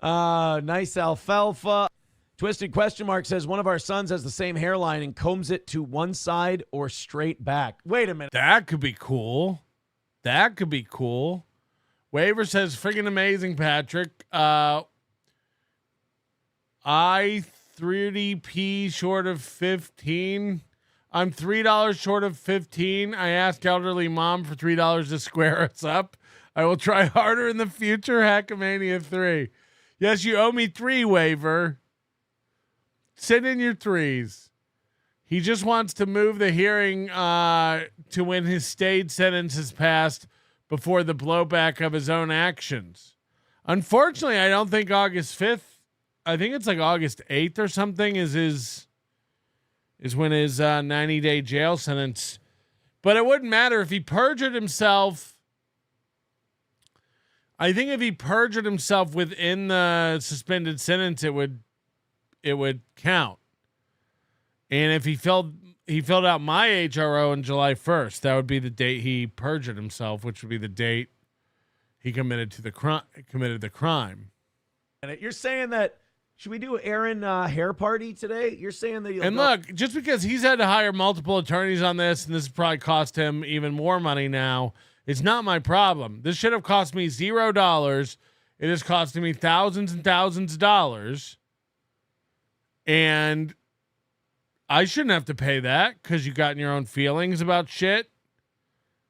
Nice alfalfa. Twisted question mark says one of our sons has the same hairline and combs it to one side or straight back. Wait a minute. That could be cool. That could be cool. Waver says, friggin' amazing, Patrick. I 30p short of 15. I'm $3 short of 15. I asked elderly mom for $3 to square us up. I will try harder in the future. Hackamania 3. Yes, you owe me 3, Waver. Send in your 3s. He just wants to move the hearing to when his stayed sentence is passed before the blowback of his own actions. Unfortunately, I don't think August 5th. I think it's like August 8th or something is when his 90-day jail sentence. But it wouldn't matter if he perjured himself. I think if he perjured himself within the suspended sentence, it would count. And if he filled out my HRO on July 1st, that would be the date he perjured himself, which would be the date he committed the crime. And you're saying that, should we do Aaron hair party today? You're saying that look, just because he's had to hire multiple attorneys on this, and this has probably cost him even more money now, it's not my problem. This should have cost me $0. It is costing me thousands and thousands of dollars. And I shouldn't have to pay that because you got in your own feelings about shit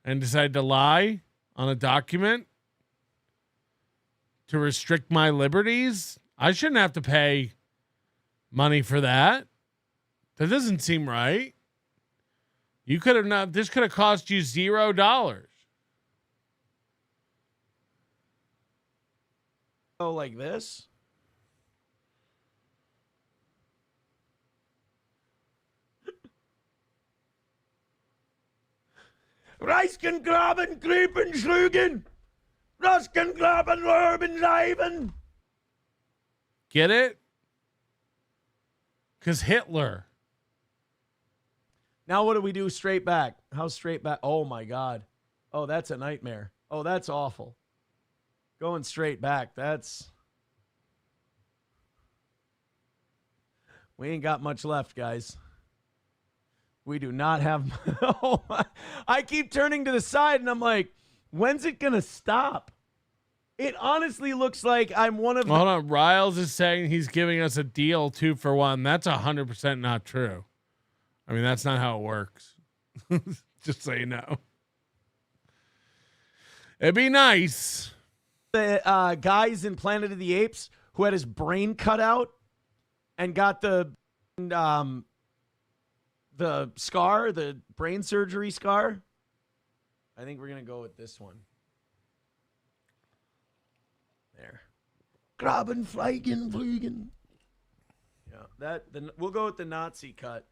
and decided to lie on a document to restrict my liberties. I shouldn't have to pay money for that. That doesn't seem right. You could have not, this could have cost you $0. Oh, like this? Reisken, graben, creepen, schlügen. Rusken, graben, röben, reiben. Get it? Because Hitler. Now what do we do straight back? How straight back? Oh, my God. Oh, that's a nightmare. Oh, that's awful. Going straight back, that's... We ain't got much left, guys. We do not have... Oh my. I keep turning to the side, and I'm like, when's it going to stop? It honestly looks like I'm one of... Hold on. Riles is saying he's giving us a deal 2 for 1. That's 100% not true. I mean, that's not how it works. Just so you know. It'd be nice. The guys in Planet of the Apes who had his brain cut out and got the scar, the brain surgery scar. I think we're going to go with this one. There. Graben, fliegen, fliegen. Yeah, we'll go with the Nazi cut.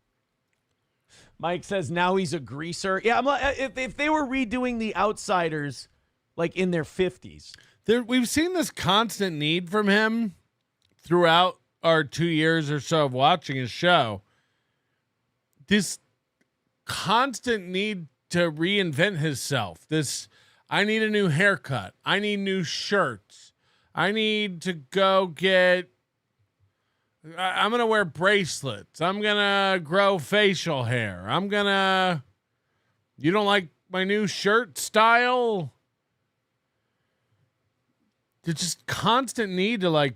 Mike says now he's a greaser. Yeah, I'm like, if they were redoing The Outsiders like in their 50s. We've seen this constant need from him throughout our 2 years or so of watching his show. This constant need to reinvent himself. I need a new haircut. I need new shirts. I need to go get... I'm going to wear bracelets. I'm going to grow facial hair. You don't like my new shirt style? there's just constant need to like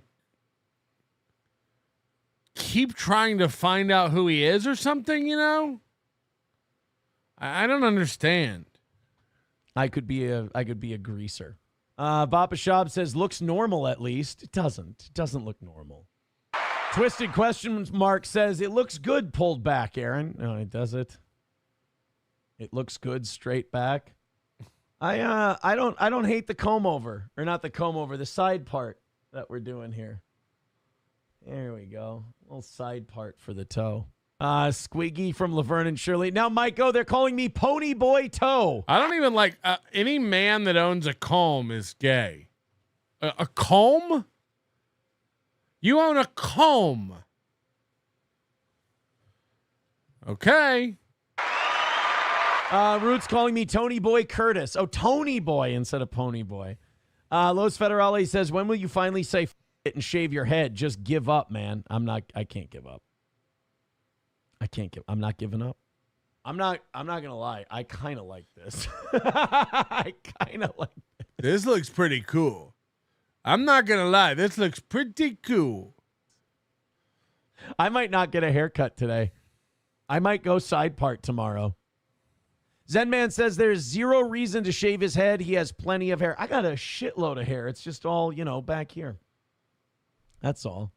keep trying to find out who he is or something, you know? I don't understand. I could be a greaser. Bapa Shab says looks normal at least. It doesn't. It doesn't look normal. Twisted question mark says it looks good pulled back, Aaron. No, it does it. It looks good straight back. I don't hate the comb over, or not the comb over, the side part that we're doing here. There we go. Little side part for the toe. Squiggy from Laverne and Shirley. Now, Mike, they're calling me Pony Boy Toe. I don't even like any man that owns a comb is gay. A comb? You own a comb. Okay. Roots calling me Tony Boy Curtis. Oh, Tony Boy instead of Pony Boy. Los Federale says, when will you finally say f it and shave your head? Just give up, man. I can't give up. I'm not giving up. I'm not gonna lie. I kind of like this. I kind of like this. This looks pretty cool. I'm not gonna lie. This looks pretty cool. I might not get a haircut today. I might go side part tomorrow. Zen Man says there's zero reason to shave his head. He has plenty of hair. I got a shitload of hair. It's just all, back here. That's all.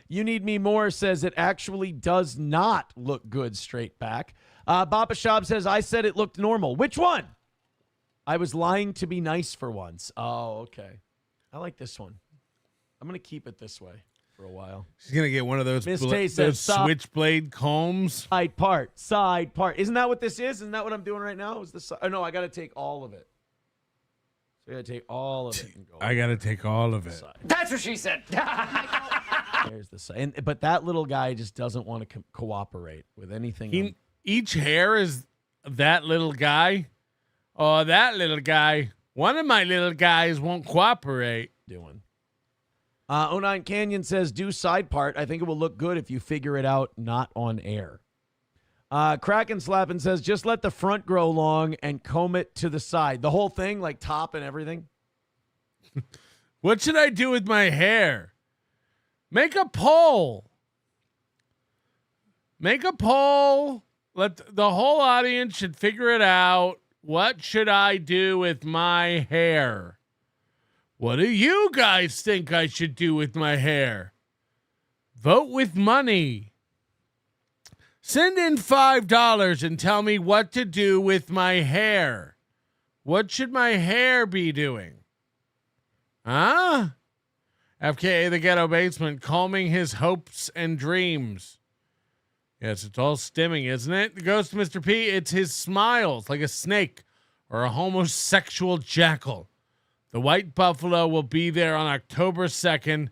You Need Me More says it actually does not look good straight back. Bapa Shab says, I said it looked normal. Which one? I was lying to be nice for once. Oh, okay. I like this one. I'm going to keep it this way for a while. She's going to get one of those, those switchblade combs. Side part. Isn't that what this is? Isn't that what I'm doing right now? Is this? Oh, no, I got to take all of it. So I got to take all of it. And go I got to take all of it. That's what she said. There's the side. But that little guy just doesn't want to cooperate with anything. Each hair is that little guy. Oh, that little guy. One of my little guys won't cooperate. Doing. 09 Canyon says, do side part. I think it will look good if you figure it out not on air. Kraken Slappin says, just let the front grow long and comb it to the side. The whole thing, like top and everything. What should I do with my hair? Make a poll. Make a poll. Let the whole audience should figure it out. What should I do with my hair? What do you guys think I should do with my hair? Vote with money. Send in $5 and tell me what to do with my hair. What should my hair be doing? Huh? FKA the Ghetto Basement, calming his hopes and dreams. Yes, it's all stimming, isn't it? It goes to Mr. P. It's his smiles like a snake or a homosexual jackal. The White Buffalo will be there on October 2nd,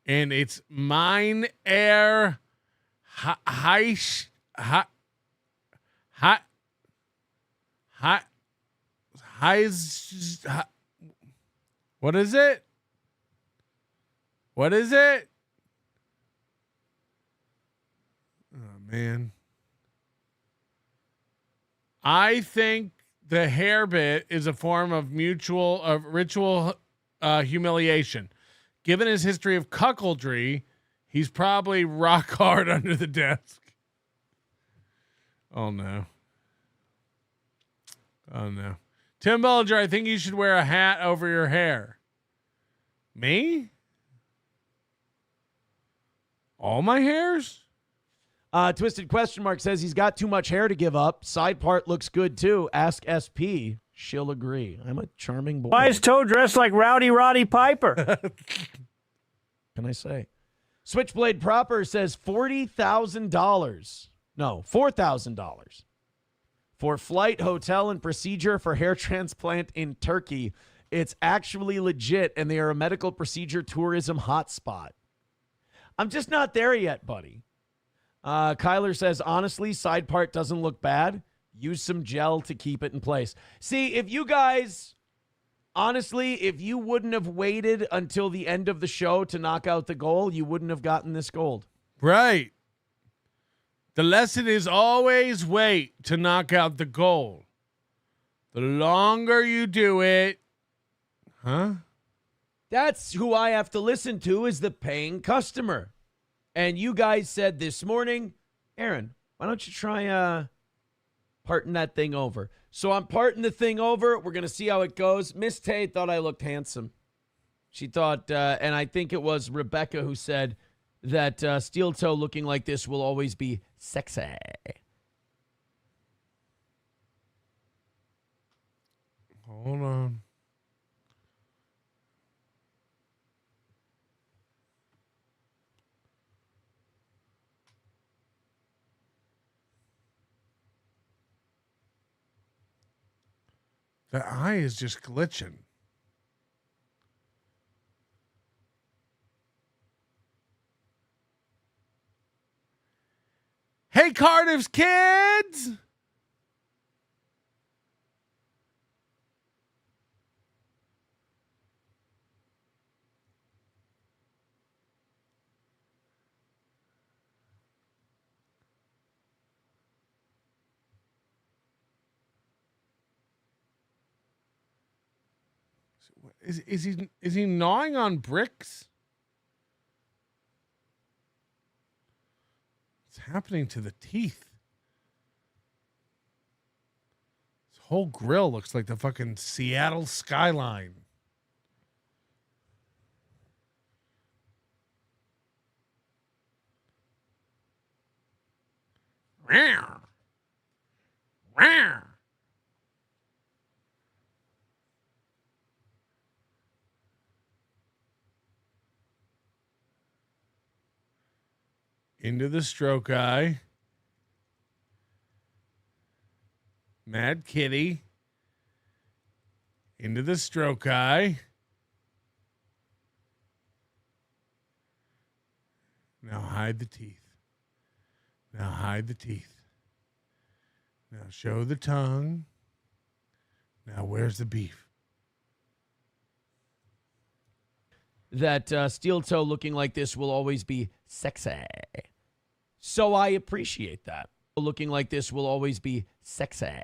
and it's mine air what is it? What is it? Oh, man. I think the hair bit is a form of ritual humiliation. Given his history of cuckoldry, he's probably rock hard under the desk. Oh, no. Oh, no. Tim Bollinger, I think you should wear a hat over your hair. Me? All my hairs? Twisted question mark says he's got too much hair to give up. Side part looks good too. Ask SP. She'll agree. I'm a charming boy. Why is Toe dressed like Rowdy Roddy Piper? Can I say? Switchblade Proper says $40,000. No, $4,000 for flight, hotel, and procedure for hair transplant in Turkey. It's actually legit, and they are a medical procedure tourism hotspot. I'm just not there yet, buddy. Kyler says, honestly, side part doesn't look bad. Use some gel to keep it in place. See, if you guys, honestly, if you wouldn't have waited until the end of the show to knock out the goal, you wouldn't have gotten this gold. Right. The lesson is always wait to knock out the goal. The longer you do it, huh? That's who I have to listen to, is the paying customer. And you guys said this morning, Aaron, why don't you try parting that thing over? So I'm parting the thing over. We're going to see how it goes. Miss Tay thought I looked handsome. She thought, and I think it was Rebecca who said that steel toe looking like this will always be sexy. Hold on. The eye is just glitching. Hey, Cardiff's kids! Is he gnawing on bricks? What's happening to the teeth? This whole grill looks like the fucking Seattle skyline. Rawr. Rawr. Into the stroke eye. Mad Kitty. Into the stroke eye. Now hide the teeth. Now hide the teeth. Now show the tongue. Now where's the beef? That steel toe looking like this will always be sexy. So I appreciate that. Looking like this will always be sexy.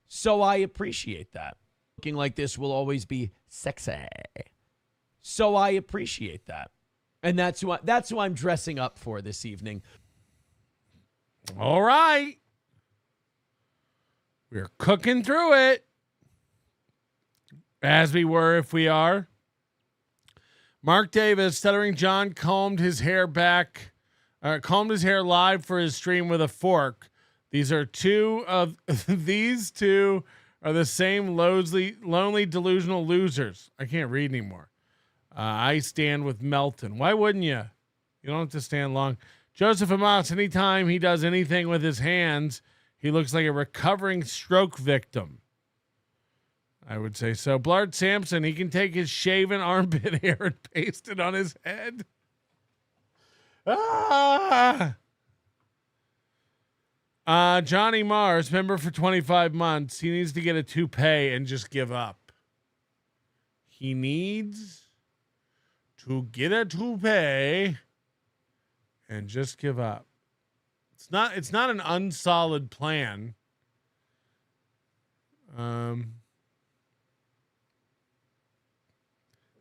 So I appreciate that. Looking like this will always be sexy. So I appreciate that. And that's who I'm dressing up for this evening. All right. We're cooking through it. As we were, if we are. Mark Davis, Stuttering John, combed his hair live for his stream with a fork. These two are the same lonely delusional losers. I can't read anymore. I stand with Melton. Why wouldn't you? You don't have to stand long. Joseph Amos, anytime he does anything with his hands, he looks like a recovering stroke victim. I would say so. Blart Sampson, he can take his shaven armpit hair and paste it on his head. Johnny Mars, member for 25 months. He needs to get a toupee and just give up. He needs to get a toupee and just give up. It's not an unsolid plan.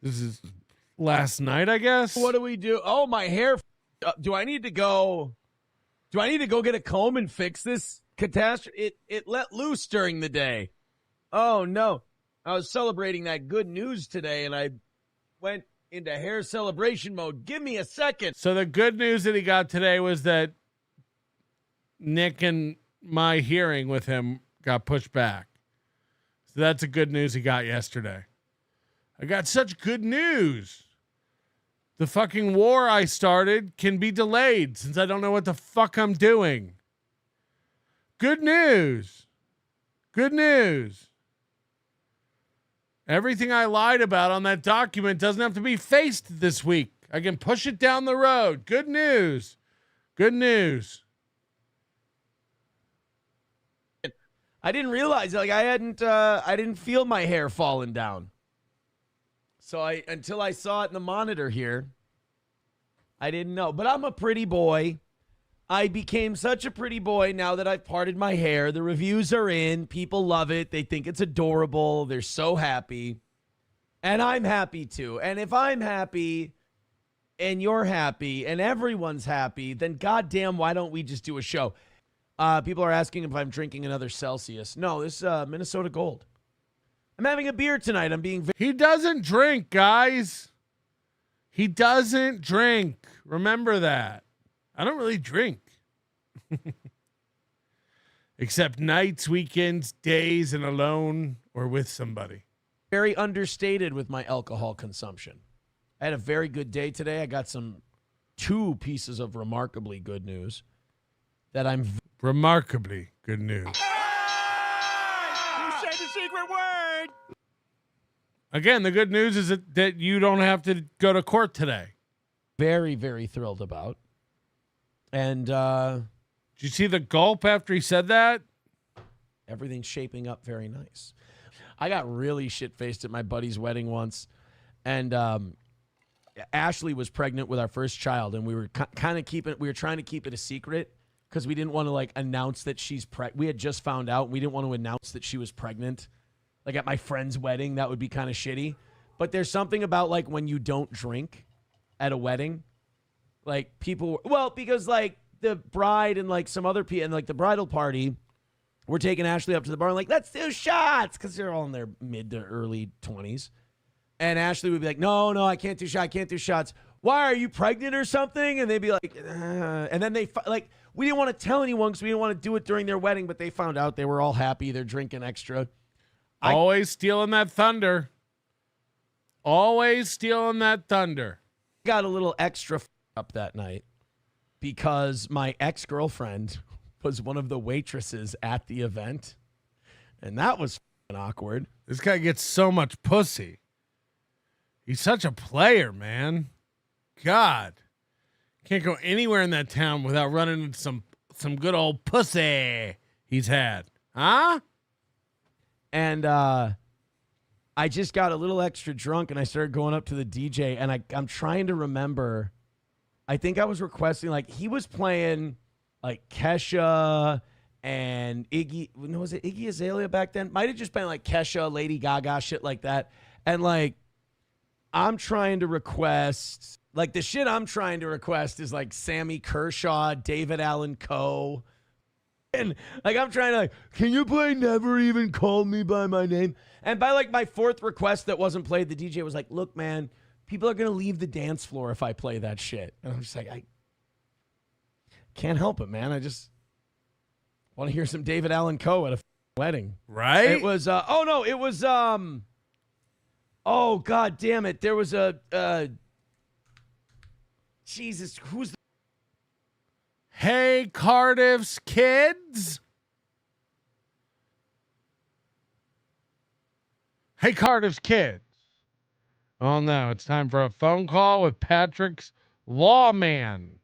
This is last night, I guess. What do we do? Oh, my hair. Do I need to go get a comb and fix this catastrophe? It let loose during the day. Oh, no. I was celebrating that good news today, and I went into hair celebration mode. Give me a second. So the good news that he got today was that Nick and my hearing with him got pushed back. So that's the good news he got yesterday. I got such good news. The fucking war I started can be delayed since I don't know what the fuck I'm doing. Good news. Good news. Everything I lied about on that document doesn't have to be faced this week. I can push it down the road. Good news. Good news. I didn't realize, I didn't feel my hair falling down. So until I saw it in the monitor here, I didn't know. But I'm a pretty boy. I became such a pretty boy now that I've parted my hair. The reviews are in. People love it. They think it's adorable. They're so happy. And I'm happy too. And if I'm happy and you're happy and everyone's happy, then goddamn, why don't we just do a show? People are asking if I'm drinking another Celsius. No, this is Minnesota Gold. I'm having a beer tonight. I'm being... He doesn't drink, guys. He doesn't drink. Remember that. I don't really drink. Except nights, weekends, days, and alone or with somebody. Very understated with my alcohol consumption. I had a very good day today. I got two pieces of remarkably good news that I'm... Remarkably good news. You said the secret word. Again, the good news is that you don't have to go to court today. Very, very thrilled about. And did you see the gulp after he said that? Everything's shaping up very nice. I got really shit-faced at my buddy's wedding once, and Ashley was pregnant with our first child, and we were trying to keep it a secret because we didn't want to like announce that she's pregnant. We had just found out. We didn't want to announce that she was pregnant. Like at my friend's wedding, that would be kind of shitty. But there's something about like when you don't drink at a wedding, like people, because like the bride and like some other people and like the bridal party, we're taking Ashley up to the bar and like, let's do shots, because they're all in their mid to early 20s. And Ashley would be like, no, I can't do shots. Why, are you pregnant or something? And they'd be like, and then they like, we didn't want to tell anyone because we didn't want to do it during their wedding, but they found out. They were all happy. They're drinking extra. Always stealing that thunder. Always stealing that thunder. Got a little extra up that night because my ex-girlfriend was one of the waitresses at the event, and that was awkward. This guy gets so much pussy. He's such a player, man. God. Can't go anywhere in that town without running into some good old pussy he's had. Huh? And I just got a little extra drunk, and I started going up to the DJ, and I'm trying to remember. I think I was requesting, like, he was playing, like, Kesha and Iggy. No, was it Iggy Azalea back then? Might have just been, like, Kesha, Lady Gaga, shit like that. And, like, I'm trying to request, like, the shit I'm trying to request is, like, Sammy Kershaw, David Allan Coe. And, like, I'm trying to, like, can you play Never Even Call Me By My Name? And by, like, my fourth request that wasn't played, the DJ was like, look, man, people are going to leave the dance floor if I play that shit. And I'm just like, I can't help it, man. I just want to hear some David Allan Coe at a wedding. Right? It was, oh, God damn it. There was Jesus, who's the... Hey, Cardiff's kids. Hey, Cardiff's kids. Oh, no, it's time for a phone call with Patrick's lawman.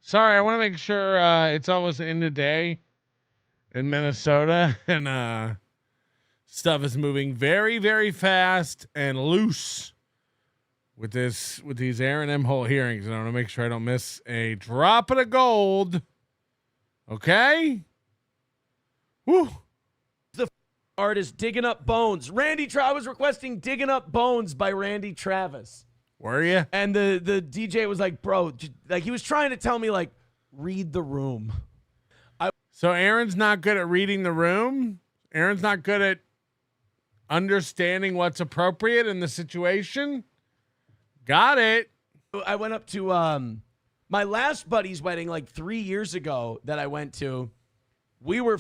sorry, I want to make sure it's almost the end of the day in Minnesota, and stuff is moving very, very fast and loose with these Aaron Imholte hearings, and I want to make sure I don't miss a drop of the gold. Okay. Woo. The artist Digging Up Bones. I was requesting Digging Up Bones by Randy Travis. Were you? And the DJ was like, bro, like he was trying to tell me, like, read the room. So Aaron's not good at reading the room? Aaron's not good at understanding what's appropriate in the situation? Got it. I went up to my last buddy's wedding like 3 years ago that I went to. We were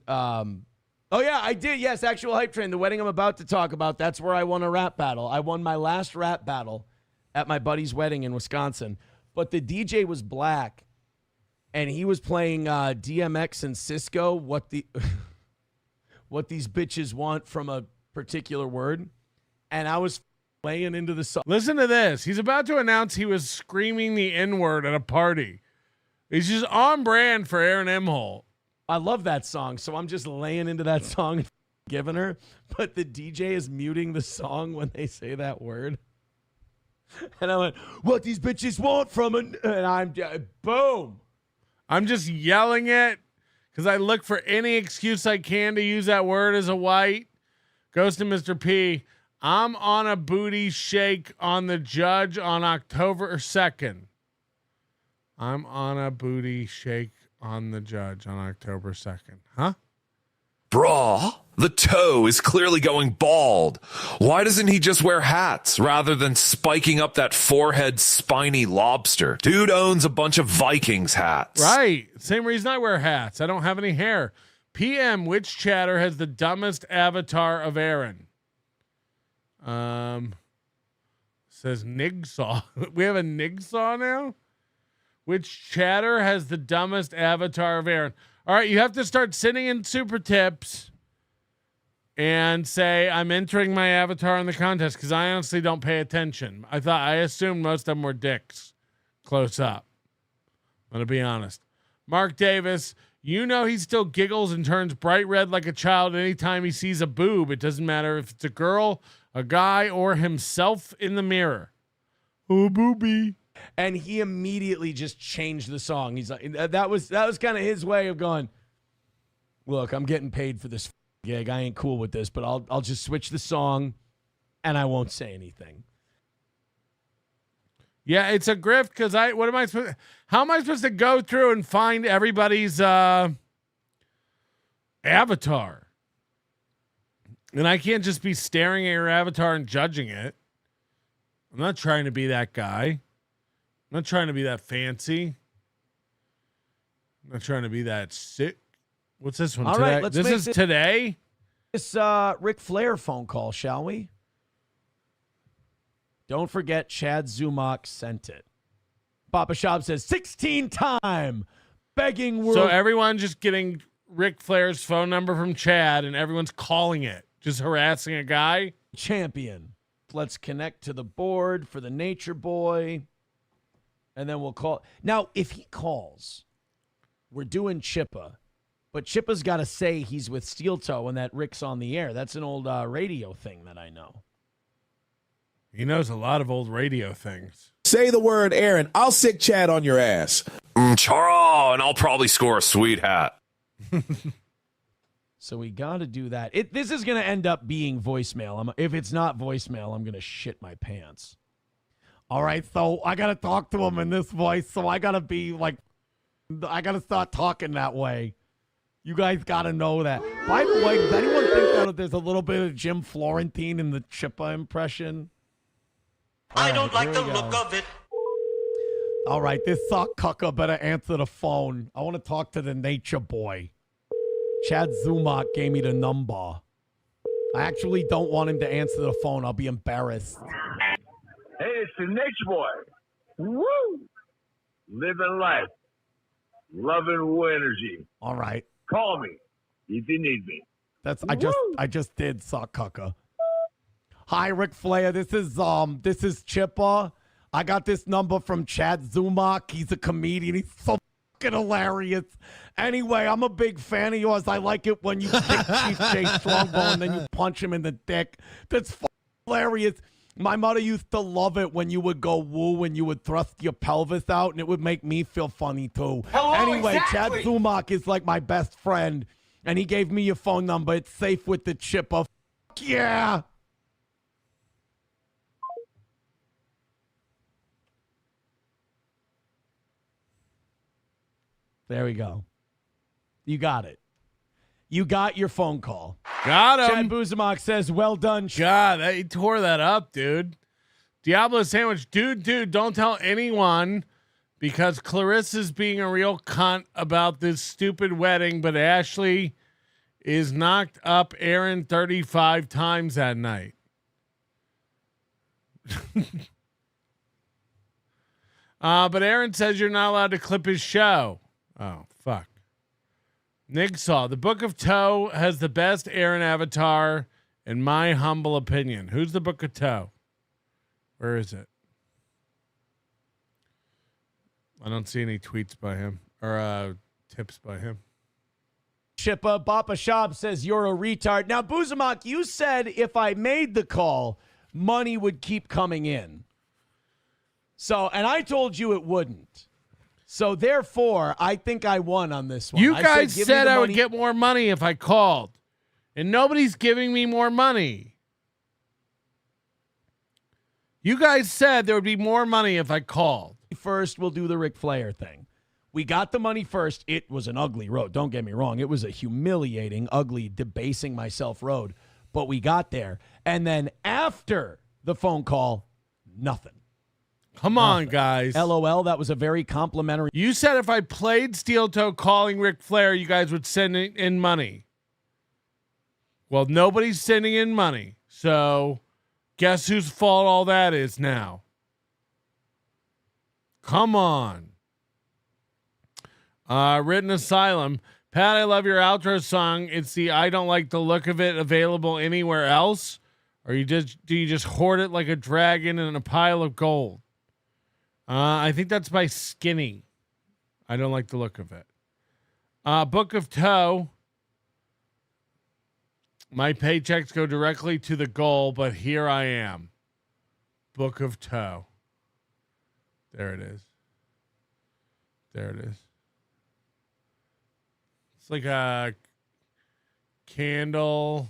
oh yeah, I did. Yes, Actual Hype Train, the wedding I'm about to talk about. That's where I won a rap battle. I won my last rap battle at my buddy's wedding in Wisconsin. But the DJ was black, and he was playing DMX and Cisco, what these bitches want from a particular word. And I was laying into the song. Listen to this. He's about to announce he was screaming the N-word at a party. He's just on brand for Aaron Imholte. I love that song, so I'm just laying into that song and giving her. But the DJ is muting the song when they say that word. And I went, what these bitches want from it? And I'm, boom. I'm just yelling it because I look for any excuse I can to use that word as a white. Goes to Mr. P. I'm on a booty shake on the judge on October 2nd. I'm on a booty shake on the judge on October 2nd. Huh? Brah, the toe is clearly going bald. Why doesn't he just wear hats rather than spiking up that forehead spiny lobster? Dude owns a bunch of Vikings hats. Right. Same reason I wear hats. I don't have any hair. PM, which chatter has the dumbest avatar of Aaron? Says Nigsaw. We have a Nigsaw now? Which chatter has the dumbest avatar of Aaron? All right, you have to start sitting in super tips and say, I'm entering my avatar in the contest, because I honestly don't pay attention. I assumed most of them were dicks close up. I'm going to be honest. Mark Davis, you know he still giggles and turns bright red like a child anytime he sees a boob. It doesn't matter if it's a girl, a guy, or himself in the mirror. Oh, booby. And he immediately just changed the song. He's like, that was kind of his way of going, look, I'm getting paid for this gig. I ain't cool with this, but I'll just switch the song and I won't say anything. Yeah, it's a grift because how am I supposed to go through and find everybody's avatar? And I can't just be staring at your avatar and judging it. I'm not trying to be that guy. I'm not trying to be that fancy. I'm not trying to be that sick. What's this one? All today? right, let's this make is today? This Ric Flair phone call, shall we? Don't forget Chad Zumach sent it. Papa Shop says 16 time begging world. So everyone just getting Ric Flair's phone number from Chad and everyone's calling it. Just harassing a guy. Champion. Let's connect to the board for the Nature Boy. And then we'll call. Now, if he calls, we're doing Chippa. But Chippa's got to say he's with Steel Toe and that Rick's on the air. That's an old radio thing that I know. He knows a lot of old radio things. Say the word, Aaron. I'll sick Chad on your ass. Chara, and I'll probably score a sweet hat. So we got to do that. This is going to end up being voicemail. If it's not voicemail, I'm going to shit my pants. All right, so I got to talk to him in this voice, so I got to be like, I got to start talking that way. You guys got to know that. By the way, does anyone think that there's a little bit of Jim Florentine in the Chippa impression? I don't like the look of it. All right, this sock cucker better answer the phone. I want to talk to the Nature Boy. Chad Zumach gave me the number. I actually don't want him to answer the phone. I'll be embarrassed. Hey, it's the Nature Boy. Woo! Living life. Loving Woo energy. All right. Call me if you need me. I just did sock cucker. Hi, Ric Flair. This is Chippa. I got this number from Chad Zumock. He's a comedian. He's so fucking hilarious. Anyway, I'm a big fan of yours. I like it when you kick Chief Jay Strongbow and then you punch him in the dick. That's hilarious. My mother used to love it when you would go woo and you would thrust your pelvis out, and it would make me feel funny too. Anyway, exactly. Chad Zumock is like my best friend, and he gave me your phone number. It's safe with the chipper. Yeah. There we go. You got it. You got your phone call. Got him. Chad Buzamok says, well done. God, he tore that up, dude. Diablo Sandwich, dude, don't tell anyone because Clarissa's being a real cunt about this stupid wedding, but Ashley is knocked up Aaron 35 times that night. But Aaron says you're not allowed to clip his show. Oh, fuck. Nigsaw, the Book of Toe has the best Aaron avatar, in my humble opinion. Who's the Book of Toe? Where is it? I don't see any tweets by him or tips by him. Chippa Bappa Shab says you're a retard. Now, Buzamok, you said if I made the call, money would keep coming in. So, and I told you it wouldn't. So, therefore, I think I won on this one. You guys said I would get more money if I called, and nobody's giving me more money. You guys said there would be more money if I called. First, we'll do the Ric Flair thing. We got the money first. It was an ugly road. Don't get me wrong. It was a humiliating, ugly, debasing myself road. But we got there. And then after the phone call, nothing. Come on, guys. LOL, that was a very complimentary. You said if I played Steel Toe calling Ric Flair, you guys would send in money. Well, nobody's sending in money. So guess whose fault all that is now? Come on. Written Asylum. Pat, I love your outro song. It's the I don't like the look of it available anywhere else. Or do you just hoard it like a dragon in a pile of gold? I think that's by Skinny. I don't like the look of it. Book of Toe. My paychecks go directly to the goal, but here I am. Book of Toe. There it is. There it is. It's like a candle.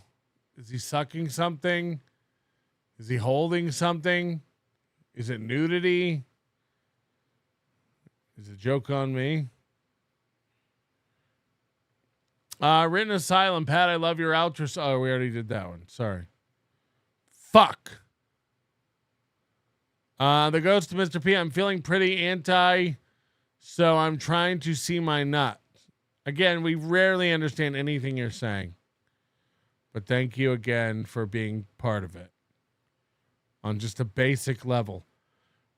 Is he sucking something? Is he holding something? Is it nudity? Is it a joke on me? Written Asylum. Pat, I love your outro. Oh, we already did that one. Sorry. Fuck. The Ghost of Mr. P. I'm feeling pretty anti, so I'm trying to see my nut. Again, we rarely understand anything you're saying. But thank you again for being part of it. On just a basic level.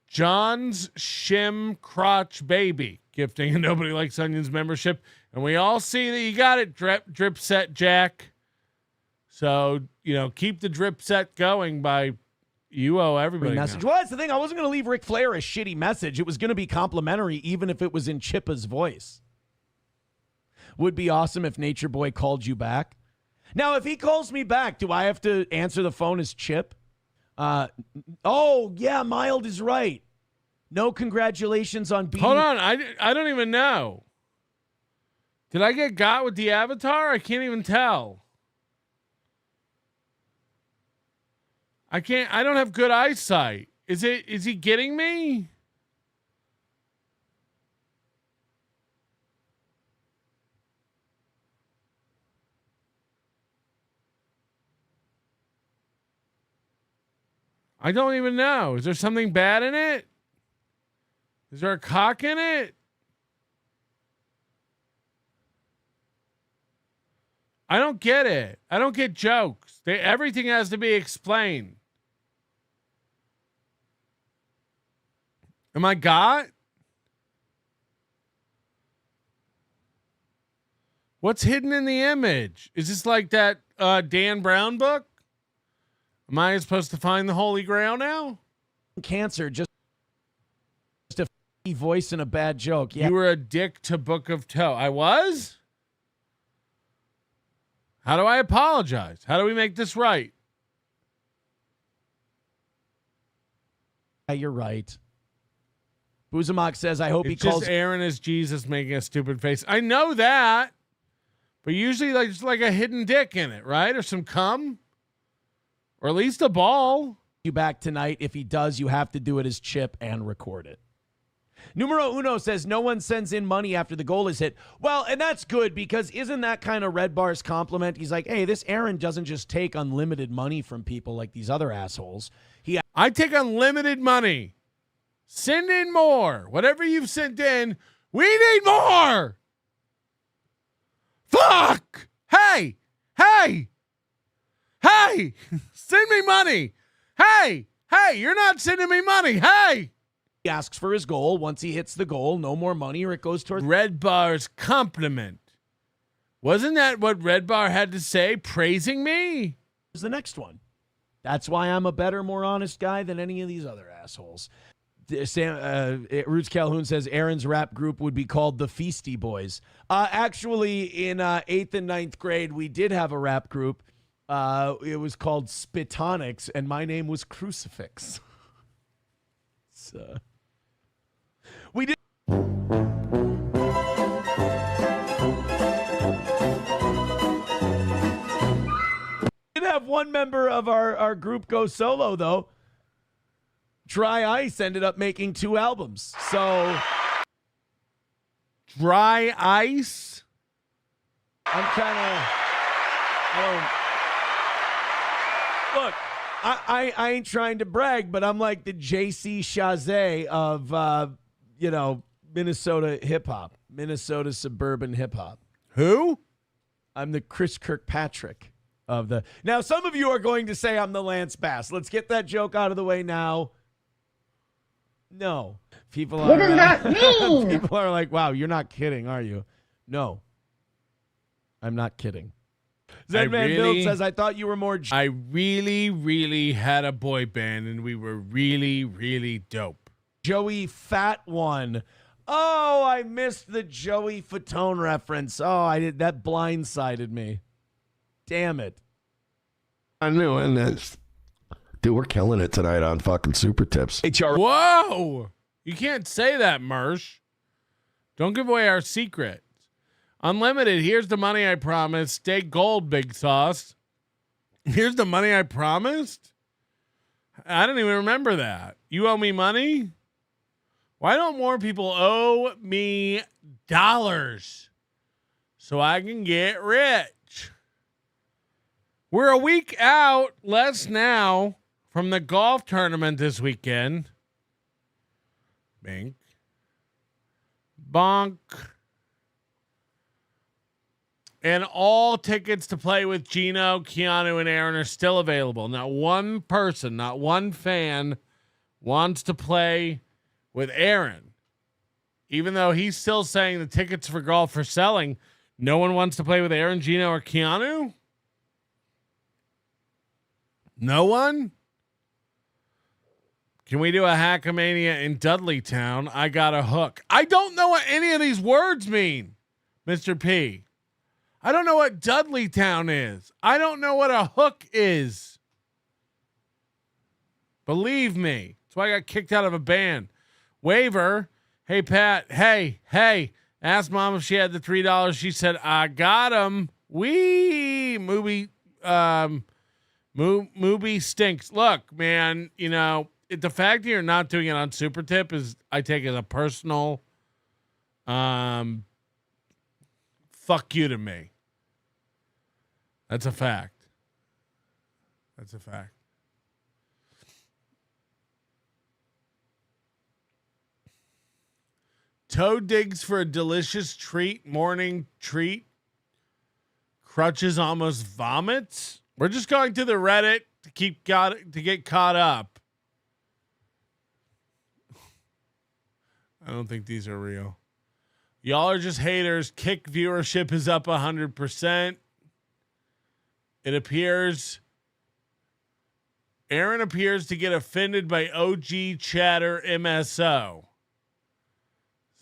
John's Shim Crotch Baby gifting a Nobody Likes Onions membership. And we all see that you got it, drip set Jack. So, keep the drip set going by you owe everybody. Message. Well, that's the thing. I wasn't going to leave Ric Flair a shitty message. It was going to be complimentary, even if it was in Chippa's voice. Would be awesome if Nature Boy called you back. Now, if he calls me back, do I have to answer the phone as Chip? Oh, yeah, Mild is right. No congratulations on being... Hold on, I don't even know. Did I get got with the avatar? I can't even tell. I don't have good eyesight. Is he getting me? I don't even know. Is there something bad in it? Is there a cock in it? I don't get it. I don't get jokes. Everything has to be explained. Am I got? What's hidden in the image? Is this like that Dan Brown book? Am I supposed to find the Holy Grail now? Cancer just... voice and a bad joke. Yeah. You were a dick to Book of Toe. I was? How do I apologize? How do we make this right? Yeah, you're right. Buzamok says, I hope he It's calls just Aaron as Jesus making a stupid face. I know that. But usually there's like a hidden dick in it, right? Or some cum. Or at least a ball. you back tonight. If he does, you have to do it as Chip and record it. Numero Uno says no one sends in money after the goal is hit. Well, and that's good because isn't that kind of Red Bar's compliment? He's like, hey, this Aaron doesn't just take unlimited money from people like these other assholes. I take unlimited money. Send in more. Whatever you've sent in, we need more. Fuck. Hey. Send me money. Hey, you're not sending me money. Hey. He asks for his goal. Once he hits the goal, no more money or it goes towards Red Bar's compliment. Wasn't that what Red Bar had to say, praising me? The next one. That's why I'm a better, more honest guy than any of these other assholes. Roots Calhoun says Aaron's rap group would be called the Feasty Boys. Actually, in 8th and 9th grade, we did have a rap group. It was called Spitonics, and my name was Crucifix. So, we did. Have one member of our group go solo, though. Dry Ice ended up making 2 albums. So Dry Ice? I'm kind of... Look, I ain't trying to brag, but I'm like the J.C. Chazé of, Minnesota hip-hop. Minnesota suburban hip-hop. Who? I'm the Chris Kirkpatrick. Now, some of you are going to say I'm the Lance Bass. Let's get that joke out of the way now. No. People are, what does that mean? People are like, wow, you're not kidding, are you? No. I'm not kidding. Zedman Build says, I thought you were more... I really, really had a boy band, and we were really, really dope. Joey Fat One. Oh, I missed the Joey Fatone reference. That blindsided me. Damn it. I knew it. Dude, we're killing it tonight on fucking Super Tips. Whoa! You can't say that, Mersh. Don't give away our secrets. Unlimited, here's the money I promised. Stay gold, Big Sauce. Here's the money I promised? I don't even remember that. You owe me money? Why don't more people owe me dollars so I can get rich? We're a week out, less now, from the golf tournament this weekend. Bink. Bonk. And all tickets to play with Gino, Keanu, and Aaron are still available. Not one person, not one fan wants to play with Aaron. Even though he's still saying the tickets for golf are selling, no one wants to play with Aaron, Gino, or Keanu? No one? Can we do a Hackamania in Dudleytown? I got a hook. I don't know what any of these words mean, Mr. P. I don't know what Dudleytown is. I don't know what a hook is. Believe me. That's why I got kicked out of a band. Waiver. Hey, Pat. Hey. Asked Mom if she had the $3. She said, I got him. Wee. Movie stinks. Look, man, the fact that you're not doing it on Supertip is, I take as a personal fuck you to me. That's a fact. Toe digs for a delicious treat, morning treat. Crutches almost vomits. We're just going to the Reddit to get caught up. I don't think these are real. Y'all are just haters. Kick viewership is up 100%. It appears Aaron appears to get offended by OG chatter MSO.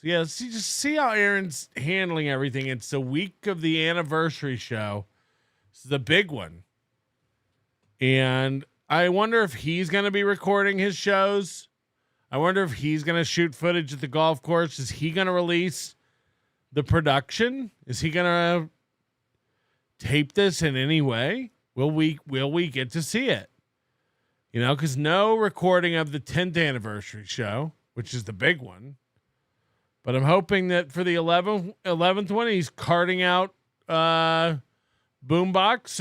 So yeah, just see how Aaron's handling everything. It's the week of the anniversary show. This is the big one. And I wonder if he's going to be recording his shows. I wonder if he's going to shoot footage at the golf course. Is he going to release the production? Is he going to tape this in any way? Will we get to see it? You know, because no recording of the 10th anniversary show, which is the big one. But I'm hoping that for the 11th one, he's carting out boombox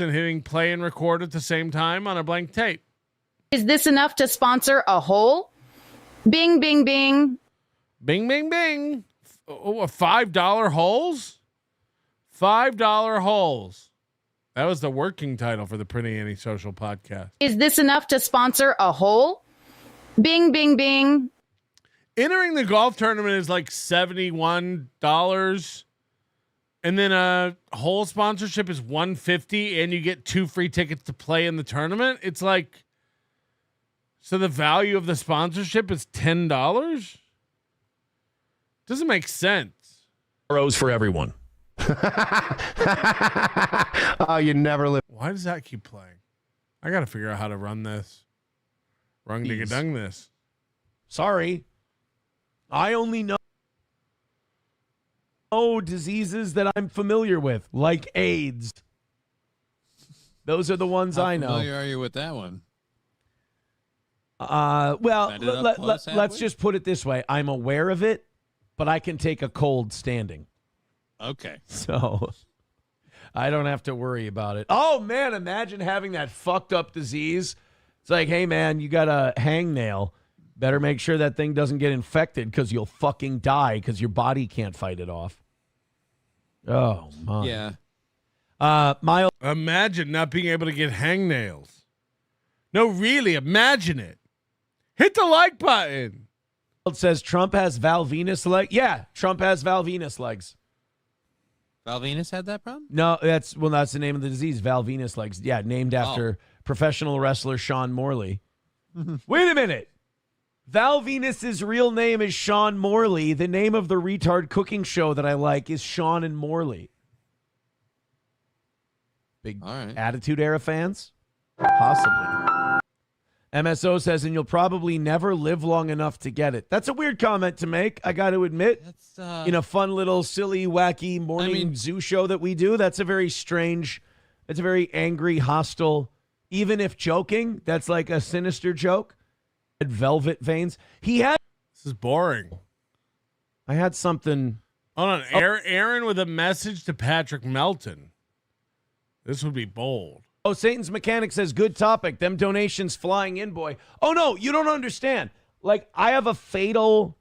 and hitting play and record at the same time on a blank tape. Is this enough to sponsor a hole? Bing, bing, bing. Bing, bing, bing. Oh, $5 holes? $5 holes. That was the working title for the Pretty Antisocial podcast. Is this enough to sponsor a hole? Bing, bing, bing. Entering the golf tournament is like $71. And then a hole sponsorship is $150, and you get 2 free tickets to play in the tournament. It's like, so the value of the sponsorship is $10? Doesn't make sense. Rose for everyone. Oh, you never live. Why does that keep playing? I got to figure out how to run this. Rung digga dung this. Sorry. I only know diseases that I'm familiar with, like AIDS. Those are the ones How I know. How familiar are you with that one? Well, let's just put it this way. I'm aware of it, but I can take a cold standing. Okay. So I don't have to worry about it. Oh, man, imagine having that fucked up disease. It's like, hey, man, you got a hangnail. Better make sure that thing doesn't get infected because you'll fucking die because your body can't fight it off. Oh, my. Yeah. Miles. Imagine not being able to get hangnails. No, really, imagine it. Hit the like button. It says Trump has Val Venus legs. Yeah, Trump has Val Venus legs. Val Venus had that problem? No, that's the name of the disease, Val Venus legs. Yeah, named after professional wrestler Sean Morley. Wait a minute. Val Venus's real name is Sean Morley. The name of the retard cooking show that I like is Sean and Morley. Big Attitude Era fans? Possibly. MSO says, and you'll probably never live long enough to get it. That's a weird comment to make, I got to admit. In a fun little silly, wacky morning zoo show that we do, that's a very strange, it's a very angry, hostile, even if joking, that's like a sinister joke. Velvet veins. This is boring. I had something. Hold on. Aaron with a message to Patrick Melton. This would be bold. Oh, Satan's Mechanic says, good topic. Them donations flying in, boy. Oh, no, you don't understand. Like, I have a fatal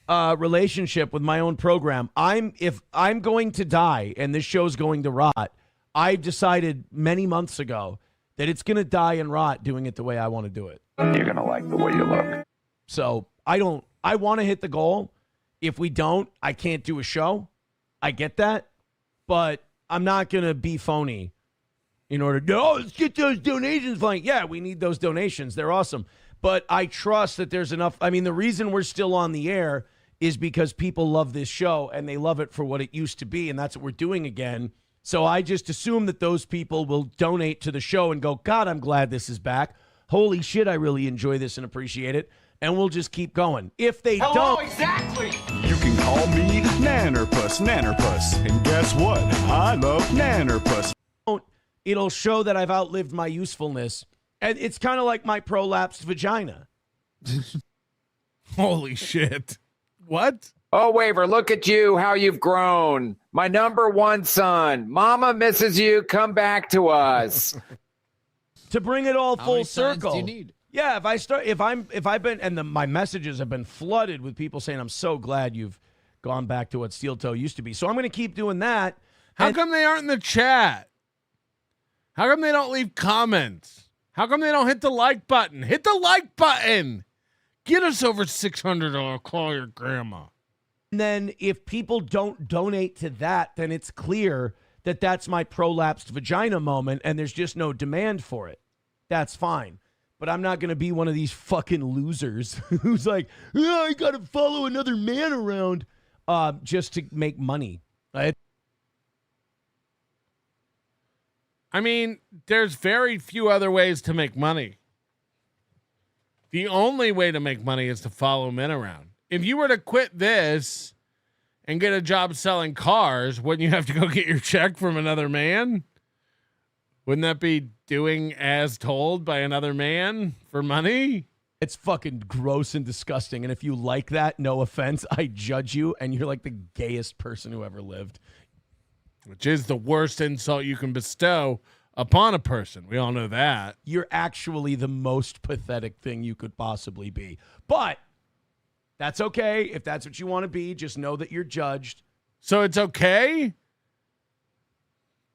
relationship with my own program. If I'm going to die and this show's going to rot, I decided many months ago that it's going to die and rot doing it the way I want to do it. You're going to like the way you look. So I want to hit the goal. If we don't, I can't do a show. I get that. But I'm not going to be phony in order to, let's get those donations flying. Yeah, we need those donations. They're awesome. But I trust that there's enough. I mean, the reason we're still on the air is because people love this show and they love it for what it used to be. And that's what we're doing again. So I just assume that those people will donate to the show and go, God, I'm glad this is back. Holy shit, I really enjoy this and appreciate it. And we'll just keep going. If they don't. Exactly. You can call me Nannerpuss. And guess what? I love Nannerpuss. It'll show that I've outlived my usefulness. And it's kind of like my prolapsed vagina. Holy shit. What? Oh, Waver, look at you, how you've grown. My number one son. Mama misses you. Come back to us. To bring it all full circle. Do you need? Yeah, my messages have been flooded with people saying, I'm so glad you've gone back to what Steel Toe used to be. So I'm going to keep doing that. How come they aren't in the chat? How come they don't leave comments? How come they don't hit the like button? Hit the like button. Get us over $600. Call your grandma. And then if people don't donate to that, then it's clear that that's my prolapsed vagina moment and there's just no demand for it. That's fine. But I'm not going to be one of these fucking losers who's like, I got to follow another man around. just to make money. I mean, there's very few other ways to make money. The only way to make money is to follow men around. If you were to quit this and get a job selling cars, wouldn't you have to go get your check from another man? Wouldn't that be doing as told by another man for money? It's fucking gross and disgusting. And if you like that, no offense, I judge you, and you're like the gayest person who ever lived. Which is the worst insult you can bestow upon a person. We all know that. You're actually the most pathetic thing you could possibly be. But that's okay. If that's what you want to be, just know that you're judged. So it's okay?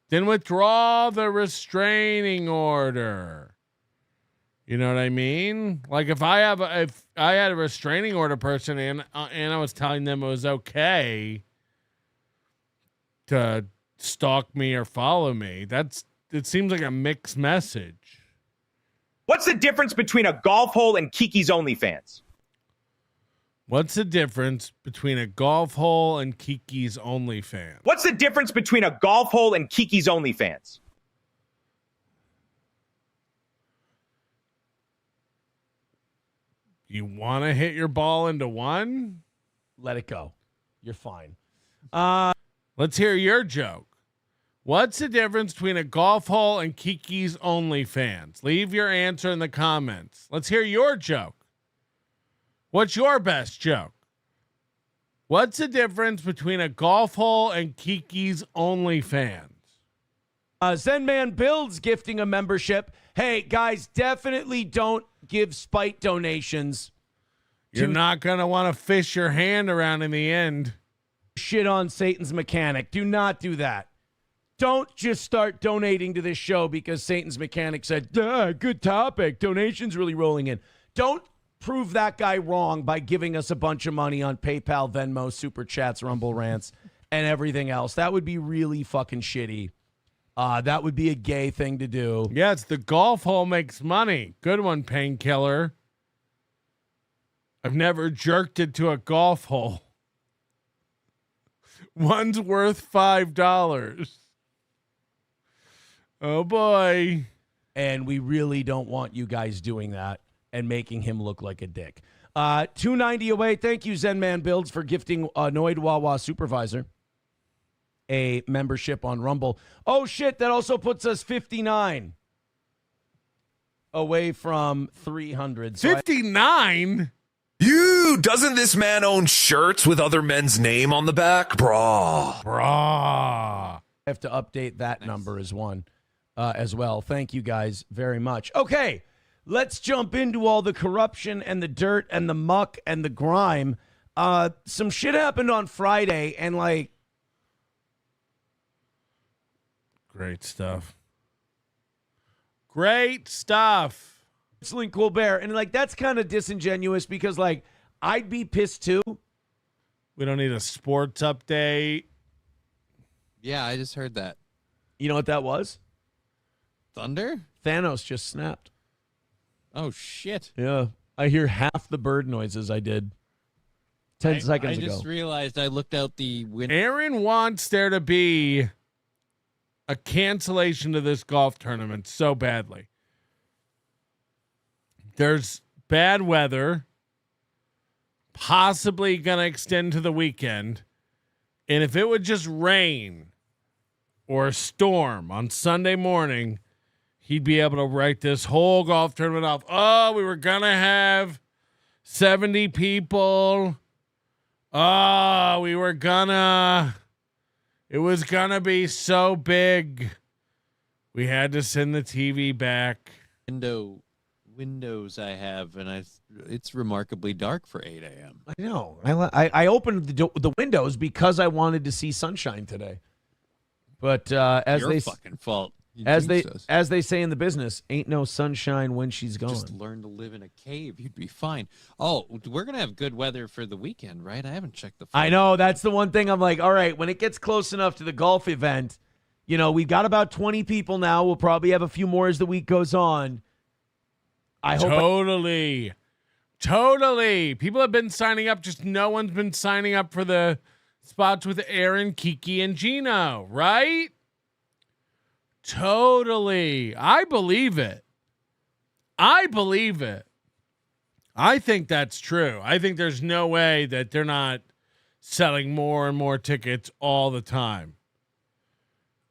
Then withdraw the restraining order. You know what I mean? Like if I had a restraining order person and I was telling them it was okay to stalk me or follow me, it seems like a mixed message. What's the difference between a golf hole and Kiki's OnlyFans? What's the difference between a golf hole and Kiki's OnlyFans? What's the difference between a golf hole and Kiki's OnlyFans? You want to hit your ball into one? Let it go. You're fine. Let's hear your joke. What's the difference between a golf hole and Kiki's OnlyFans? Leave your answer in the comments. Let's hear your joke. What's your best joke? What's the difference between a golf hole and Kiki's OnlyFans? Zen Man Builds gifting a membership. Hey, guys, definitely don't give spite donations. You're not going to want to fish your hand around in the end. Shit on Satan's mechanic. Do not do that. Don't just start donating to this show because Satan's mechanic said, good topic. Donations really rolling in. Don't prove that guy wrong by giving us a bunch of money on PayPal, Venmo, Super Chats, Rumble Rants, and everything else. That would be really fucking shitty. That would be a gay thing to do. Yeah, it's the golf hole makes money. Good one, Painkiller. I've never jerked it to a golf hole. One's worth $5. Oh, boy. And we really don't want you guys doing that and making him look like a dick. $2.90 away. Thank you, Zen Man Builds, for gifting Annoyed Wawa Supervisor a membership on Rumble. Oh, shit. That also puts us 59 away from 300. 59? Doesn't this man own shirts with other men's name on the back? Brah. I have to update that number as well. Thank you guys very much. Okay, let's jump into all the corruption and the dirt and the muck and the grime. Some shit happened on Friday and great stuff. Great stuff. It's Colbert. And that's kind of disingenuous because I'd be pissed too. We don't need a sports update. Yeah, I just heard that. You know what that was? Thunder? Thanos just snapped. Oh, shit. Yeah. I hear half the bird noises I did 10 seconds ago. I just realized I looked out the window. Aaron wants there to be a cancellation to this golf tournament so badly. There's bad weather, possibly going to extend to the weekend. And if it would just rain or storm on Sunday morning, he'd be able to write this whole golf tournament off. Oh, we were going to have 70 people. Oh, it was going to be so big. We had to send the TV back. Windows I have, and it's remarkably dark for 8 a.m. I know. I opened the windows because I wanted to see sunshine today. But Your fucking fault. As they say in the business, ain't no sunshine when she's gone. Just learn to live in a cave. You'd be fine. Oh, we're going to have good weather for the weekend, right? I haven't checked the phone. I know. That's the one thing I'm like, all right, when it gets close enough to the golf event, we've got about 20 people now. We'll probably have a few more as the week goes on. Totally. People have been signing up. Just no one's been signing up for the spots with Aaron, Kiki, and Gino, right? Totally. I believe it. I think that's true. I think there's no way that they're not selling more and more tickets all the time.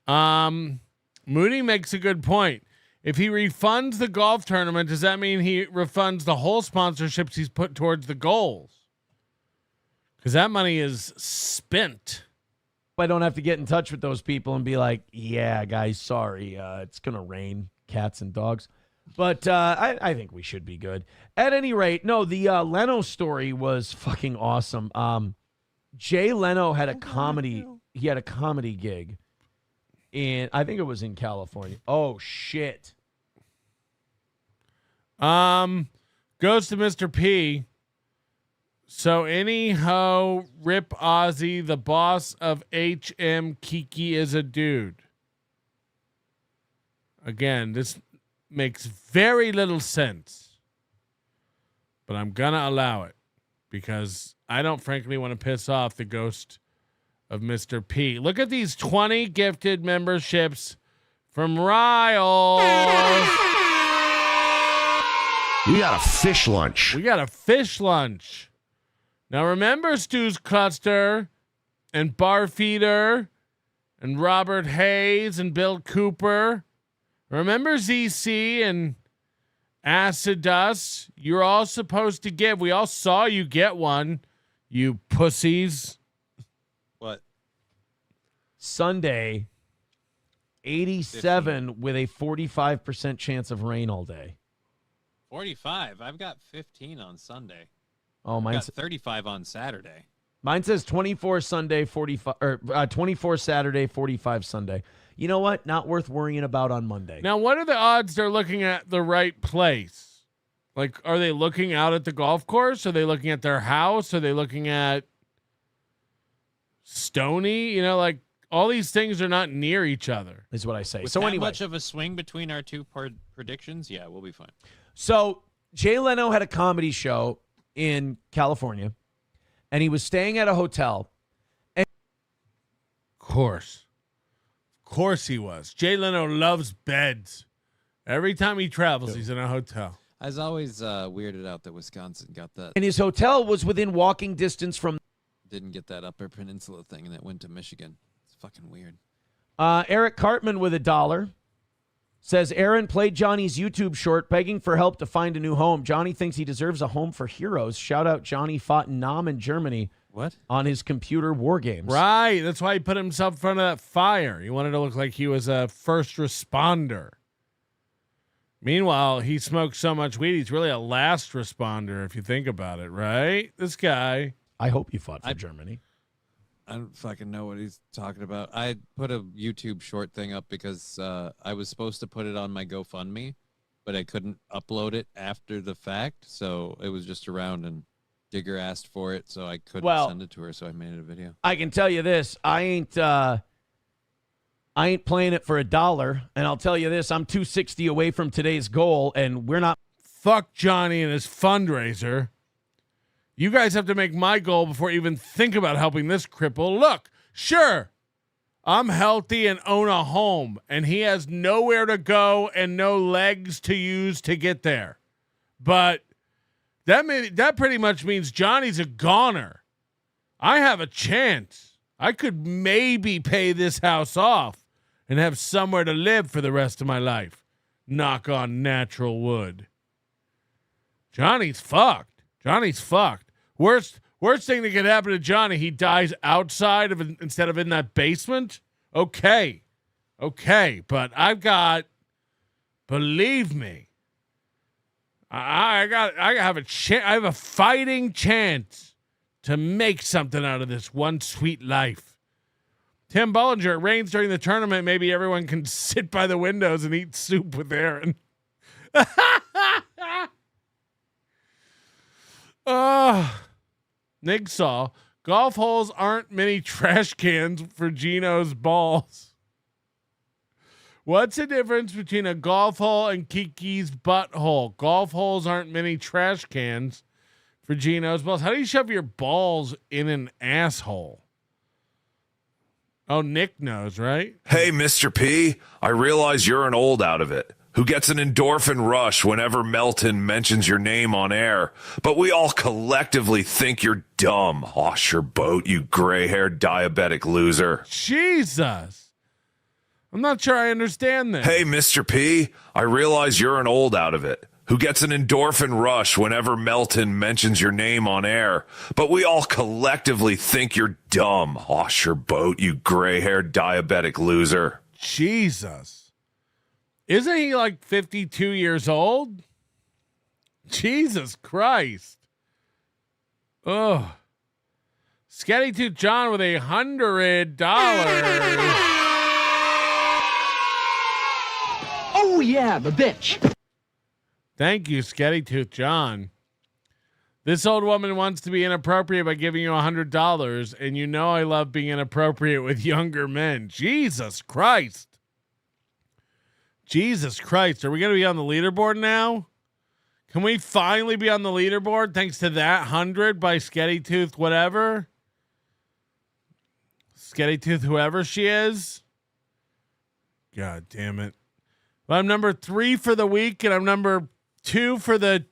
Mooney makes a good point. If he refunds the golf tournament, does that mean he refunds the whole sponsorships he's put towards the goals? Because that money is spent. I don't have to get in touch with those people and be like, yeah, guys, sorry. It's going to rain cats and dogs. But I think we should be good. At any rate, no, the Leno story was fucking awesome. Jay Leno had a comedy. He had a comedy gig. And I think it was in California. Oh, shit. Goes to Mr. P. So anyhow, Rip Ozzy, the boss of HM Kiki is a dude. Again, this makes very little sense. But I'm going to allow it because I don't frankly want to piss off the ghost of Mr. P. Look at these 20 gifted memberships from Riles. We got a fish lunch. Now remember Stu's Cluster and Barfeeder and Robert Hayes and Bill Cooper. Remember ZC and Acidus? You're all supposed to give. We all saw you get one, you pussies. What? Sunday, 87 15. With a 45% chance of rain all day. 45. I've got 15 on Sunday. Oh, mine's got 35 on Saturday. Mine says 24 Sunday, 45 or 24 Saturday, 45 Sunday. You know what? Not worth worrying about on Monday. Now, what are the odds they're looking at the right place? Like, are they looking out at the golf course? Are they looking at their house? Are they looking at Stony? You know, like all these things are not near each other. Is what I say. With so that anyway, much of a swing between our two predictions, yeah, we'll be fine. So Jay Leno had a comedy show in California, and he was staying at a hotel. And Of course he was. Jay Leno loves beds. Every time he travels, he's in a hotel. I was always weirded out that Wisconsin got that. And his hotel was within walking distance from... Didn't get that Upper Peninsula thing, and it went to Michigan. It's fucking weird. Eric Cartman with $1 says, Aaron played Johnny's YouTube short begging for help to find a new home. Johnny thinks he deserves a home for heroes. Shout out Johnny fought in Nam in Germany. What? On his computer war games. Right. That's why he put himself in front of that fire. He wanted to look like he was a first responder. Meanwhile, he smoked so much weed, he's really a last responder if you think about it, right? This guy. I hope he fought for Germany. I don't fucking know what he's talking about. I put a YouTube short thing up because I was supposed to put it on my GoFundMe, but I couldn't upload it after the fact, so it was just around and Digger asked for it, so I couldn't send it to her, so I made it a video. I can tell you this, I ain't playing it for $1, and I'll tell you this, I'm 260 away from today's goal, and we're not. Fuck Johnny and his fundraiser. You guys have to make my goal before you even think about helping this cripple. Look, sure, I'm healthy and own a home, and he has nowhere to go and no legs to use to get there. But that pretty much means Johnny's a goner. I have a chance. I could maybe pay this house off and have somewhere to live for the rest of my life. Knock on natural wood. Johnny's fucked. Worst thing that could happen to Johnny, he dies outside of instead of in that basement. Okay, but believe me, I have a chance. I have a fighting chance to make something out of this one sweet life. Tim Bollinger, it rains during the tournament. Maybe everyone can sit by the windows and eat soup with Aaron. Nigsaw, golf holes aren't mini trash cans for Gino's balls. What's the difference between a golf hole and Kiki's butthole? Golf holes aren't mini trash cans for Gino's balls. How do you shove your balls in an asshole? Oh, Nick knows, right? Hey, Mr. P, I realize you're an old out of it who gets an endorphin rush whenever Melton mentions your name on air, but we all collectively think you're dumb. Hoss your boat, you gray-haired diabetic loser. Jesus. I'm not sure I understand this. Hey, Mr. P, I realize you're an old out of it who gets an endorphin rush whenever Melton mentions your name on air, but we all collectively think you're dumb. Hoss your boat, you gray-haired diabetic loser. Jesus. Isn't he like 52 years old? Jesus Christ. Ugh. Scatty Tooth John with $100. Oh, yeah, the bitch. Thank you, Scatty Tooth John. This old woman wants to be inappropriate by giving you $100, and you know I love being inappropriate with younger men. Jesus Christ. Jesus Christ. Are we going to be on the leaderboard now? Can we finally be on the leaderboard thanks to that 100 by Scatty Tooth whatever? Scatty Tooth whoever she is? God damn it. Well, I'm number 3 for the week, and I'm number 2 for the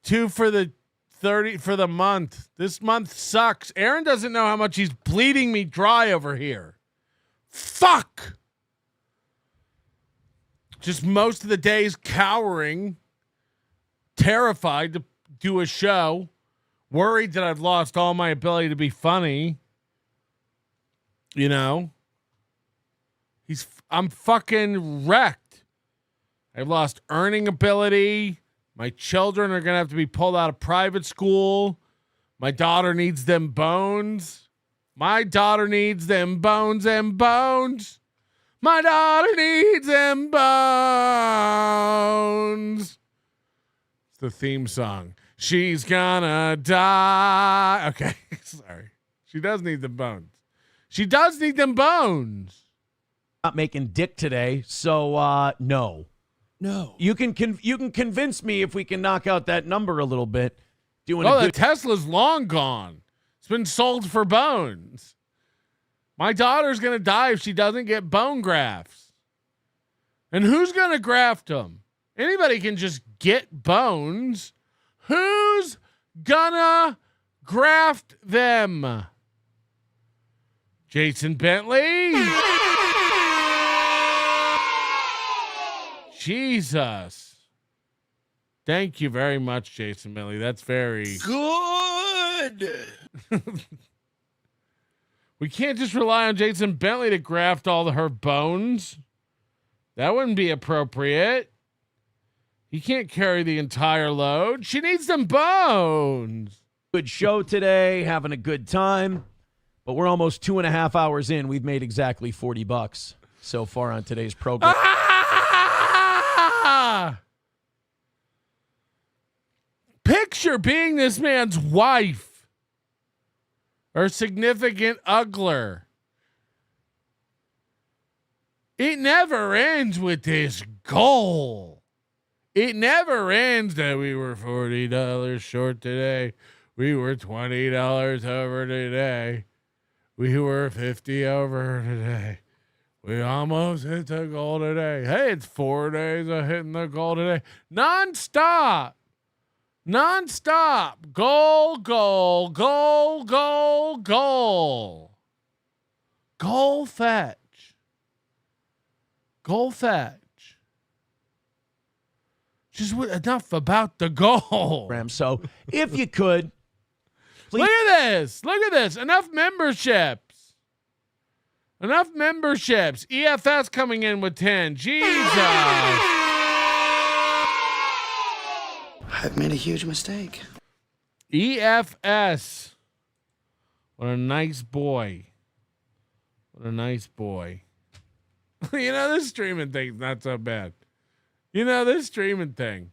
30 for the month. This month sucks. Aaron doesn't know how much he's bleeding me dry over here. Fuck. Just most of the days cowering, terrified to do a show, worried that I've lost all my ability to be funny. You know? I'm fucking wrecked. I've lost earning ability. My children are going to have to be pulled out of private school. My daughter needs them bones. My daughter needs them bones and bones. My daughter needs them bones. It's the theme song. She's gonna die. Okay, sorry. She does need them bones. She does need them bones. Not making dick today, so no. No. You can convince me if we can knock out that number a little bit. The Tesla's long gone. It's been sold for bones. My daughter's going to die if she doesn't get bone grafts. And who's going to graft them? Anybody can just get bones. Who's gonna graft them? Jason Bentley? Jesus. Thank you very much, Jason Bentley. That's very good. We can't just rely on Jason Bentley to graft all her bones. That wouldn't be appropriate. He can't carry the entire load. She needs some bones. Good show today, having a good time. But we're almost 2.5 hours in. We've made exactly $40 so far on today's program. Picture being this man's wife. Or significant uggler. It never ends with this goal. It never ends that we were $40 short today. We were $20 over today. We were 50 over today. We almost hit the goal today. Hey, it's 4 days of hitting the goal today. Non-stop. Non-stop. Goal, goal, goal, goal, goal. Goal fetch. Goal fetch. Just enough about the goal. So if you could. Please. Look at this. Look at this. Enough memberships. Enough memberships. EFS coming in with 10. Jesus. I've made a huge mistake. EFS. What a nice boy. What a nice boy. You know, this streaming thing's not so bad. You know, this streaming thing.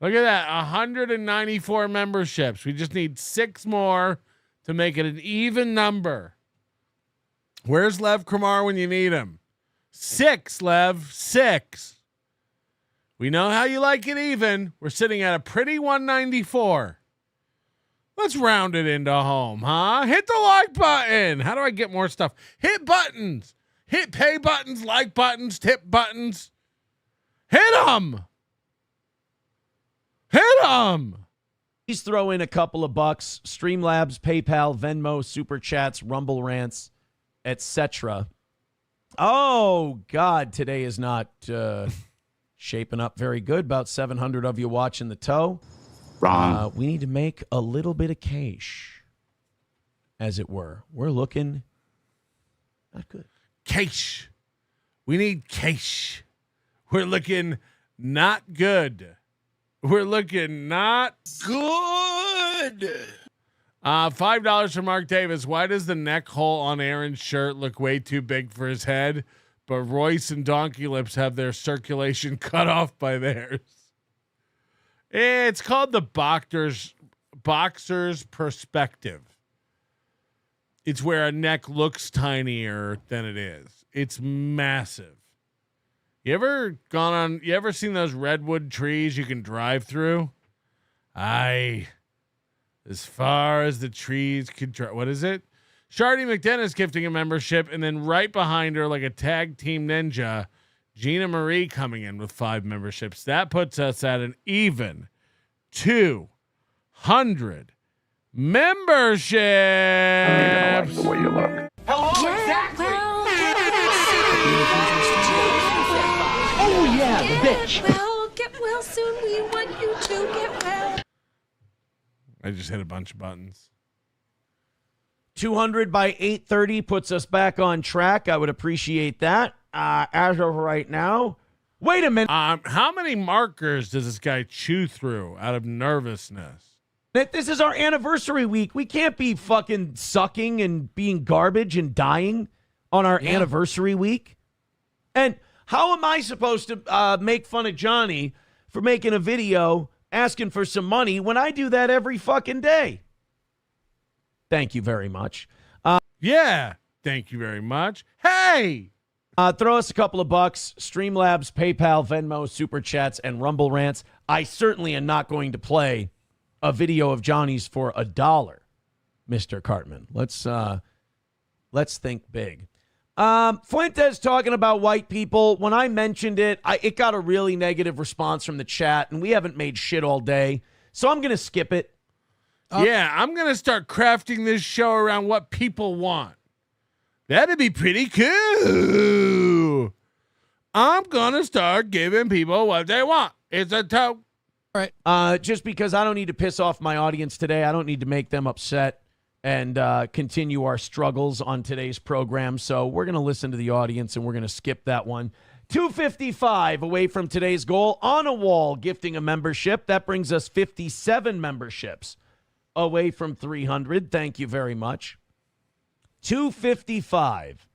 Look at that. 194 memberships. We just need 6 more to make it an even number. Where's Lev Kramar when you need him? 6, Lev. 6. We know how you like it even. We're sitting at a pretty 194. Let's round it into home, huh? Hit the like button. How do I get more stuff? Hit buttons. Hit pay buttons, like buttons, tip buttons. Hit them. Hit them. Please throw in a couple of bucks. Streamlabs, PayPal, Venmo, Super Chats, Rumble Rants, etc. Oh, God, today is not shaping up very good. About 700 of you watching the toe. Wrong. We need to make a little bit of cash, as it were. We're looking not good. Cash. We need cash. We're looking not good. We're looking not good. $5 from Mark Davis. Why does the neck hole on Aaron's shirt look way too big for his head, but Royce and Donkey Lips have their circulation cut off by theirs? It's called the boxer's perspective. It's where a neck looks tinier than it is. It's massive. You ever seen those redwood trees you can drive through? As far as the trees could drive. What is it? Shardy McDennis gifting a membership, and then right behind her, like a tag team ninja, Gina Marie coming in with 5 memberships. That puts us at an even 200 memberships. I like the way you look. Hello, exactly. Oh yeah, bitch. Get well soon. We want you to get well. I just hit a bunch of buttons. 200 by 8:30 puts us back on track. I would appreciate that. As of right now, wait a minute. How many markers does this guy chew through out of nervousness? This is our anniversary week. We can't be fucking sucking and being garbage and dying on our anniversary week. And how am I supposed to make fun of Johnny for making a video asking for some money when I do that every fucking day? Thank you very much. Thank you very much. Hey! Throw us a couple of bucks. Streamlabs, PayPal, Venmo, Super Chats, and Rumble Rants. I certainly am not going to play a video of Johnny's for $1, Mr. Cartman. Let's think big. Fuentes talking about white people. When I mentioned it, it got a really negative response from the chat, and we haven't made shit all day, so I'm going to skip it. I'm going to start crafting this show around what people want. That'd be pretty cool. I'm going to start giving people what they want. It's a toe. All right. Just because I don't need to piss off my audience today. I don't need to make them upset and continue our struggles on today's program. So we're going to listen to the audience, and we're going to skip that one. 255 away from today's goal. On a Wall gifting a membership. That brings us 57 memberships away from 300. Thank you very much. 255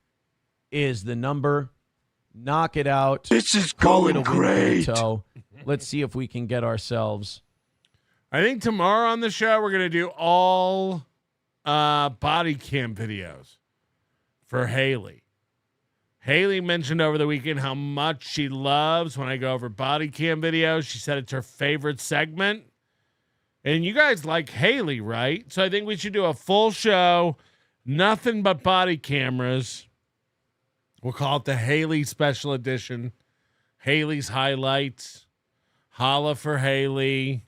is the number. Knock it out. This is going great. Let's see if we can get ourselves. I think tomorrow on the show, we're going to do all body cam videos for Haley. Haley mentioned over the weekend how much she loves when I go over body cam videos. She said it's her favorite segment. And you guys like Haley, right? So I think we should do a full show, nothing but body cameras. We'll call it the Haley Special Edition. Haley's Highlights. Holla for Haley.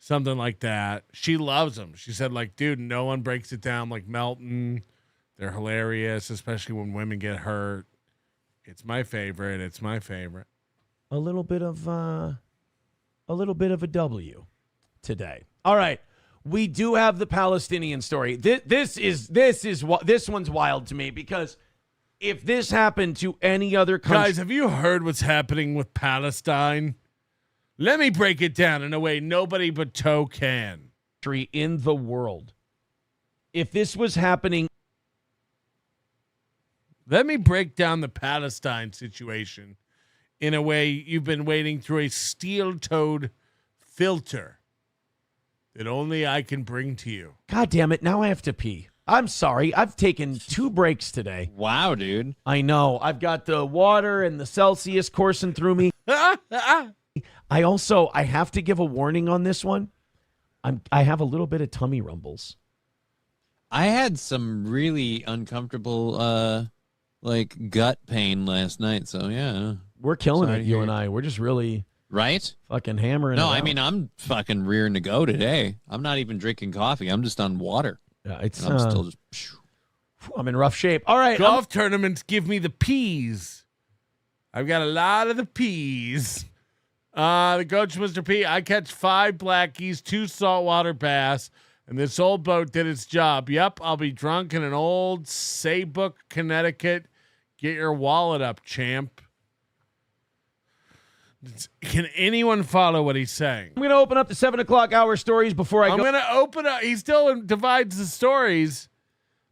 Something like that. She loves them. She said, like, dude, no one breaks it down like Melton. They're hilarious, especially when women get hurt. It's my favorite. It's my favorite. A little bit of a W today. All right. We do have the Palestinian story. This one's wild to me, because if this happened to any other country. Guys, have you heard what's happening with Palestine? Let me break it down in a way nobody but Toe can. In the world. If this was happening. Let me break down the Palestine situation in a way you've been waiting through a steel-toed filter that only I can bring to you. God damn it. Now I have to pee. I'm sorry. I've taken 2 breaks today. Wow, dude. I know. I've got the water and the Celsius coursing through me. I have to give a warning on this one. I have a little bit of tummy rumbles. I had some really uncomfortable, like gut pain last night. So yeah, we're killing it, you and I. We're just really fucking hammering. No, it I out. mean I'm fucking rearing to go today. I'm not even drinking coffee. I'm just on water. Yeah, it's. I'm still just. I'm in rough shape. All right, golf tournaments give me the peas. I've got a lot of the peas. The coach, Mr. P, I catch 5 blackies, 2 saltwater bass, and this old boat did its job. Yep, I'll be drunk in an old Saybrook, Connecticut. Get your wallet up, champ. Can anyone follow what he's saying? I'm going to open up the 7 o'clock hour stories before I'm going to open up. He still divides the stories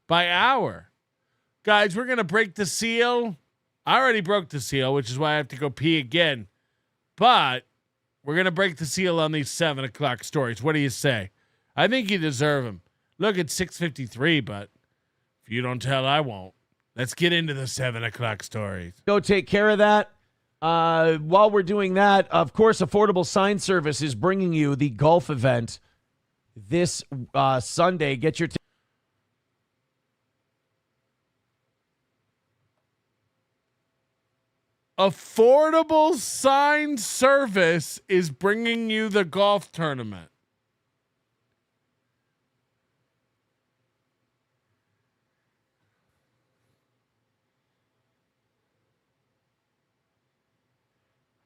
by hour. Guys, we're going to break the seal. I already broke the seal, which is why I have to go pee again. But we're going to break the seal on these 7 o'clock stories. What do you say? I think you deserve them. Look, it's 6:53, but if you don't tell, I won't. Let's get into the 7 o'clock stories. Go take care of that. While we're doing that, of course, Affordable Sign Service is bringing you the golf event this Sunday. Get your Affordable Sign Service is bringing you the golf tournament.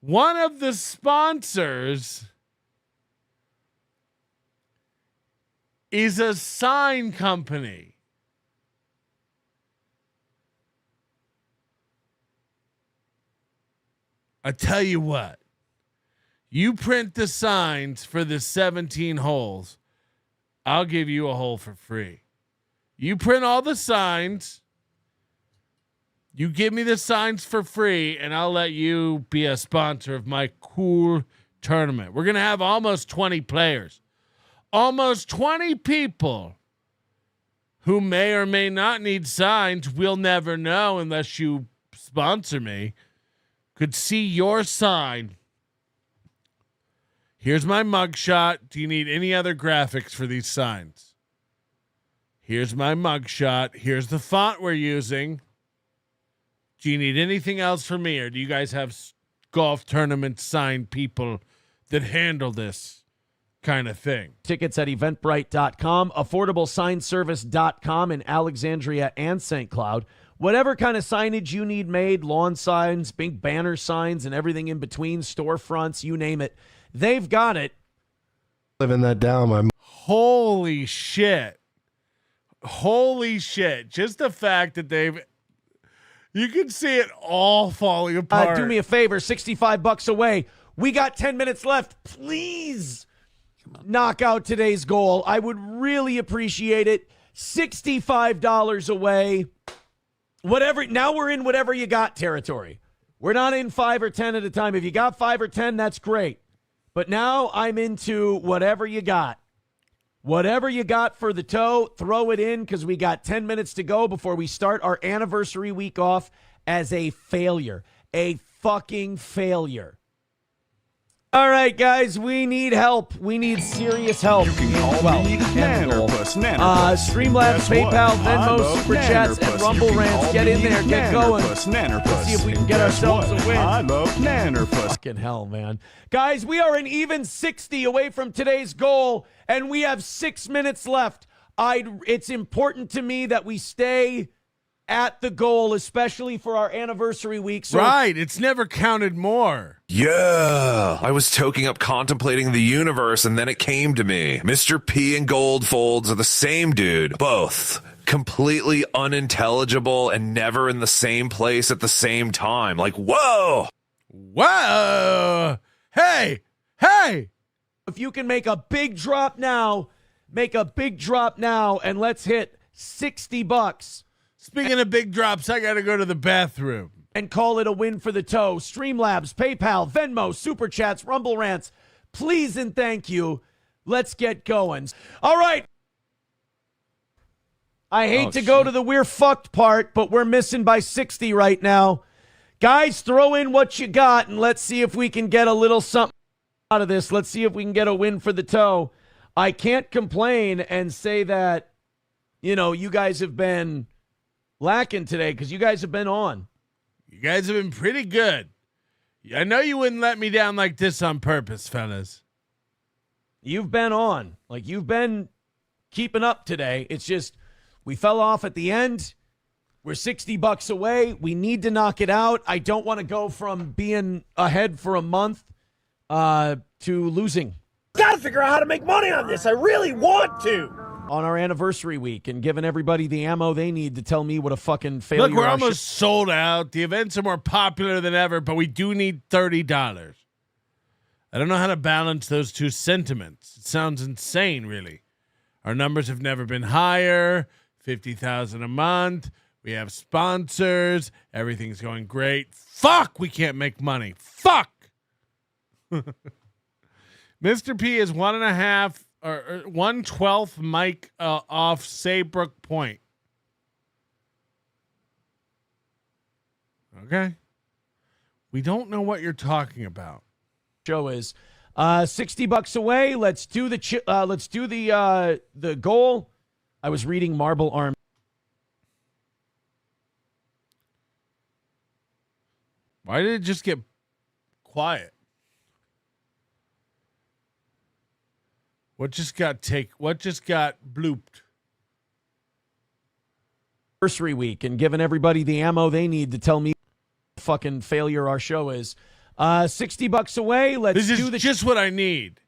One of the sponsors is a sign company. I tell you what, you print the signs for the 17 holes, I'll give you a hole for free. You print all the signs, you give me the signs for free, and I'll let you be a sponsor of my cool tournament. We're going to have almost 20 players, almost 20 people who may or may not need signs. We'll never know unless you sponsor me. Could see your sign. Here's my mugshot. Do you need any other graphics for these signs? Here's my mugshot. Here's the font we're using. Do you need anything else from me, or do you guys have golf tournament sign people that handle this kind of thing? Tickets at eventbrite.com, affordablesignservice.com in Alexandria and St. Cloud. Whatever kind of signage you need made, lawn signs, big banner signs, and everything in between, storefronts, you name it, they've got it. Living that down, my. Holy shit. Holy shit. Just the fact that you can see it all falling apart. Do me a favor, $65 away. We got 10 minutes left. Please knock out today's goal. I would really appreciate it. $65 away. Whatever. Now we're in whatever you got territory. We're not in 5 or 10 at a time. If you got 5 or 10, that's great. But now I'm into whatever you got. Whatever you got for the toe, throw it in, because we got 10 minutes to go before we start our anniversary week off as a failure. A fucking failure. All right, guys, we need help. We need serious help. You can call me Nannerpuss. Streamlabs, PayPal, Venmo, Super Chats, and Rumble Rants. Get in there. Get going. Let's see if we can get ourselves a win. I love Nannerpuss. Fucking hell, man. Guys, we are an even 60 away from today's goal, and we have 6 minutes left. It's important to me that we stay at the goal, especially for our anniversary week. So right. It's never counted more. Yeah. I was toking up contemplating the universe, and then it came to me. Mr. P and Goldfolds are the same dude. Both completely unintelligible and never in the same place at the same time. Like, whoa. Whoa. Hey. If you can make a big drop now, and let's hit $60. Speaking of big drops, I got to go to the bathroom. And call it a win for the toe. Streamlabs, PayPal, Venmo, Super Chats, Rumble Rants. Please and thank you. Let's get going. All right. I hate to go to the we're fucked part, but we're missing by 60 right now. Guys, throw in what you got, and let's see if we can get a little something out of this. Let's see if we can get a win for the toe. I can't complain and say that, you guys have been lacking today because you guys have been on. You guys have been pretty good. I know you wouldn't let me down like this on purpose, fellas. You've been on. Like, you've been keeping up today. It's just we fell off at the end. We're $60 away. We need to knock it out. I don't want to go from being ahead for a month to losing. Gotta figure out how to make money on this. I really want to. On our anniversary week and giving everybody the ammo they need to tell me what a fucking failure. Look, we're almost sold out. The events are more popular than ever, but we do need $30. I don't know how to balance those two sentiments. It sounds insane, really. Our numbers have never been higher. 50,000 a month. We have sponsors. Everything's going great. Fuck, we can't make money. Fuck. Mr. P is 1.5 or 1/12 mic off Saybrook Point. Okay. We don't know what you're talking about. Show is $60 away. Let's do the goal. I was reading Marble Arm. Why did it just get quiet? What just got blooped? Anniversary week and giving everybody the ammo they need to tell me what fucking failure our show is. $60 away. This is just what I need.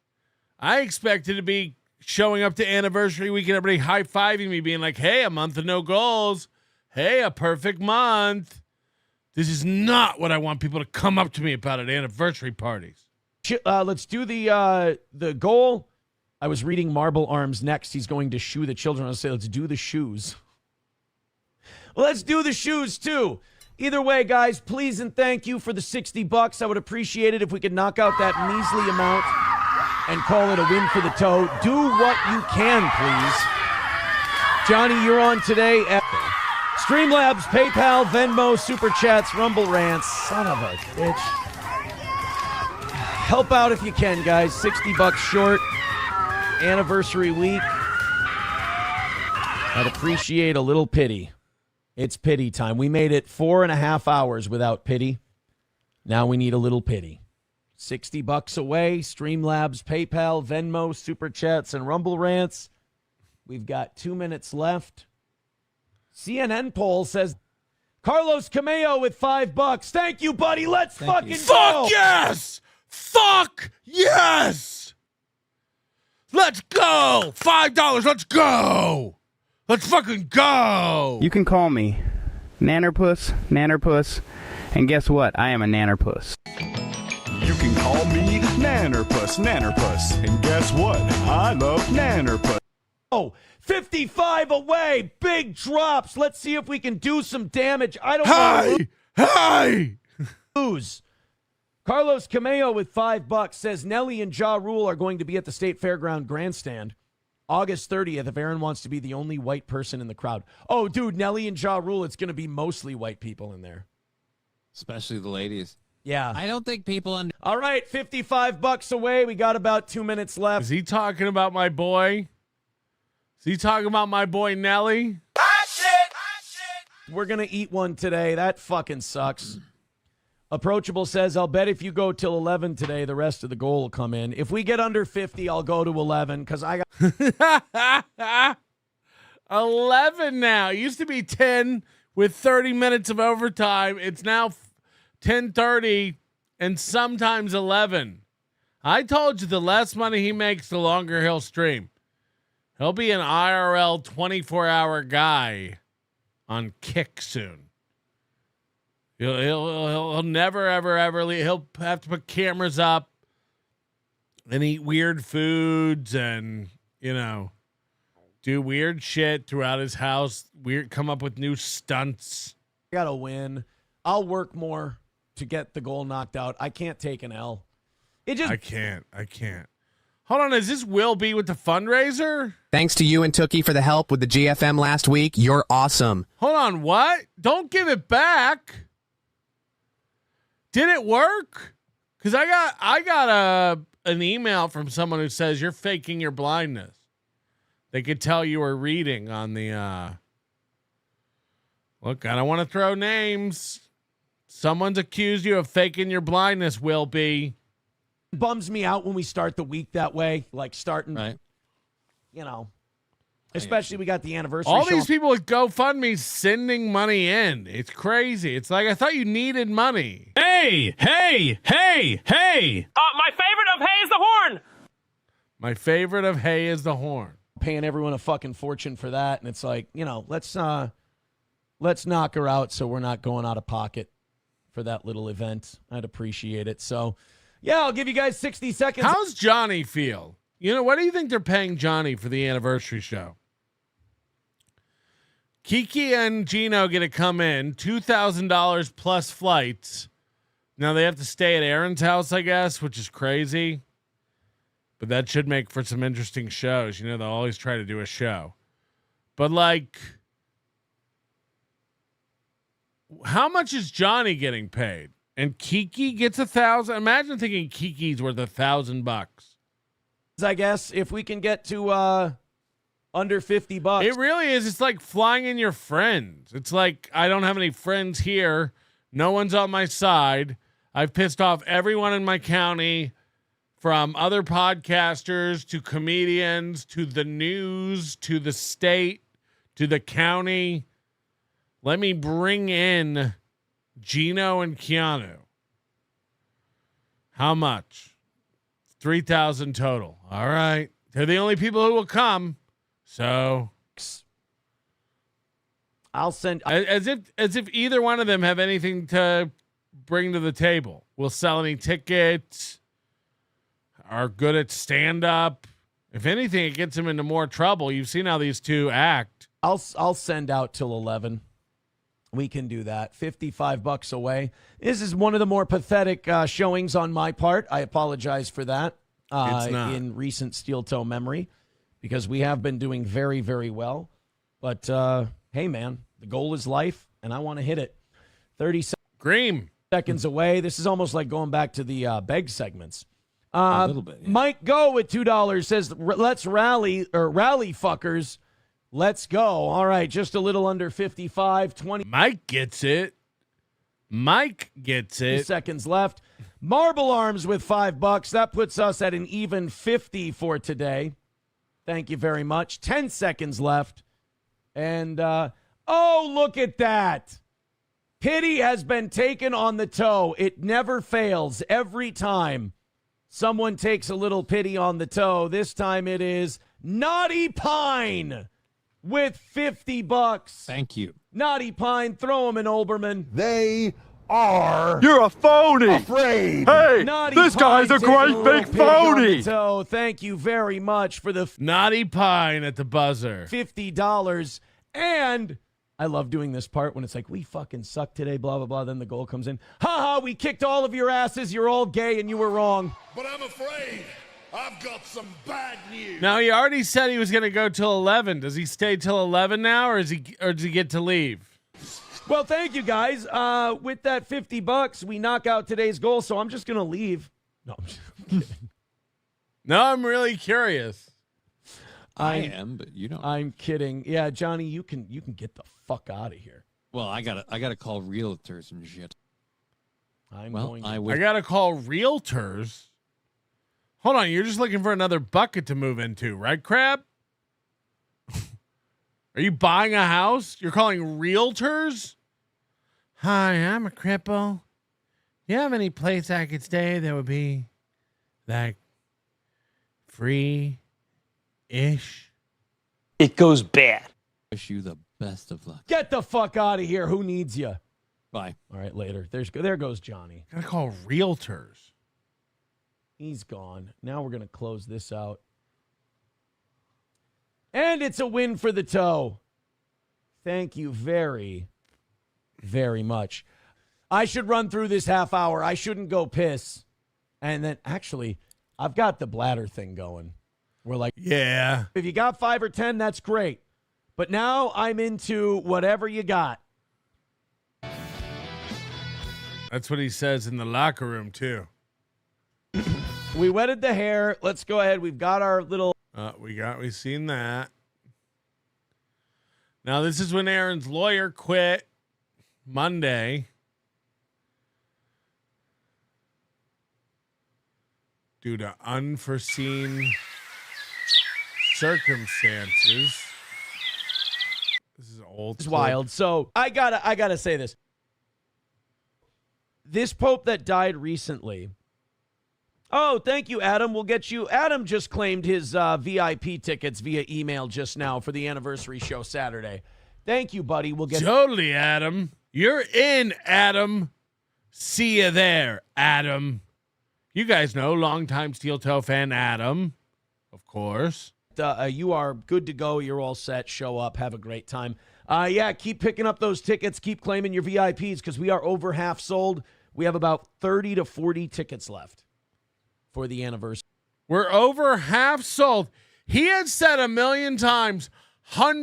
I expected to be showing up to anniversary week and everybody high-fiving me, being like, hey, a month of no goals. Hey, a perfect month. This is not what I want people to come up to me about at anniversary parties. Let's do the goal. I was reading Marble Arms next. He's going to shoe the children. I'll say, let's do the shoes. Well, let's do the shoes, too. Either way, guys, please and thank you for the $60. I would appreciate it if we could knock out that measly amount and call it a win for the toe. Do what you can, please. Johnny, you're on today at Streamlabs, PayPal, Venmo, Super Chats, Rumble Rants. Son of a bitch. Help out if you can, guys. $60 short. Anniversary week. I'd appreciate a little pity. It's pity time. We made it 4.5 hours without pity. Now we need a little pity. $60 away. Streamlabs, PayPal, Venmo, Super Chats, and Rumble Rants. We've got 2 minutes left. CNN poll says Carlos Cameo with $5. Thank you, buddy. Let's fucking go. Fuck yes! Fuck yes! Let's go! $5, let's go! Let's fucking go! You can call me Nannerpuss, and guess what? I am a Nannerpuss. You can call me Nannerpuss, and guess what? I love Nannerpuss. Oh, 55 away, big drops. Let's see if we can do some damage. I don't know. Hi! Lose. Carlos Cameo with $5 says Nelly and Ja Rule are going to be at the State Fairground Grandstand August 30th if Aaron wants to be the only white person in the crowd. Oh, dude, Nelly and Ja Rule, it's going to be mostly white people in there. Especially the ladies. Yeah. I don't think people... All right, $55 away. We got about 2 minutes left. Is he talking about my boy? Is he talking about my boy Nelly? We're going to eat one today. That fucking sucks. Approachable says, I'll bet if you go till 11 today, the rest of the goal will come in. If we get under 50, I'll go to 11 because I got 11 now. It used to be 10 with 30 minutes of overtime. It's now 10:30 and sometimes 11. I told you the less money he makes, the longer he'll stream. He'll be an IRL 24-hour guy on Kick soon. He'll never, ever leave. He'll have to put cameras up and eat weird foods and, do weird shit throughout his house. Come up with new stunts. I got to win. I'll work more to get the goal knocked out. I can't take an L. I can't. Hold on. Is this Will B with the fundraiser? Thanks to you and Tookie for the help with the GFM last week. You're awesome. Hold on. What? Don't give it back. Did it work? Because I got an email from someone who says you're faking your blindness. They could tell you were reading on the, look, I don't want to throw names. Someone's accused you of faking your blindness, Will be. Bums me out when we start the week that way, like starting, right. You know, especially we got the anniversary. All show. these people with GoFundMe sending money in. It's crazy. It's like, I thought you needed money. Hey! My favorite of Hey is the horn. My favorite of Hey is the horn. Paying everyone a fucking fortune for that, and it's like, you know, let's knock her out so we're not going out of pocket for that little event. I'd appreciate it. So, yeah, I'll give you guys 60 seconds. How's Johnny feel? You know, what do you think they're paying Johnny for the anniversary show? Kiki and Gino get to come in, $2,000 plus flights. Now they have to stay at Aaron's house, I guess, which is crazy. But that should make for some interesting shows. You know, they'll always try to do a show. But, like, how much is Johnny getting paid? And Kiki gets $1,000. Imagine thinking Kiki's worth $1,000. I guess if we can get to under $50. It really is. It's like flying in your friends. It's like, I don't have any friends here. No one's on my side. I've pissed off everyone in my county, from other podcasters to comedians to the news to the state to the county. Let me bring in Gino and Keanu. How much? 3,000 total. All right. They're the only people who will come. So I'll send as if either one of them have anything to bring to the table. Will sell any tickets, are good at stand up. If anything, it gets them into more trouble. You've seen how these two act. I'll send out till 11. We can do that. $55 away. This is one of the more pathetic showings on my part. I apologize for that. It's not. In recent steel toe memory, because we have been doing very, very well. But hey, man, the goal is life, and I want to hit it. 30 seconds away. This is almost like going back to the beg segments. A little bit. Yeah. Mike Go with $2 says, let's rally fuckers. Let's go. All right, just a little under 55. 20. Mike gets it. 2 seconds left. Marble Arms with $5. That puts us at an even 50 for today. Thank you very much. 10 seconds left. And, oh, look at that. Pity has been taken on the toe. It never fails. Every time someone takes a little pity on the toe, this time it is Naughty Pine with $50. Thank you. Naughty Pine, throw him in Olbermann. They are. You're a phony. Afraid. Hey, Naughty this Pine guy's a taking great little big pig on the phony. toe. Thank you very much for the Naughty Pine at the buzzer. $50. And I love doing this part when it's like, we fucking suck today, blah, blah, blah. Then the goal comes in. Ha ha, we kicked all of your asses. You're all gay and you were wrong. But I'm afraid I've got some bad news. Now, he already said he was going to go till 11. Does he stay till 11 now, or does he get to leave? Well, thank you, guys. With that $50, we knock out today's goal, so I'm just going to leave. No, I'm just kidding. No, I'm really curious. I am, but you don't. I'm kidding. Yeah, Johnny, you can get the fuck out of here. Well, I gotta call realtors and shit. I gotta call realtors. Hold on, you're just looking for another bucket to move into, right, Crab? Are you buying a house? You're calling realtors? Hi, I'm a cripple. You have any place I could stay that would be like free-ish? It goes bad. Wish you the best of luck. Get the fuck out of here. Who needs you? Bye. All right, later. There goes Johnny. Gotta call realtors. He's gone. Now we're going to close this out. And it's a win for the toe. Thank you very, very much. I should run through this half hour. I shouldn't go piss. And then, actually, I've got the bladder thing going. We're like, yeah. If you got 5 or 10, that's great. But now I'm into whatever you got. That's what he says in the locker room, too. We wetted the hair. Let's go ahead. We've got our little. We've seen that. Now, this is when Aaron's lawyer quit Monday. Due to unforeseen circumstances. This is old. It's wild. So I gotta say this. This Pope that died recently. Oh, thank you, Adam. We'll get you. Adam just claimed his VIP tickets via email just now for the anniversary show Saturday. Thank you, buddy. We'll get totally, Adam. You're in, Adam. See you there, Adam. You guys know, longtime Steel Toe fan Adam, of course. You are good to go. You're all set. Show up. Have a great time. Yeah, keep picking up those tickets. Keep claiming your VIPs because we are over half sold. We have about 30 to 40 tickets left for the anniversary. We're over half sold. He had said 1,000,000 times,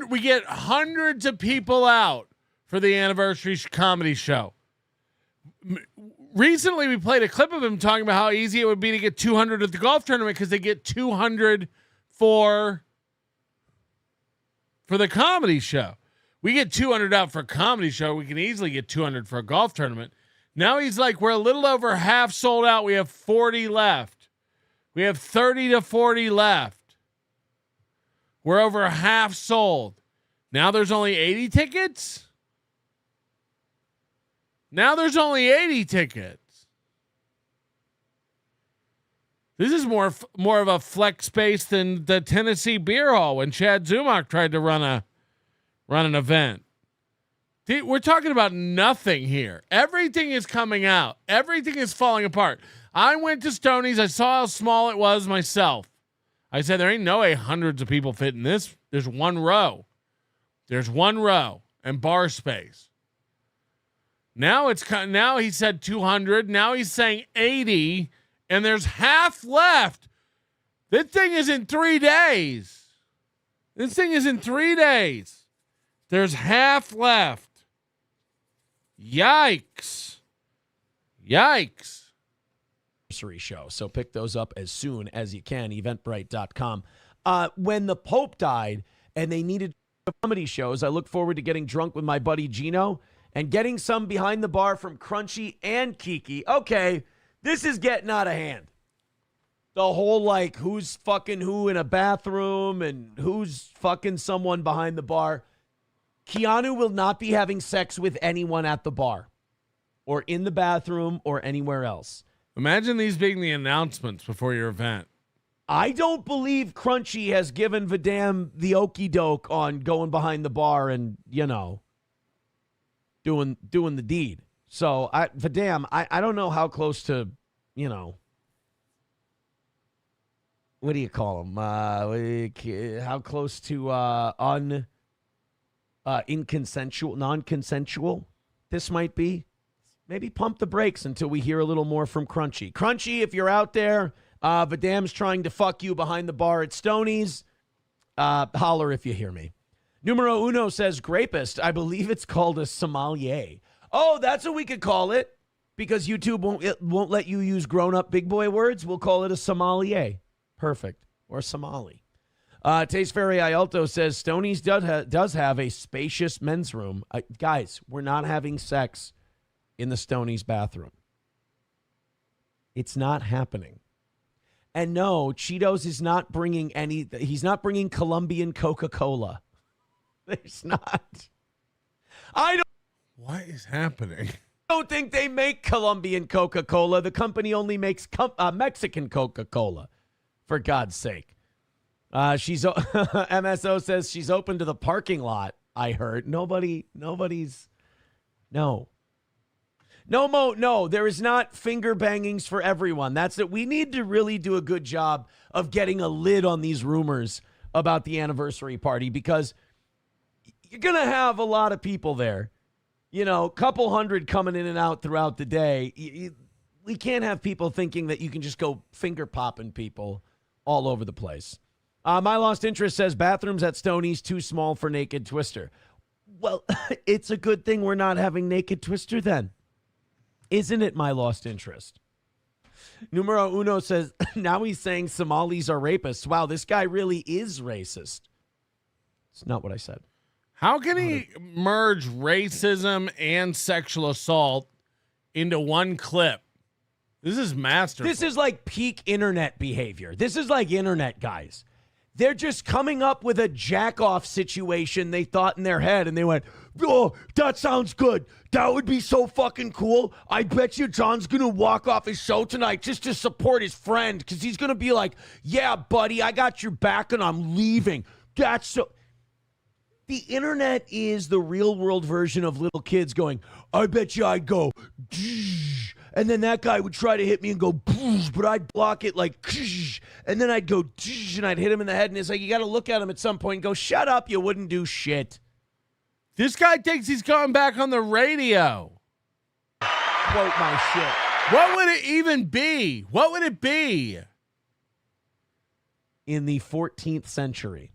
we get hundreds of people out for the anniversary comedy show. Recently, we played a clip of him talking about how easy it would be to get 200 at the golf tournament because they get 200 for the comedy show. We get 200 out for a comedy show. We can easily get 200 for a golf tournament. Now he's like, we're a little over half sold out. We have 40 left. We have 30 to 40 left. We're over half sold. Now there's only 80 tickets? Now there's only 80 tickets. This is more of a flex space than the Tennessee Beer Hall when Chad Zumach tried to run an event. We're talking about nothing here. Everything is coming out. Everything is falling apart. I went to Stoney's. I saw how small it was myself. I said, there ain't no way hundreds of people fit in this. There's one row. There's one row and bar space. Now he said 200. Now he's saying 80, and there's half left. This thing is in 3 days. This thing is in 3 days. There's half left. Yikes. Show. So pick those up as soon as you can. Eventbrite.com. When the Pope died and they needed comedy shows, I look forward to getting drunk with my buddy Gino and getting some behind the bar from Crunchy and Kiki. Okay, this is getting out of hand. The whole, like, who's fucking who in a bathroom and who's fucking someone behind the bar. Keanu will not be having sex with anyone at the bar or in the bathroom or anywhere else. Imagine these being the announcements before your event. I don't believe Crunchy has given Vidam the okey doke on going behind the bar and, doing the deed. So, Vidam, I don't know how close to, what do you call him? How close to non-consensual this might be. Maybe pump the brakes until we hear a little more from Crunchy. Crunchy, if you're out there, Vidam's trying to fuck you behind the bar at Stoney's. Holler if you hear me. Numero uno says grapist. I believe it's called a sommelier. Oh, that's what we could call it. Because YouTube won't let you use grown-up big boy words. We'll call it a sommelier. Perfect. Or Somali. Taste Fairy Ialto says Stoney's does have a spacious men's room. Guys, we're not having sex in the Stoney's bathroom. It's not happening. And no, Cheetos is not bringing he's not bringing Colombian Coca-Cola. There's not. What is happening? I don't think they make Colombian Coca-Cola. The company only makes Mexican Coca-Cola, for God's sake. MSO says she's open to the parking lot, I heard. Nobody's. No, there is not finger bangings for everyone. That's it. We need to really do a good job of getting a lid on these rumors about the anniversary party because you're going to have a lot of people there. A couple hundred coming in and out throughout the day. We can't have people thinking that you can just go finger popping people all over the place. My Lost Interest says bathrooms at Stoney's too small for Naked Twister. Well, it's a good thing we're not having Naked Twister then. Isn't it, My Lost Interest? Numero uno says Now he's saying Somalis are rapists. Wow, this guy really is racist. It's not what I said. How can he merge racism and sexual assault into one clip? This is masterful. This is like peak internet behavior. This is like internet guys. They're just coming up with a jack-off situation they thought in their head, and they went, oh, that sounds good. That would be so fucking cool. I bet you John's going to walk off his show tonight just to support his friend, because he's going to be like, yeah, buddy, I got your back, and I'm leaving. That's so... The internet is the real-world version of little kids going, I bet you I'd go, and then that guy would try to hit me and go, but I'd block it like, and then I'd go, and I'd hit him in the head. And it's like, you got to look at him at some point and go, shut up, you wouldn't do shit. This guy thinks he's going back on the radio. Quote my shit. What would it even be? What would it be? In the 14th century.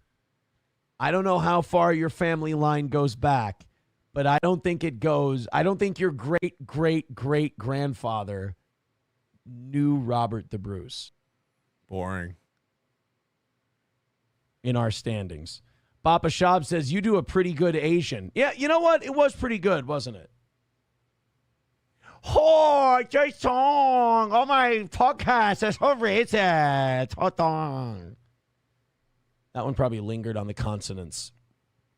I don't know how far your family line goes back, but I don't think it goes. I don't think your great-great-great-grandfather knew Robert the Bruce. Boring. In our standings. Papa Shab says, you do a pretty good Asian. Yeah, you know what? It was pretty good, wasn't it? Oh, Jay Song. Oh, my podcast is so racist. Hold on. That one probably lingered on the consonants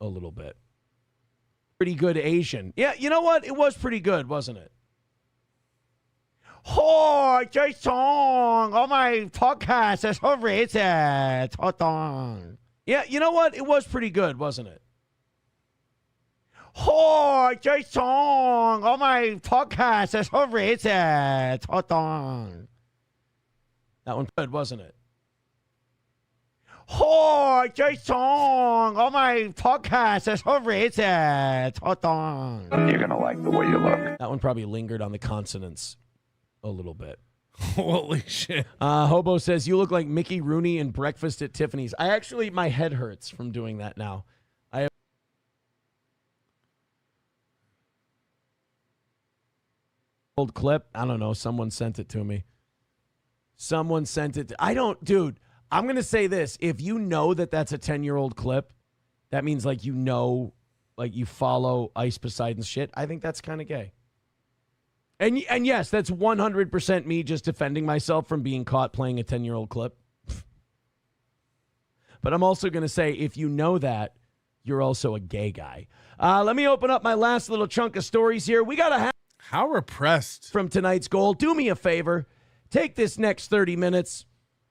a little bit. Pretty good Asian. Yeah, you know what? It was pretty good, wasn't it? Oh, Jay Song. Oh, my podcast is so racist. Hold on. Yeah, you know what? It was pretty good, wasn't it? Oh, Jay Song. Oh, my podcast is so racist. Hold on. That one good, wasn't it? Oh, Jay Song. Oh, my podcast is so racist. Hold on. You're going to like the way you look. That one probably lingered on the consonants a little bit. Holy shit. Hobo says, you look like Mickey Rooney in Breakfast at Tiffany's. My head hurts from doing that now. Old clip. I don't know. Someone sent it to me. Dude, I'm going to say this. If you know that that's a 10-year-old clip, that means like you follow Ice Poseidon's shit. I think that's kind of gay. And yes, that's 100% me just defending myself from being caught playing a 10-year-old clip. But I'm also going to say, if you know that, you're also a gay guy. Let me open up my last little chunk of stories here. We got to How repressed. From tonight's goal. Do me a favor. Take this next 30 minutes.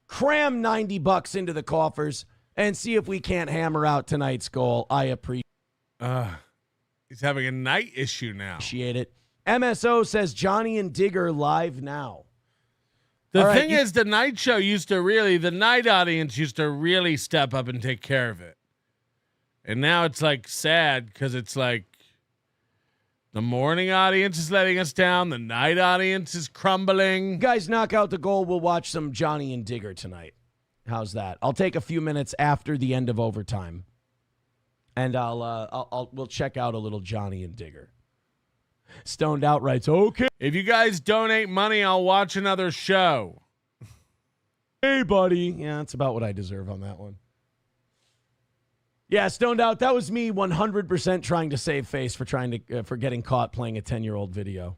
Cram $90 into the coffers and see if we can't hammer out tonight's goal. I appreciate He's having a night issue now. Appreciate it. MSO says Johnny and Digger live now. The thing is, the night show the night audience used to really step up and take care of it. And now it's like sad because it's like the morning audience is letting us down. The night audience is crumbling. You guys knock out the goal. We'll watch some Johnny and Digger tonight. How's that? I'll take a few minutes after the end of overtime. And we'll check out a little Johnny and Digger. Stoned Out writes, okay. If you guys donate money, I'll watch another show. Hey, buddy. Yeah, that's about what I deserve on that one. Yeah, Stoned Out, that was me 100% trying to save face for getting caught playing a 10-year-old video.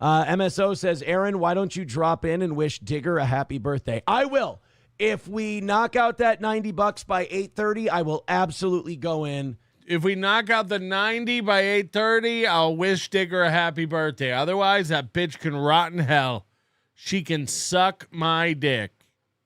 MSO says, Aaron, why don't you drop in and wish Digger a happy birthday? I will. If we knock out that $90 by 8:30, I will absolutely go in. If we knock out the 90 by 8:30, I'll wish Digger a happy birthday. Otherwise, that bitch can rot in hell. She can suck my dick.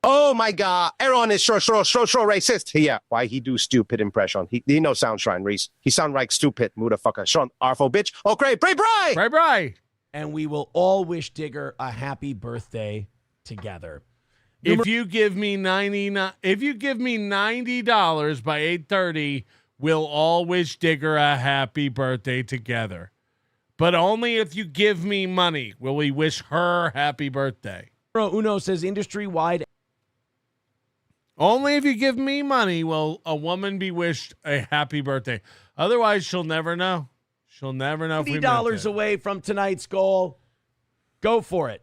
Oh my God, Aaron is so racist. Yeah, why he do stupid impression? He no sound shrine, Reese. He sound like stupid motherfucker. Sean Arfo bitch. Oh great, bray. And we will all wish Digger a happy birthday together. If you give me $90 by 8:30, we'll all wish Digger a happy birthday together. But only if you give me money will we wish her happy birthday. Uno says industry-wide. Only if you give me money will a woman be wished a happy birthday. Otherwise, she'll never know. She'll never know if we meant $50 it. away from tonight's goal. Go for it.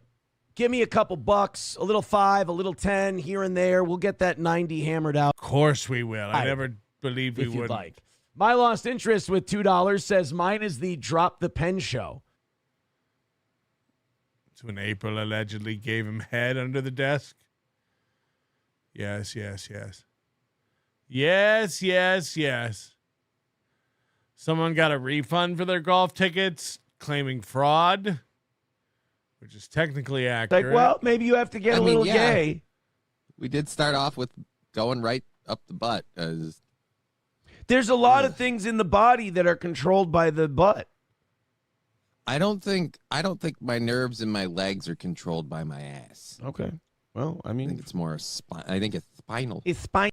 Give me a couple bucks, a little 5, a little 10 here and there. We'll get that 90 hammered out. Of course we will. I never believed we if you'd would. like. My Lost Interest with $2 says mine is the Drop the Pen show. It's when April allegedly gave him head under the desk. Yes. Someone got a refund for their golf tickets, claiming fraud, which is technically accurate. Like, well, maybe you have to get a little gay. We did start off with going right up the butt. There's a lot of things in the body that are controlled by the butt. I don't think my nerves in my legs are controlled by my ass. Okay. Well, I mean, I think it's more I think it's spinal. It's spinal.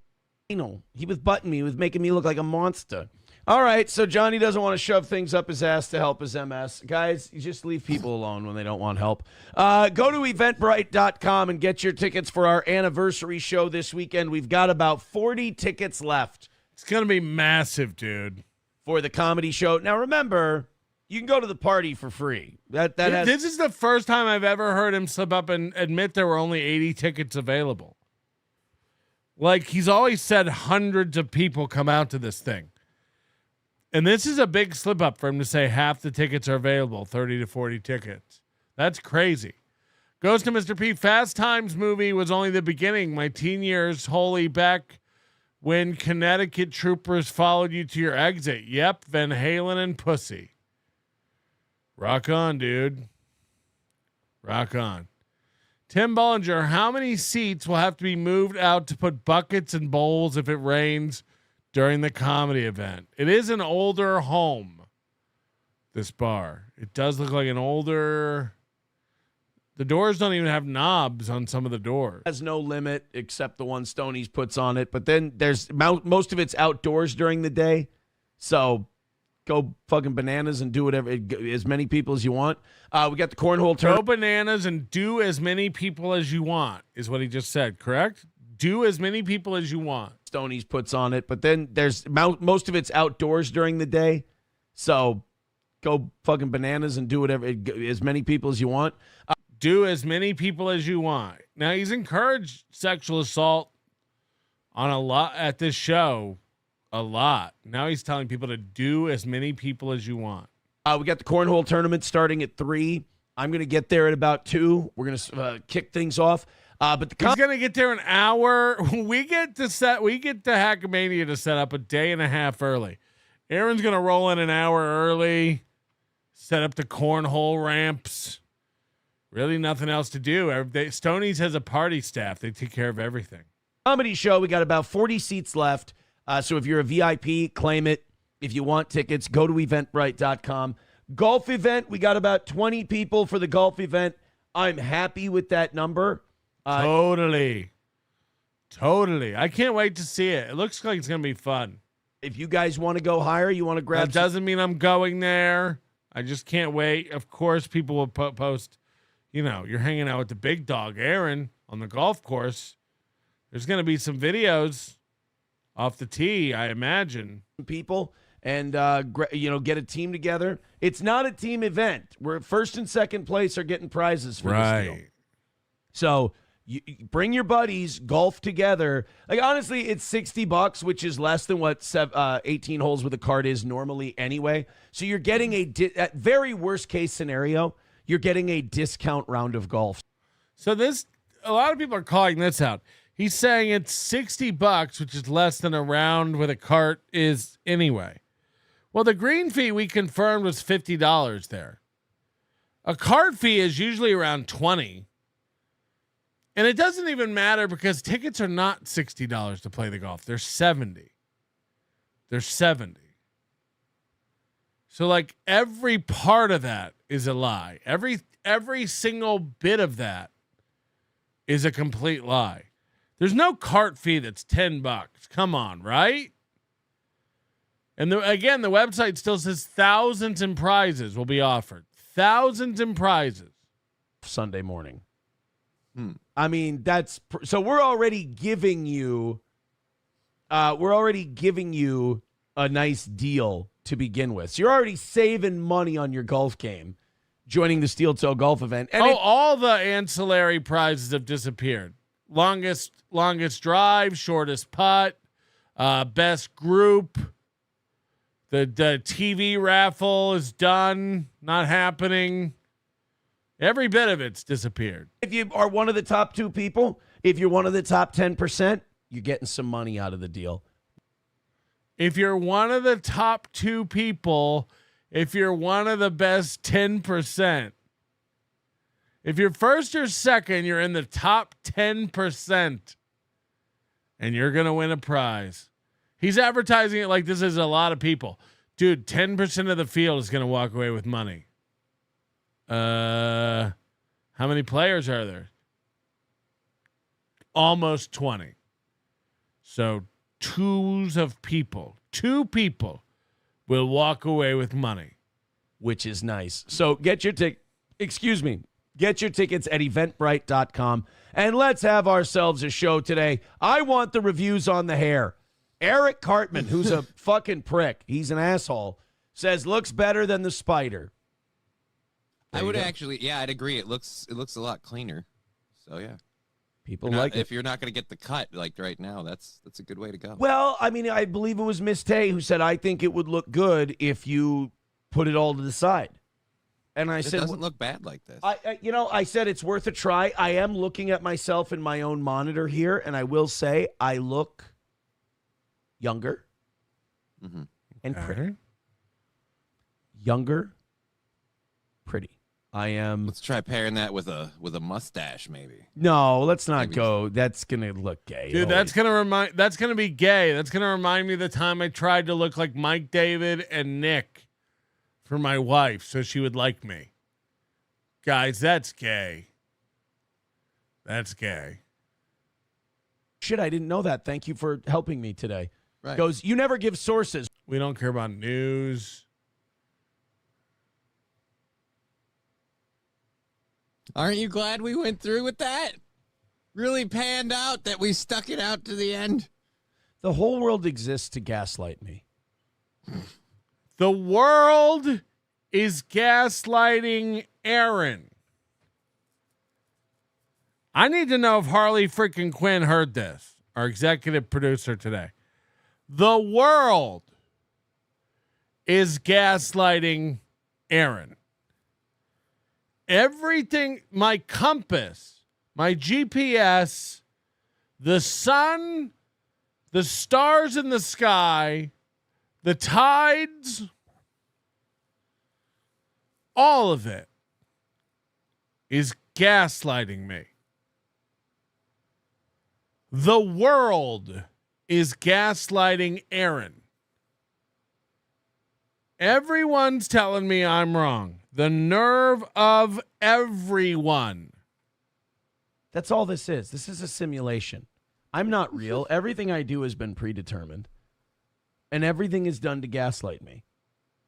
He was butting me. He was making me look like a monster. All right, so Johnny doesn't want to shove things up his ass to help his MS. Guys, you just leave people alone when they don't want help. Go to eventbrite.com and get your tickets for our anniversary show this weekend. We've got about 40 tickets left. It's going to be massive, dude. For the comedy show. Now, remember, you can go to the party for free. This is the first time I've ever heard him slip up and admit there were only 80 tickets available. Like, he's always said hundreds of people come out to this thing. And this is a big slip up for him to say half the tickets are available, 30 to 40 tickets. That's crazy. Goes to Mr. P. Fast Times movie was only the beginning. My teen years wholly back when Connecticut troopers followed you to your exit. Yep, Van Halen and Pussy. Rock on, dude. Rock on. Tim Bollinger, how many seats will have to be moved out to put buckets and bowls if it rains during the comedy event? It is an older home, this bar. It does look like an older... The doors don't even have knobs on some of the doors. Has no limit except the one Stoney's puts on it. But then there's most of it's outdoors during the day. So go fucking bananas and do whatever, as many people as you want. We got the cornhole tournament. Go bananas and do as many people as you want, is what he just said, correct? Do as many people as you want. Stoney's puts on it. But then there's most of it's outdoors during the day. So go fucking bananas and do whatever, as many people as you want. Do as many people as you want. Now, he's encouraged sexual assault on a lot at this show, a lot. Now he's telling people to do as many people as you want. We got the cornhole tournament starting at 3. I'm going to get there at about 2. We're going to kick things off. But he's going to get there an hour. We get to Hackamania to set up a day and a half early. Aaron's going to roll in an hour early, set up the cornhole ramps. Really nothing else to do. Stoney's has a party staff. They take care of everything. Comedy show, we got about 40 seats left. So if you're a VIP, claim it. If you want tickets, go to eventbrite.com. Golf event, we got about 20 people for the golf event. I'm happy with that number. Totally. I can't wait to see it. It looks like it's going to be fun. If you guys want to go higher, you want to grab... That doesn't mean I'm going there. I just can't wait. Of course, people will post... You know, you're hanging out with the big dog, Aaron, on the golf course. There's going to be some videos off the tee, I imagine. People and, get a team together. It's not a team event. Where first and second place are getting prizes for this deal. So you bring your buddies, golf together. Like, honestly, it's $60, which is less than what 18 holes with a cart is normally anyway. So you're getting at very worst case scenario, you're getting a discount round of golf. So a lot of people are calling this out. He's saying it's $60, which is less than a round with a cart is anyway. Well, the green fee we confirmed was $50 there. A cart fee is usually around $20. And it doesn't even matter because tickets are not $60 to play the golf. They're $70. So like every part of that is a lie. Every single bit of that is a complete lie. There's no cart fee that's $10. Come on, right? And again, the website still says thousands in prizes will be offered. Thousands in prizes. Sunday morning. I mean, so we're already giving you a nice deal to begin with. So you're already saving money on your golf game. joining the Steel Toe Golf event. And all the ancillary prizes have disappeared. Longest drive, shortest putt, best group. The TV raffle is done, not happening. Every bit of it's disappeared. If you are one of the top 2 people, if you're one of the top 10%, you're getting some money out of the deal. If you're one of the top 2 people, if you're one of the best 10%, if you're first or second, you're in the top 10%, and you're going to win a prize. He's advertising it like this is a lot of people. Dude, 10% of the field is going to walk away with money. How many players are there? Almost 20. So 2 people will walk away with money, which is nice. So get your tickets at eventbrite.com and let's have ourselves a show today. I want the reviews on the hair. Eric Cartman, who's a fucking prick, he's an asshole, says looks better than the spider. I would actually, I'd agree. It looks a lot cleaner. So yeah, people like it. If you're not going to get the cut like right now, that's a good way to go. Well, I mean, I believe it was Miss Tay who said, I think it would look good if you put it all to the side. And I said, it doesn't look bad like this. I said it's worth a try. I am looking at myself in my own monitor here, and I will say I look younger and pretty. Younger, pretty. I am. Let's try pairing that with a mustache, maybe. No, let's not go. That's gonna look gay. Dude, that's gonna be gay. That's gonna remind me of the time I tried to look like Mike David and Nick for my wife so she would like me. Guys, that's gay. That's gay. Shit, I didn't know that. Thank you for helping me today. Right. Goes, you never give sources. We don't care about news. Aren't you glad we went through with that? Really panned out that we stuck it out to the end? The whole world exists to gaslight me. The world is gaslighting Aaron. I need to know if Harley freaking Quinn heard this, our executive producer today. The world is gaslighting Aaron. Everything, my compass, my GPS, the sun, the stars in the sky, the tides, all of it is gaslighting me. The world is gaslighting Aaron. Everyone's telling me I'm wrong. The nerve of everyone. That's all this is. This is a simulation. I'm not real. Everything I do has been predetermined. And everything is done to gaslight me.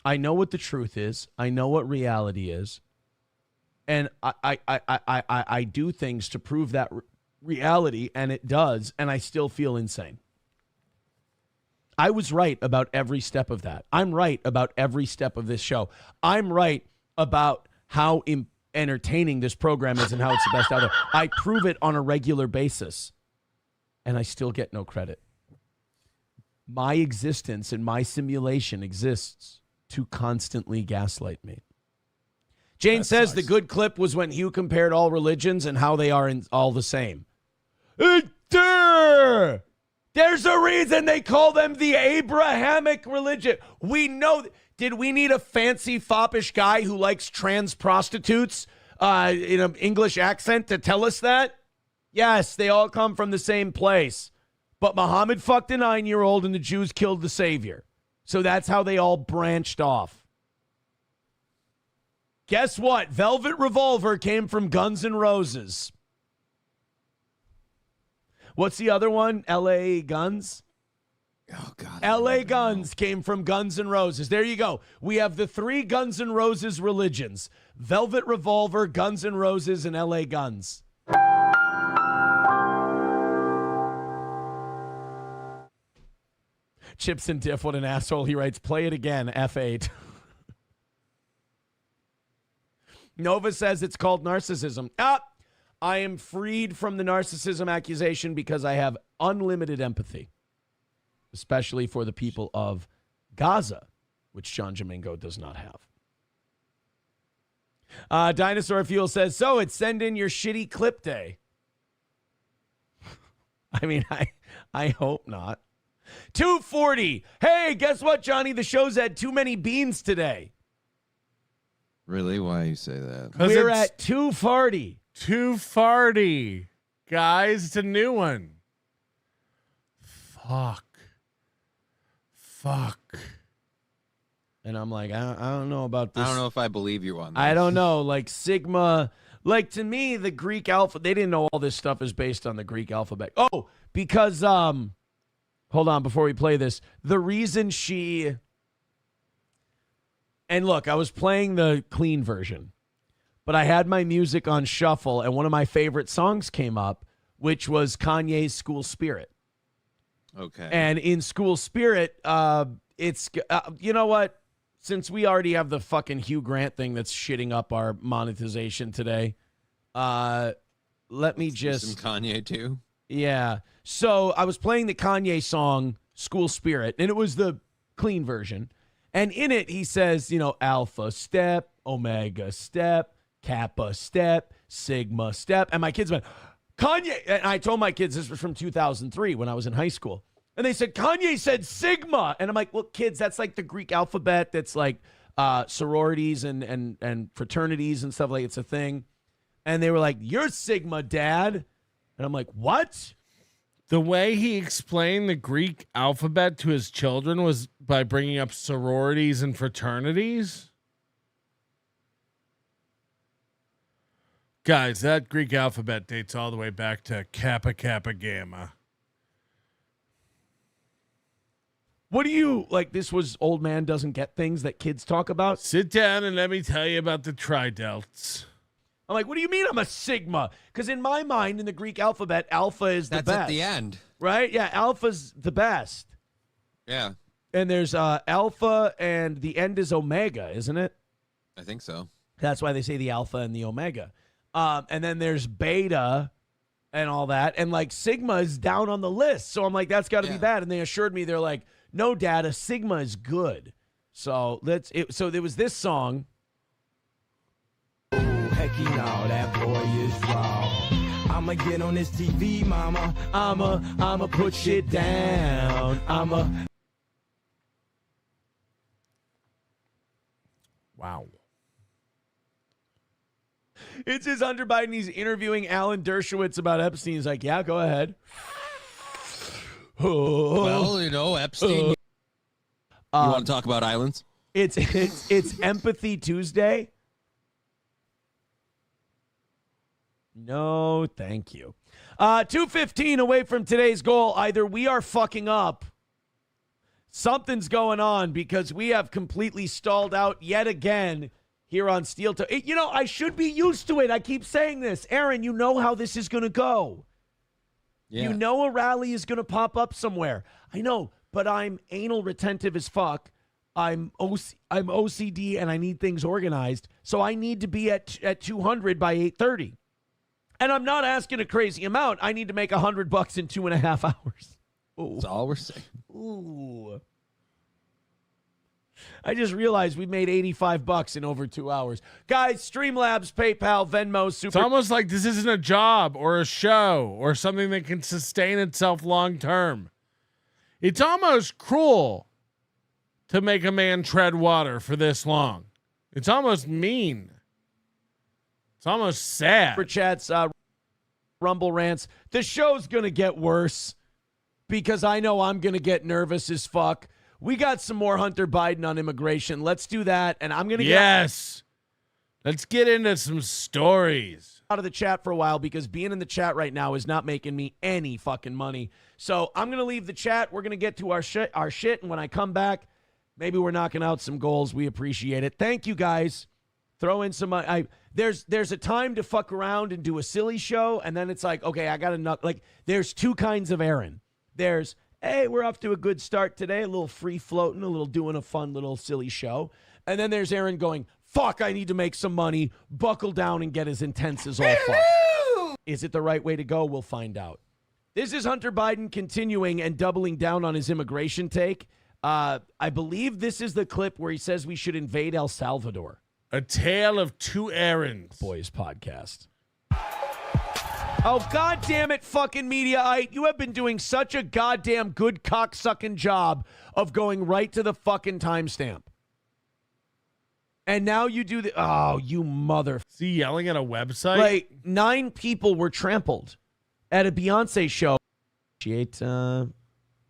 I know what the truth is. I know what reality is. And I do things to prove that reality, and it does, and I still feel insane. I was right about every step of that. I'm right about every step of this show. I'm right about how entertaining this program is and how it's the best out there. I prove it on a regular basis, and I still get no credit. My existence and my simulation exists to constantly gaslight me. Jane says the good clip was when Hugh compared all religions and how they are all the same. There's a reason they call them the Abrahamic religion. We know. Did we need a fancy foppish guy who likes trans prostitutes in an English accent to tell us that? Yes, they all come from the same place. But Muhammad fucked a 9-year-old and the Jews killed the Savior. So that's how they all branched off. Guess what? Velvet Revolver came from Guns N' Roses. What's the other one? L.A. Guns? Oh, God. L.A. Guns came from Guns N' Roses. There you go. We have the 3 Guns N' Roses religions. Velvet Revolver, Guns N' Roses, and L.A. Guns. Chips and Diff, what an asshole. He writes, play it again, F8. Nova says it's called narcissism. I am freed from the narcissism accusation because I have unlimited empathy, especially for the people of Gaza, which John Domingo does not have. Dinosaur Fuel says, so it's send in your shitty clip day. I mean, I hope not. 240. Hey, guess what, Johnny? The show's had too many beans today. Really? Why you say that? We're at 240. 240. Guys, it's a new one. Fuck. And I'm like, I don't know about this. I don't know if I believe you on that. I don't know. Like Sigma, like to me, the Greek alphabet, they didn't know all this stuff is based on the Greek alphabet. Oh, because, hold on, before we play this, the reason and look, I was playing the clean version, but I had my music on shuffle, and one of my favorite songs came up, which was Kanye's School Spirit. Okay. And in School Spirit, it's, you know what? Since we already have the fucking Hugh Grant thing that's shitting up our monetization today, let me just... Some Kanye, too? Yeah. So I was playing the Kanye song, School Spirit, and it was the clean version. And in it, he says, you know, alpha step, omega step, kappa step, sigma step. And my kids went, Kanye... And I told my kids this was from 2003 when I was in high school. And they said, Kanye said Sigma. And I'm like, well, kids, that's like the Greek alphabet. That's like sororities and fraternities and stuff. Like, it's a thing. And they were like, you're Sigma, Dad. And I'm like, what? The way he explained the Greek alphabet to his children was by bringing up sororities and fraternities. Guys, that Greek alphabet dates all the way back to Kappa Kappa Gamma. What do you, like, this was old man doesn't get things that kids talk about? Sit down and let me tell you about the tridelts. I'm like, what do you mean I'm a Sigma? Because in my mind, in the Greek alphabet, alpha is the best. That's at the end. Right? Yeah, alpha's the best. Yeah. And there's alpha, and the end is omega, isn't it? I think so. That's why they say the alpha and the omega. And then there's beta and all that. And, like, sigma is down on the list. So I'm like, that's got to be bad. And they assured me, they're like, no, Dad, a sigma is good. So so there was this song. Oh, hecky now, that boy is wrong. I'ma get on this TV, mama. I'ma put shit down. Wow. It's his Hunter Biden. He's interviewing Alan Dershowitz about Epstein. He's like, yeah, go ahead. Well, you know, Epstein. You want to talk about islands? It's Empathy Tuesday. No, thank you. 2:15 away from today's goal. Either we are fucking up, something's going on, because we have completely stalled out yet again here on Steel Toe. You know, I should be used to it. I keep saying this. Aaron, you know how this is going to go. Yeah. You know a rally is going to pop up somewhere. I know, but I'm anal retentive as fuck. I'm OCD, and I need things organized. So I need to be at 200 by 8:30. And I'm not asking a crazy amount. I need to make $100 in 2.5 hours. Ooh. That's all we're saying. Ooh. I just realized we made $85 in over 2 hours. Guys, Streamlabs, PayPal, Venmo, Super. It's almost like this isn't a job or a show or something that can sustain itself long term. It's almost cruel to make a man tread water for this long. It's almost mean. It's almost sad. For chats, Rumble rants. The show's going to get worse because I know I'm going to get nervous as fuck. We got some more Hunter Biden on immigration. Let's do that. And I'm going to Let's get into some stories. Out of the chat for a while because being in the chat right now is not making me any fucking money. So I'm going to leave the chat. We're going to get to our shit. And when I come back, maybe we're knocking out some goals. We appreciate it. Thank you, guys. Throw in some there's a time to fuck around and do a silly show, and then it's like, okay, I got to like there's two kinds of Aaron. There's, hey, we're off to a good start today, a little free floating, a little doing a fun little silly show. And then there's Aaron going, fuck, I need to make some money, buckle down and get as intense as all fuck. Is it the right way to go? We'll find out. This is Hunter Biden continuing and doubling down on his immigration take. I believe this is the clip where he says we should invade El Salvador. A Tale of Two Errands. Boys podcast. Oh, God damn it, fucking Mediaite. You have been doing such a goddamn good cocksucking job of going right to the fucking timestamp. And now you do the... Oh, you mother... Is he yelling at a website? Like, 9 people were trampled at a Beyonce show. Appreciate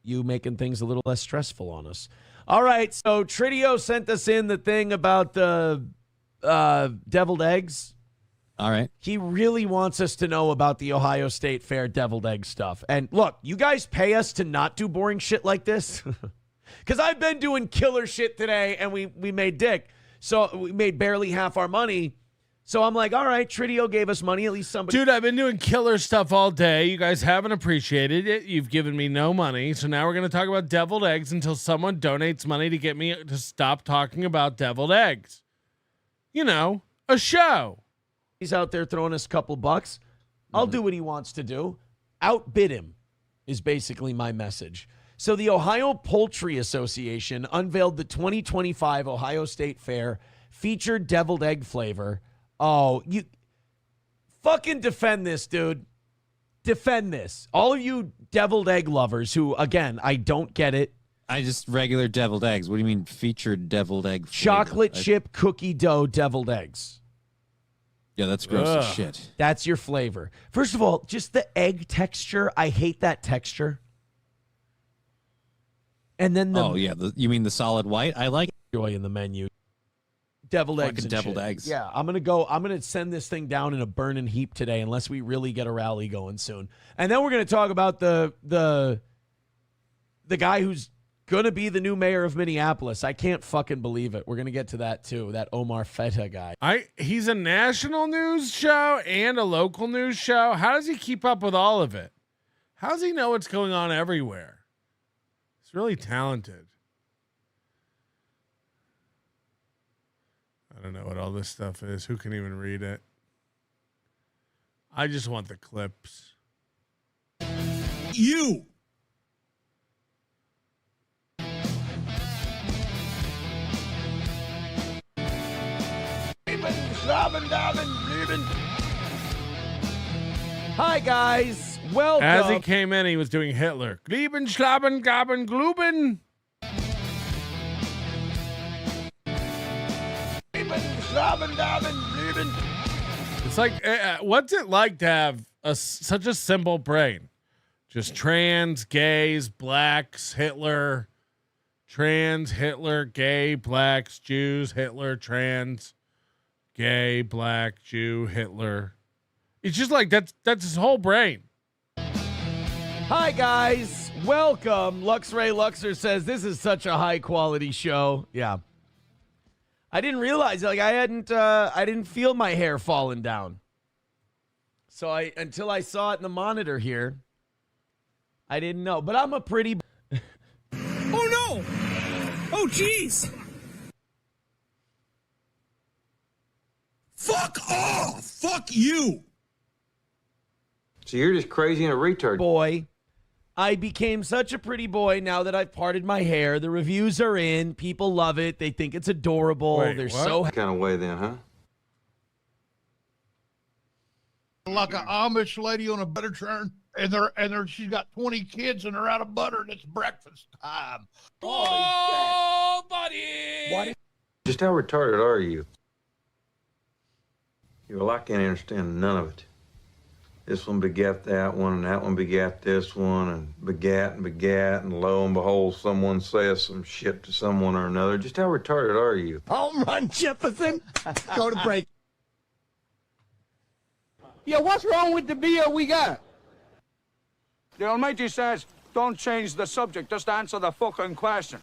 you making things a little less stressful on us. All right, so Tridio sent us in the thing about the deviled eggs. All right. He really wants us to know about the Ohio State Fair deviled egg stuff. And look, you guys pay us to not do boring shit like this? Because I've been doing killer shit today, and we made dick. So we made barely half our money. So I'm like, all right, Tridio gave us money. At least somebody... Dude, I've been doing killer stuff all day. You guys haven't appreciated it. You've given me no money. So now we're going to talk about deviled eggs until someone donates money to get me to stop talking about deviled eggs. You know, a show. He's out there throwing us a couple bucks. I'll do what he wants to do. Outbid him is basically my message. So the Ohio Poultry Association unveiled the 2025 Ohio State Fair featured deviled egg flavor. Oh, you fucking defend this, dude. Defend this. All of you deviled egg lovers who, again, I don't get it. I just regular deviled eggs. What do you mean featured deviled egg flavor? Chocolate chip cookie dough deviled eggs. Yeah, that's gross as shit. That's your flavor. First of all, just the egg texture. I hate that texture. And then you mean the solid white? I like joy in the menu. Deviled eggs and deviled shit. eggs. Yeah, I'm gonna send this thing down in a burning heap today, unless we really get a rally going soon. And then we're gonna talk about the guy who's gonna be the new mayor of Minneapolis. I can't fucking believe it. We're gonna get to that too. That Omar Feta guy. He's a national news show and a local news show. How does he keep up with all of it? How does he know what's going on everywhere? He's really talented. I don't know what all this stuff is. Who can even read it? I just want the clips. You. Hi, guys. Welcome. As he came in, he was doing Hitler. Glieben, schlaben, gaben, gluben. It's like, what's it like to have such a simple brain? Just trans, gays, blacks, Hitler, trans, Hitler, gay, blacks, Jews, Hitler, trans, gay, black, Jew, Hitler. It's just like that's his whole brain. Hi, guys. Welcome. Luxray Luxer says this is such a high quality show. Yeah. I didn't realize, like, I didn't feel my hair falling down. So until I saw it in the monitor here, I didn't know. But I'm a pretty... Oh, no! Oh, jeez! Fuck off! Fuck you! So you're just crazy and a retard. Boy. I became such a pretty boy now that I've parted my hair. The reviews are in. People love it. They think it's adorable. Wait, They're what? so kind of way then, huh? Like an Amish lady on a butter churn, and she's got 20 kids and they're out of butter and it's breakfast time. Oh, buddy! What? Just how retarded are you? Well, I can't understand none of it. This one begat that one, and that one begat this one, and begat, and lo and behold, someone says some shit to someone or another. Just how retarded are you? Home run, Jefferson. Go to break. Yeah, what's wrong with the beer we got? The Almighty says, don't change the subject, just answer the fucking question.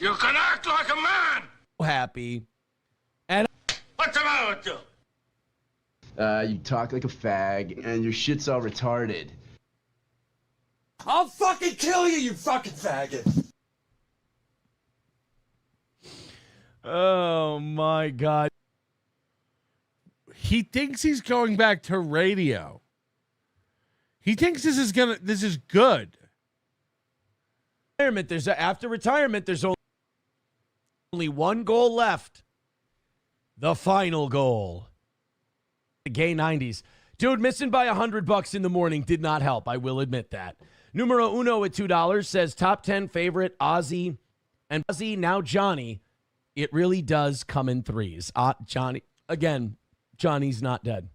You can act like a man! happy. And what's the matter with you? You talk like a fag, and your shit's all retarded. I'll fucking kill you, you fucking faggot! Oh my God. He thinks he's going back to radio. He thinks this is good. After retirement, there's only one goal left. The final goal. The gay 90s. Dude, missing by $100 in the morning did not help. I will admit that. Numero uno at $2 says top 10 favorite Ozzy and Ozzy, now Johnny. It really does come in threes. Johnny, again, Johnny's not dead.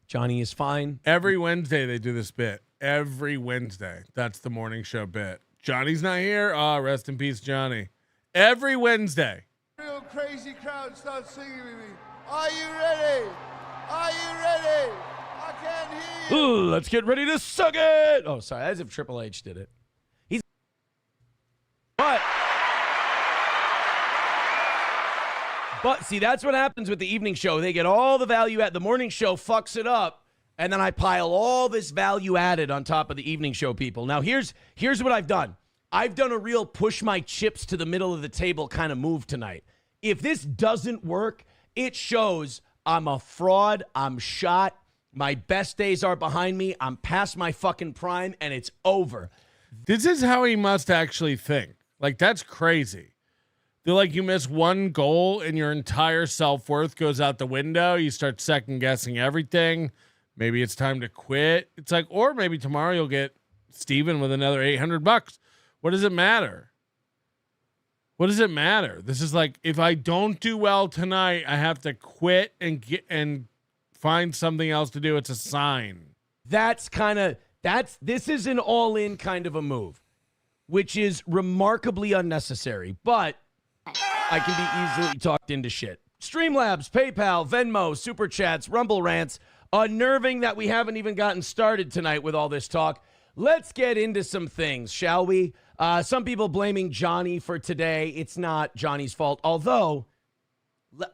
Johnny is fine. Every Wednesday they do this bit. Every Wednesday. That's the morning show bit. Johnny's not here. Rest in peace, Johnny. Every Wednesday. Real crazy crowd starts singing with me. Are you ready? Are you ready? I can't hear you. Let's get ready to suck it. Oh, sorry. As if Triple H did it. But see, that's what happens with the evening show. They get all the value at the morning show, fucks it up, and then I pile all this value added on top of the evening show people. Now, here's what I've done. I've done a real push my chips to the middle of the table kind of move tonight. If this doesn't work, it shows I'm a fraud. I'm shot. My best days are behind me. I'm past my fucking prime, and it's over. This is how he must actually think. Like, that's crazy. They're like, you miss one goal and your entire self-worth goes out the window. You start second-guessing everything. Maybe it's time to quit. It's like, or maybe tomorrow you'll get Steven with another $800. What does it matter? What does it matter? This is like, if I don't do well tonight, I have to quit and find something else to do. It's a sign. This is an all-in kind of a move, which is remarkably unnecessary, but I can be easily talked into shit. Streamlabs, PayPal, Venmo, Super Chats, Rumble Rants. Unnerving that we haven't even gotten started tonight with all this talk. Let's get into some things, shall we? Some people blaming Johnny for today. It's not Johnny's fault. Although,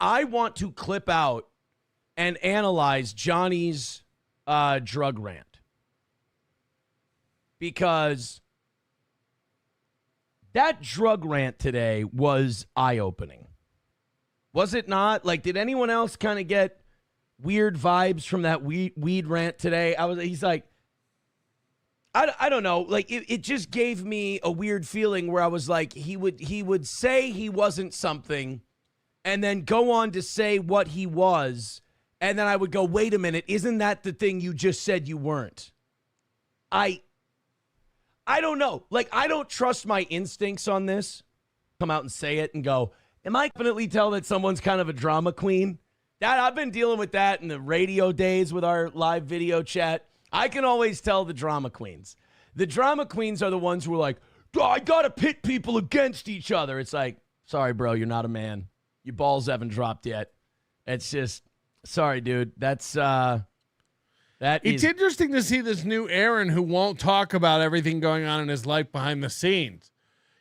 I want to clip out and analyze Johnny's drug rant. Because that drug rant today was eye-opening. Was it not? Like, did anyone else kind of get weird vibes from that weed rant today? He's like, I don't know. Like, it just gave me a weird feeling where I was like, he would say he wasn't something and then go on to say what he was. And then I would go, wait a minute, isn't that the thing you just said you weren't? I don't know. Like, I don't trust my instincts on this. Come out and say it and go, am I confidently tell that someone's kind of a drama queen? I've been dealing with that in the radio days with our live video chat. I can always tell the drama queens. The drama queens are the ones who are like, I got to pit people against each other. It's like, sorry, bro, you're not a man. Your balls haven't dropped yet. It's just, sorry, dude. It's interesting to see this new Aaron who won't talk about everything going on in his life behind the scenes.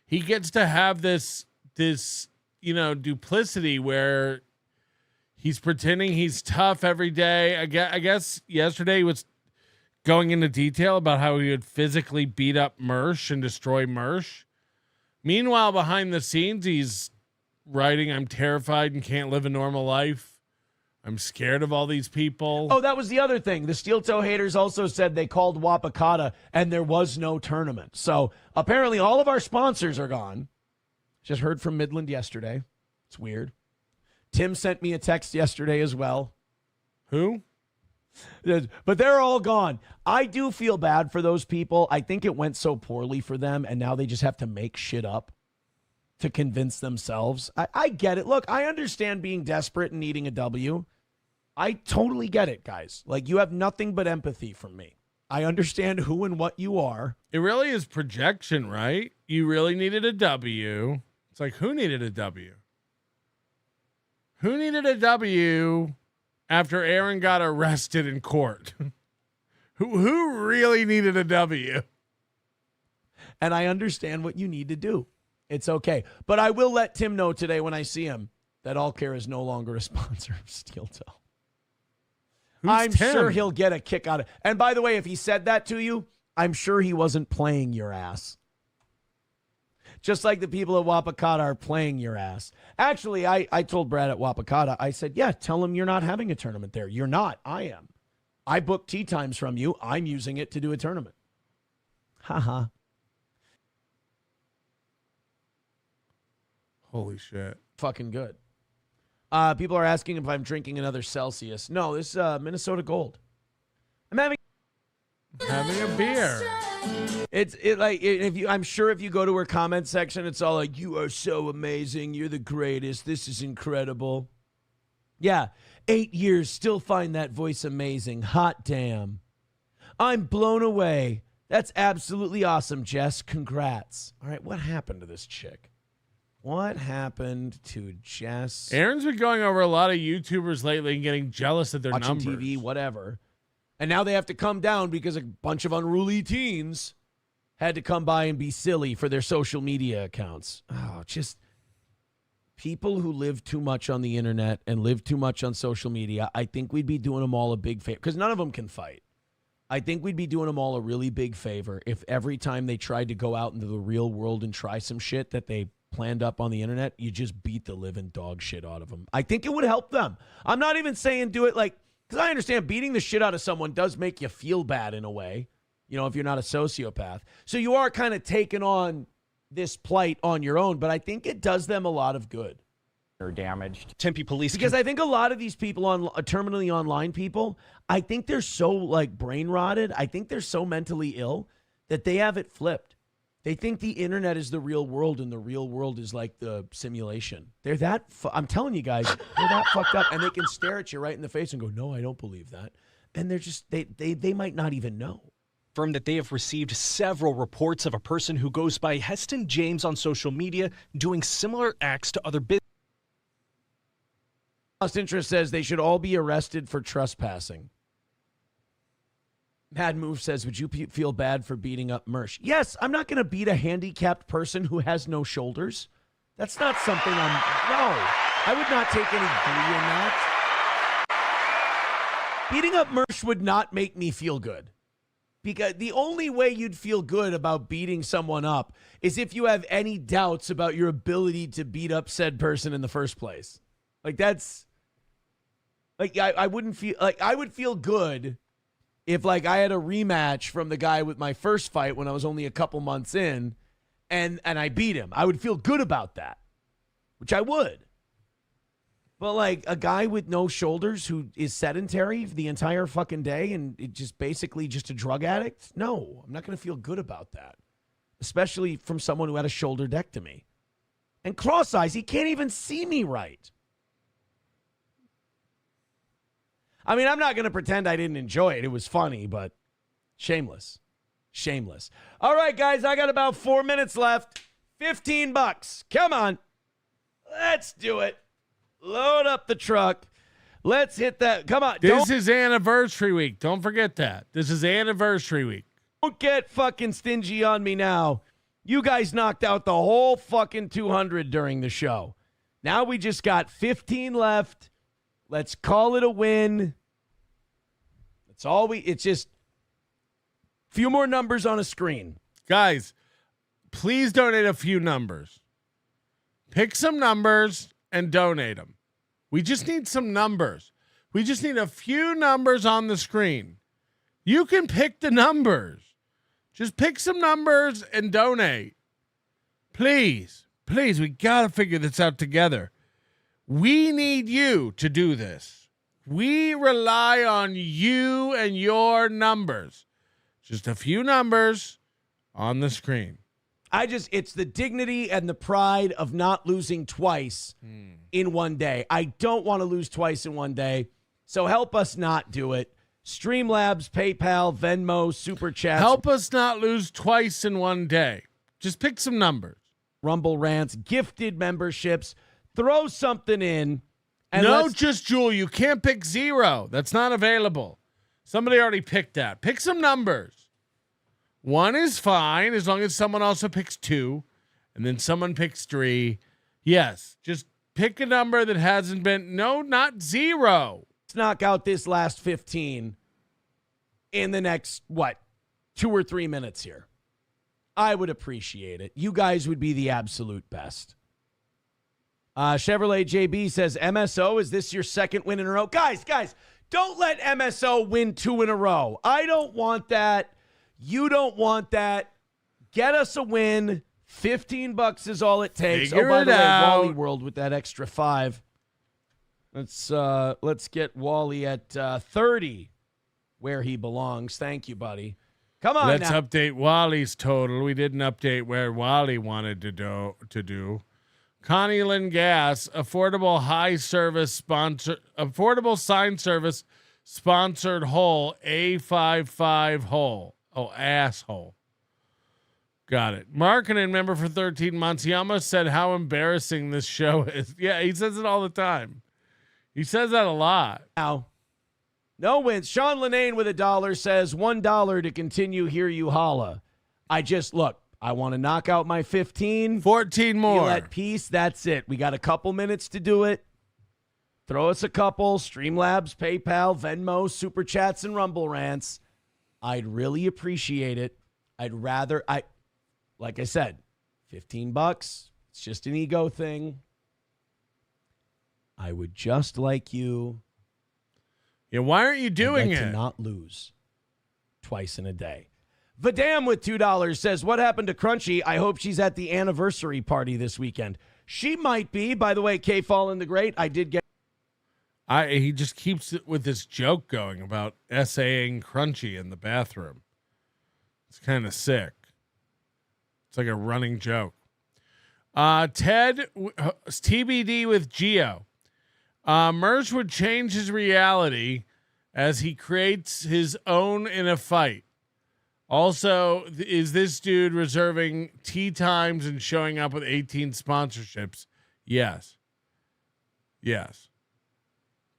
He gets to have this duplicity where he's pretending he's tough every day. I guess yesterday he was going into detail about how he would physically beat up Mersh and destroy Mersh. Meanwhile, behind the scenes, he's writing, I'm terrified and can't live a normal life. I'm scared of all these people. Oh, that was the other thing. The Steel Toe haters also said they called Wapakata and there was no tournament. So apparently all of our sponsors are gone. Just heard from Midland yesterday. It's weird. Tim sent me a text yesterday as well. Who? But they're all gone. I do feel bad for those people. I think it went so poorly for them, and now they just have to make shit up to convince themselves. I get it. Look, I understand being desperate and needing a W. I totally get it, guys. Like, you have nothing but empathy from me. I understand who and what you are. It really is projection, right? You really needed a W. It's like, who needed a W? Who needed a W after Aaron got arrested in court? Who really needed a W? And I understand what you need to do. It's okay. But I will let Tim know today when I see him that All Care is no longer a sponsor of Steel Toe. I'm sure he'll get a kick out of it. And by the way, if he said that to you, I'm sure he wasn't playing your ass. Just like the people at Wapakata are playing your ass. Actually, I told Brad at Wapakata, I said, yeah, tell him you're not having a tournament there. You're not. I am. I booked tee times from you. I'm using it to do a tournament. Haha. Holy shit. Fucking good. People are asking if I'm drinking another Celsius. No, this is Minnesota Gold. I'm having a beer. I'm sure if you go to her comment section, it's all like, you are so amazing. You're the greatest. This is incredible. Yeah. 8 years, still find that voice amazing. Hot damn. I'm blown away. That's absolutely awesome, Jess. Congrats. All right, what happened to this chick? What happened to Jess? Aaron's been going over a lot of YouTubers lately and getting jealous of their Watching numbers. TV, whatever. And now they have to come down because a bunch of unruly teens had to come by and be silly for their social media accounts. Oh, just people who live too much on the internet and live too much on social media. I think we'd be doing them all a big favor because none of them can fight. I think we'd be doing them all a really big favor if every time they tried to go out into the real world and try some shit that they planned up on the internet, you just beat the living dog shit out of them. I think it would help them. I'm not even saying do it like, because I understand beating the shit out of someone does make you feel bad in a way, you know, if you're not a sociopath. So you are kind of taking on this plight on your own, but I think it does them a lot of good. Or damaged. Tempe police. Because I think a lot of these people on terminally online people, I think they're so like brain rotted. I think they're so mentally ill that they have it flipped. They think the internet is the real world and the real world is like the simulation. They're that, I'm telling you guys, they're that fucked up, and they can stare at you right in the face and go, no, I don't believe that. And they're just, they might not even know. Confirmed that they have received several reports of a person who goes by Heston James on social media doing similar acts to other businesses. Lost Interest says they should all be arrested for trespassing. Mad Move says, would you feel bad for beating up Mersh? Yes, I'm not going to beat a handicapped person who has no shoulders. That's not something no, I would not take any glee in that. Beating up Mersh would not make me feel good. Because the only way you'd feel good about beating someone up is if you have any doubts about your ability to beat up said person in the first place. Like that's, like I wouldn't feel, like I would feel good if like I had a rematch from the guy with my first fight when I was only a couple months in and I beat him. I would feel good about that, which I would. But like a guy with no shoulders who is sedentary the entire fucking day and it just basically just a drug addict, no, I'm not going to feel good about that, especially from someone who had a shoulderdectomy. And cross eyes, he can't even see me right. I mean, I'm not going to pretend I didn't enjoy it. It was funny, but shameless. Shameless. All right, guys, I got about 4 minutes left. $15. Come on. Let's do it. Load up the truck. Let's hit that. Come on. This is anniversary week. Don't forget that. This is anniversary week. Don't get fucking stingy on me now. You guys knocked out the whole fucking 200 during the show. Now we just got 15 left. Let's call it a win. That's all it's just a few more numbers on a screen. Guys, please donate a few numbers. Pick some numbers and donate them. We just need some numbers. We just need a few numbers on the screen. You can pick the numbers. Just pick some numbers and donate. Please, please, we got to figure this out together. We need you to do this. We rely on you and your numbers. Just a few numbers on the screen. It's the dignity and the pride of not losing twice in one day. I don't want to lose twice in one day. So help us not do it. Streamlabs, PayPal, Venmo, Super Chat. Help us not lose twice in one day. Just pick some numbers. Rumble Rants, gifted memberships. Throw something in. And no, just Jewel. You can't pick 0. That's not available. Somebody already picked that. Pick some numbers. 1 is fine as long as someone also picks 2, and then someone picks 3. Yes, just pick a number that hasn't been. No, not 0. Let's knock out this last 15 in the next 2 or 3 minutes here. I would appreciate it. You guys would be the absolute best. Chevrolet JB says, MSO, is this your second win in a row? Guys, don't let MSO win 2 in a row. I don't want that. You don't want that. Get us a win. $15 is all it takes. Figure by it the way, out. Wally World with that extra 5. Let's get Wally at 30, where he belongs. Thank you, buddy. Come on, Let's now. update Wally's total. We didn't update where Wally wanted to do. Connie Lynn Gas, affordable sign service sponsored hole, A55 hole. Oh, asshole. Got it. Marketing member for 13 months. He almost said how embarrassing this show is. Yeah, he says it all the time. He says that a lot. Now, no wins. Sean Lenane with $1 says $1 to continue Hear You Holla. I want to knock out my 15. 14 more. Feel at peace. That's it. We got a couple minutes to do it. Throw us a couple. Streamlabs, PayPal, Venmo, Super Chats, and Rumble Rants. I'd really appreciate it. Like I said, $15. It's just an ego thing. I would just like you. Yeah, why aren't you doing it? To not lose twice in a day. Vadam with $2 says, what happened to Crunchy? I hope she's at the anniversary party this weekend. She might be. By the way, K. Fallen the Great, I did get. He just keeps it with this joke going about essaying Crunchy in the bathroom. It's kind of sick. It's like a running joke. Ted, TBD with Geo. Mersh would change his reality as he creates his own in a fight. Also, is this dude reserving tea times and showing up with 18 sponsorships? Yes.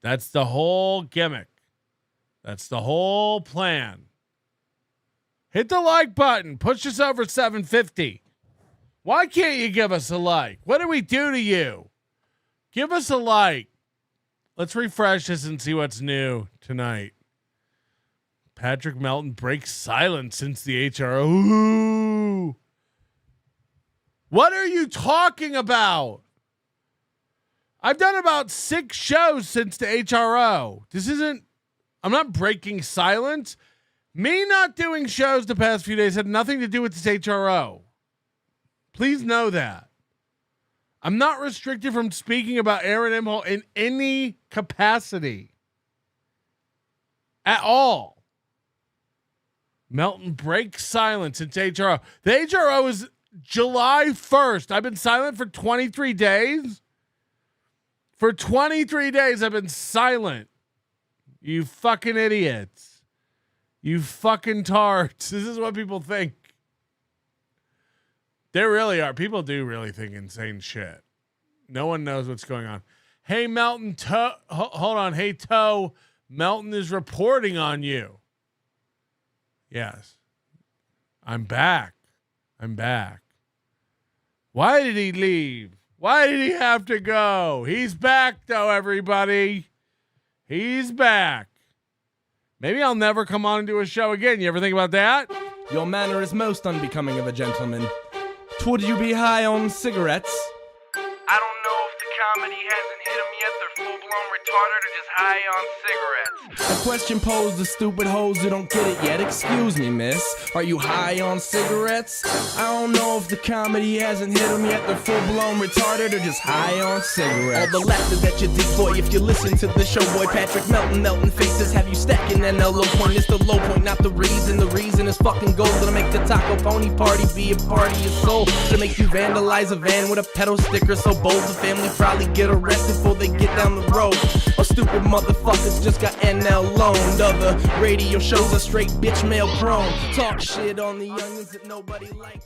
That's the whole gimmick. That's the whole plan. Hit the like button. Push us over 750. Why can't you give us a like? What do we do to you? Give us a like. Let's refresh this and see what's new tonight. Patrick Melton breaks silence since the HRO. Ooh. What are you talking about? I've done about 6 shows since the HRO. I'm not breaking silence. Me not doing shows the past few days had nothing to do with this HRO. Please know that. I'm not restricted from speaking about Aaron Imholte in any capacity. At all. Melton breaks silence since HRO. The HRO is July 1st. I've been silent for 23 days. For 23 days, I've been silent. You fucking idiots. You fucking tarts. This is what people think. There really are. People do really think insane shit. No one knows what's going on. Hey, Melton. Hold on. Hey, Toe. Melton is reporting on you. Yes. I'm back. Why did he leave? Why did he have to go? He's back, though, everybody. He's back. Maybe I'll never come on and do a show again. You ever think about that? Your manner is most unbecoming of a gentleman. Would you be high on cigarettes? I don't know if the comedy hasn't hit them yet. They're full-blown retarded or just high on cigarettes. A question posed to stupid hoes who don't get it yet. Excuse me, miss. Are you high on cigarettes? I don't know if the comedy hasn't hit them yet. They're full-blown retarded or just high on cigarettes. All the laughter that you dig, boy, if you listen to the show, boy. Patrick Melton faces have you stacking an low point. It's the low point, not the reason. The reason is fucking gold. Gonna make the taco pony party be a party of soul. To make you vandalize a van with a pedal sticker so bold. The family probably get arrested before they get down the road. Or stupid motherfuckers just got NL loaned. Other radio shows are straight bitch mail prone. Talk shit on the youngins that nobody like.